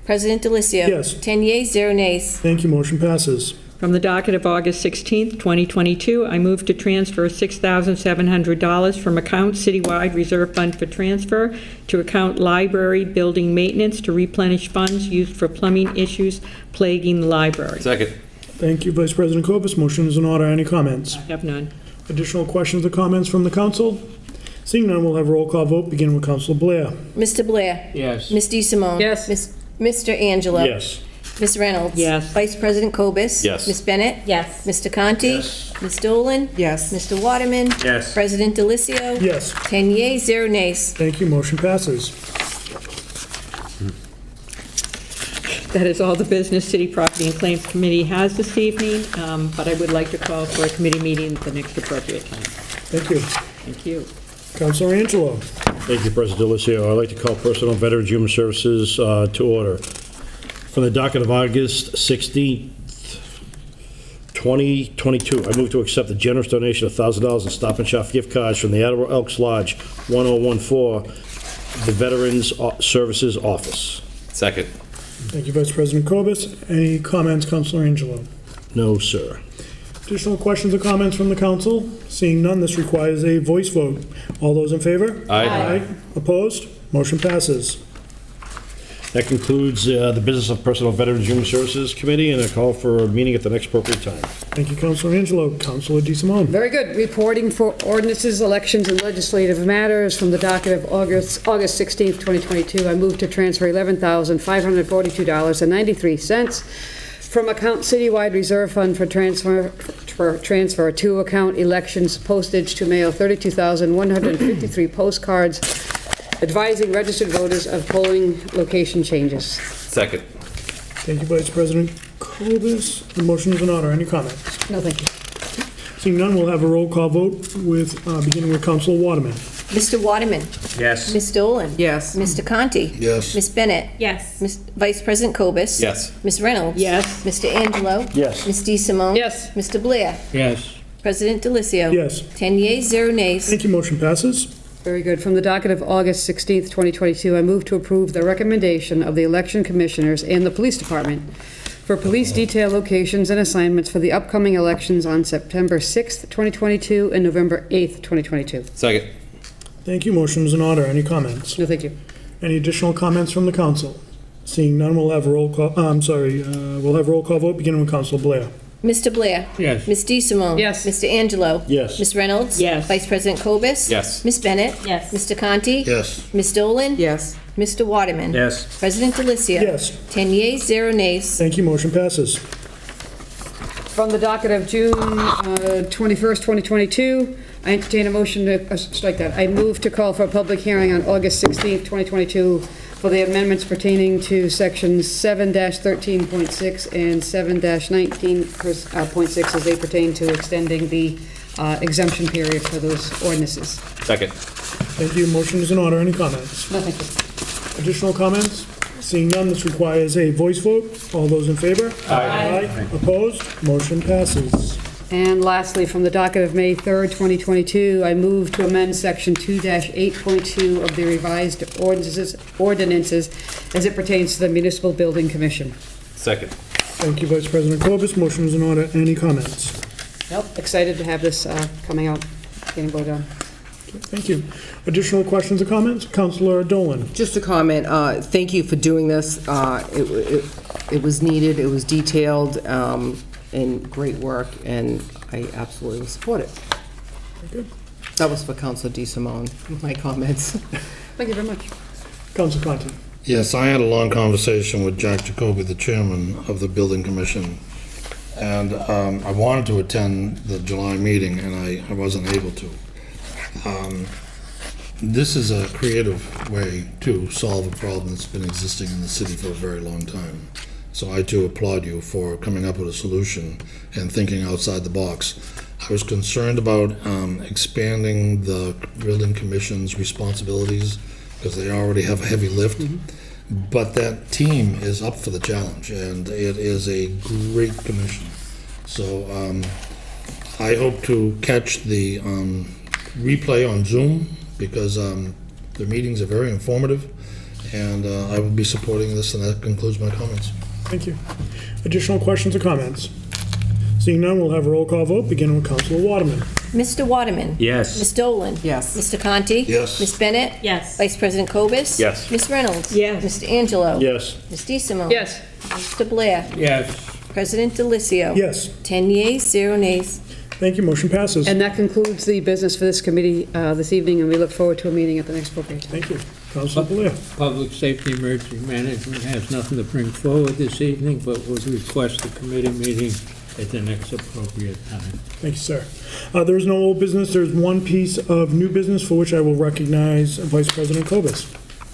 President Delicio. Yes. 10 yeas, 0 nays. Thank you. Motion passes. From the docket of August 16th, 2022, I move to transfer $6,700 from account Citywide Reserve Fund for transfer to account Library Building Maintenance to replenish funds used for plumbing issues plaguing the library. Second. Thank you, Vice President Cobus. Motion is in order. Any comments? I have none. Additional questions or comments from the council? Seeing none, we'll have a roll call vote, beginning with Councilor Blair. Mr. Blair. Yes. Ms. DeSimone. Yes. Mr. Angelo. Yes. Ms. Reynolds. Yes. Vice President Cobus. Yes. Ms. Bennett. Yes. Mr. Conti. Yes. Ms. Dolan. Yes. Mr. Waterman. Yes. President Delicio. Yes. 10 yeas, 0 nays. Thank you. Motion passes. That is all the business City Property and Claims Committee has this evening, but I would like to call for a committee meeting at the next appropriate time. Thank you. Thank you. Councilor Angelo. Thank you, President Delicio. I'd like to call Personal Veterans Human Services to order. From the docket of August 16th, 2022, I move to accept the generous donation of $1,000 in Stop and Shop gift cards from the Attleboro Elks Lodge 1014, the Veterans Services Office. Second. Thank you, Vice President Cobus. Any comments, Councilor Angelo? No, sir. Additional questions or comments from the council? Seeing none, this requires a voice vote. All those in favor? Aye. Opposed? Motion passes. That concludes the Business of Personnel Veterans Human Services Committee, and I call for a meeting at the next appropriate time. Thank you, Councilor Angelo. Councilor DeSimone. Very good. Reporting for ordinances, elections, and legislative matters from the docket of August 16th, 2022. I move to transfer $11,542.93 from account Citywide Reserve Fund for transfer to account elections postage to mail 32,153 postcards advising registered voters of polling location changes. Second. Thank you, Vice President Cobus. The motion is in order. Any comments? No, thank you. Seeing none, we'll have a roll call vote with, beginning with Councilor Waterman. Mr. Waterman. Yes. Ms. Dolan. Yes. Mr. Conti. Yes. Ms. Bennett. Yes. Vice President Cobus. Yes. Ms. Reynolds. Yes. Mr. Angelo. Yes. Ms. DeSimone. Yes. Mr. Blair. Yes. President Delicio. Yes. 10 yeas, 0 nays. Thank you. Motion passes. Very good. From the docket of August 16th, 2022, I move to approve the recommendation of the election commissioners and the police department for police detail locations and assignments for the upcoming elections on September 6th, 2022 and November 8th, 2022. Second. Thank you. Motion is in order. Any comments? No, thank you. Any additional comments from the council? Seeing none, we'll have a roll call, we'll have a roll call vote beginning with Councilor Blair. Mr. Blair. Yes. Ms. DeSimone. Yes. Mr. Angelo. Yes. Ms. Reynolds. Yes. Vice President Cobus. Yes. Ms. Bennett. Yes. Mr. Conti. Yes. Ms. Dolan. Yes. Mr. Waterman. Yes. President Delicio. Yes. 10 yeas, 0 nays. Thank you. Motion passes. From the docket of June 21st, 2022, I entertain a motion to strike that. I move to call for a public hearing on August 16th, 2022 for the amendments pertaining to sections 7-13.6 and 7-19.6 as they pertain to extending the exemption period for those ordinances. Second. Thank you. Motion is in order. Any comments? No, thank you. Additional comments? Seeing none, this requires a voice vote. All those in favor? Aye. Opposed? Motion passes. And lastly, from the docket of May 3rd, 2022, I move to amend Section 2-8.2 of the revised ordinances as it pertains to the Municipal Building Commission. Second. Thank you, Vice President Cobus. Motion is in order. Any comments? Nope, excited to have this coming out, getting voted on. Thank you. Additional questions or comments? Councilor Dolan. Just a comment. Thank you for doing this. It was needed, it was detailed, and great work, and I absolutely support it. Very good. That was for Councilor DeSimone, my comments. Thank you very much. Councilor Conti. Yes, I had a long conversation with Jack Jacoby, the chairman of the Building Commission, and I wanted to attend the July meeting, and I wasn't able to. This is a creative way to solve a problem that's been existing in the city for a very long time. So I too applaud you for coming up with a solution and thinking outside the box. I was concerned about expanding the Building Commission's responsibilities because they already have a heavy lift. But that team is up for the challenge, and it is a great commission. So I hope to catch the replay on Zoom because the meetings are very informative, and I will be supporting this, and that concludes my comments. Thank you. Additional questions or comments? Seeing none, we'll have a roll call vote, beginning with Councilor Waterman. Mr. Waterman. Yes. Ms. Dolan. Yes. Mr. Conti. Yes. Ms. Bennett. Yes. Vice President Cobus. Yes. Ms. Reynolds. Yes. Mr. Angelo. Yes. Ms. DeSimone. Yes. Mr. Blair. Yes. President Delicio. Yes. 10 yeas, 0 nays. Thank you. Motion passes. And that concludes the business for this committee this evening, and we look forward to a meeting at the next appropriate time. Thank you. Councilor Blair. Public Safety Emergency Management has nothing to bring forward this evening, but would request a committee meeting at the next appropriate time. Thank you, sir. There is no old business. There's one piece of new business for which I will recognize Vice President Cobus.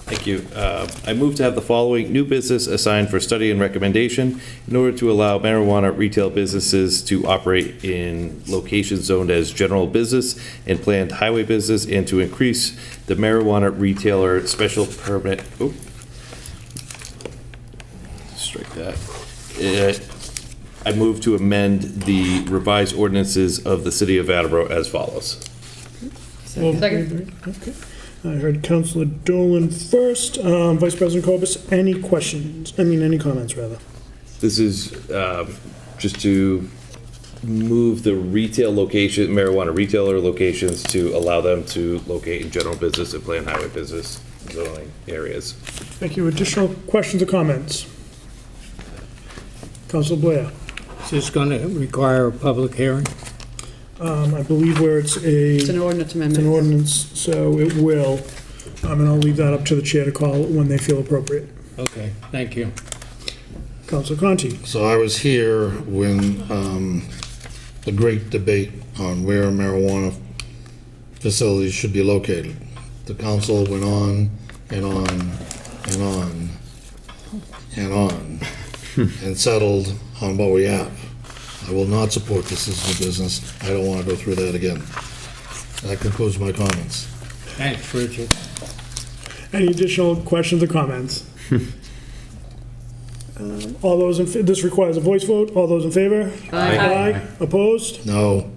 Thank you. I move to have the following new business assigned for study and recommendation in order to allow marijuana retail businesses to operate in locations zoned as general business and planned highway business, and to increase the marijuana retailer special permit. Strike that. I move to amend the revised ordinances of the city of Attleboro as follows. Second. Okay. I heard Councilor Dolan first. Vice President Cobus, any questions? Any comments, rather? This is just to move the retail location, marijuana retailer locations, to allow them to locate in general business and planned highway business zoning areas. Thank you. Additional questions or comments? Councilor Blair? Is this going to require a public hearing? I believe where it's an ordinance it's an amendment. ordinance, so it will. And I'll leave that up to the chair to call when they feel appropriate. Okay, thank you. Councilor Conti? So I was here when the great debate on where marijuana facilities should be located. The council went on and on and on and on and settled on what we have. I will not support this as a business. I don't want to go through that again. That concludes my comments. Thanks, Richard. Any additional questions or comments? All those this requires a voice vote. All those in favor? Aye. Opposed? No.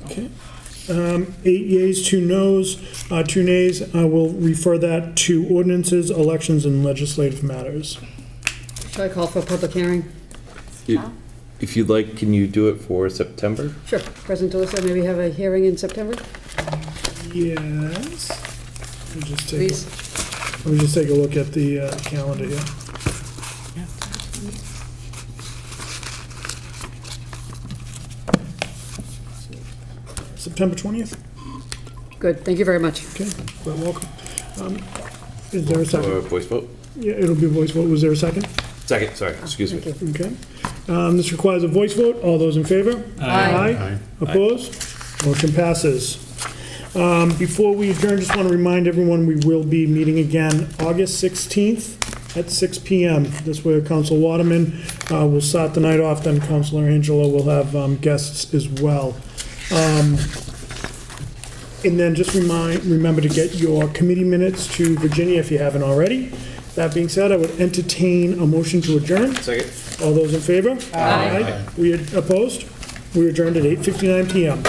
Okay. 8 yeas, 2 noes, 2 nays. I will refer that to ordinances, elections, and legislative matters. Should I call for a public hearing? If you'd like, can you do it for September? Sure. President DeLucia, maybe have a hearing in September? Yes. Please. Let me just take a look at the calendar here. September 20th? Good, thank you very much. Okay, you're welcome. Is there a Or a second? voice vote? Yeah, it'll be a voice vote. Was there a second? Second, sorry, excuse me. Thank you. Okay. This requires a voice vote. All those in favor? Aye. Opposed? Motion passes. Before we adjourn, just want to remind everyone, we will be meeting again August 16th at 6 p.m. This way, Council Waterman will start the night off, then Councilor Angelo will have guests as well. And then just remember to get your committee minutes to Virginia if you haven't already. That being said, I would entertain a motion to adjourn. Second. All those in favor? Aye. We opposed? We adjourned at 8:59 p.m.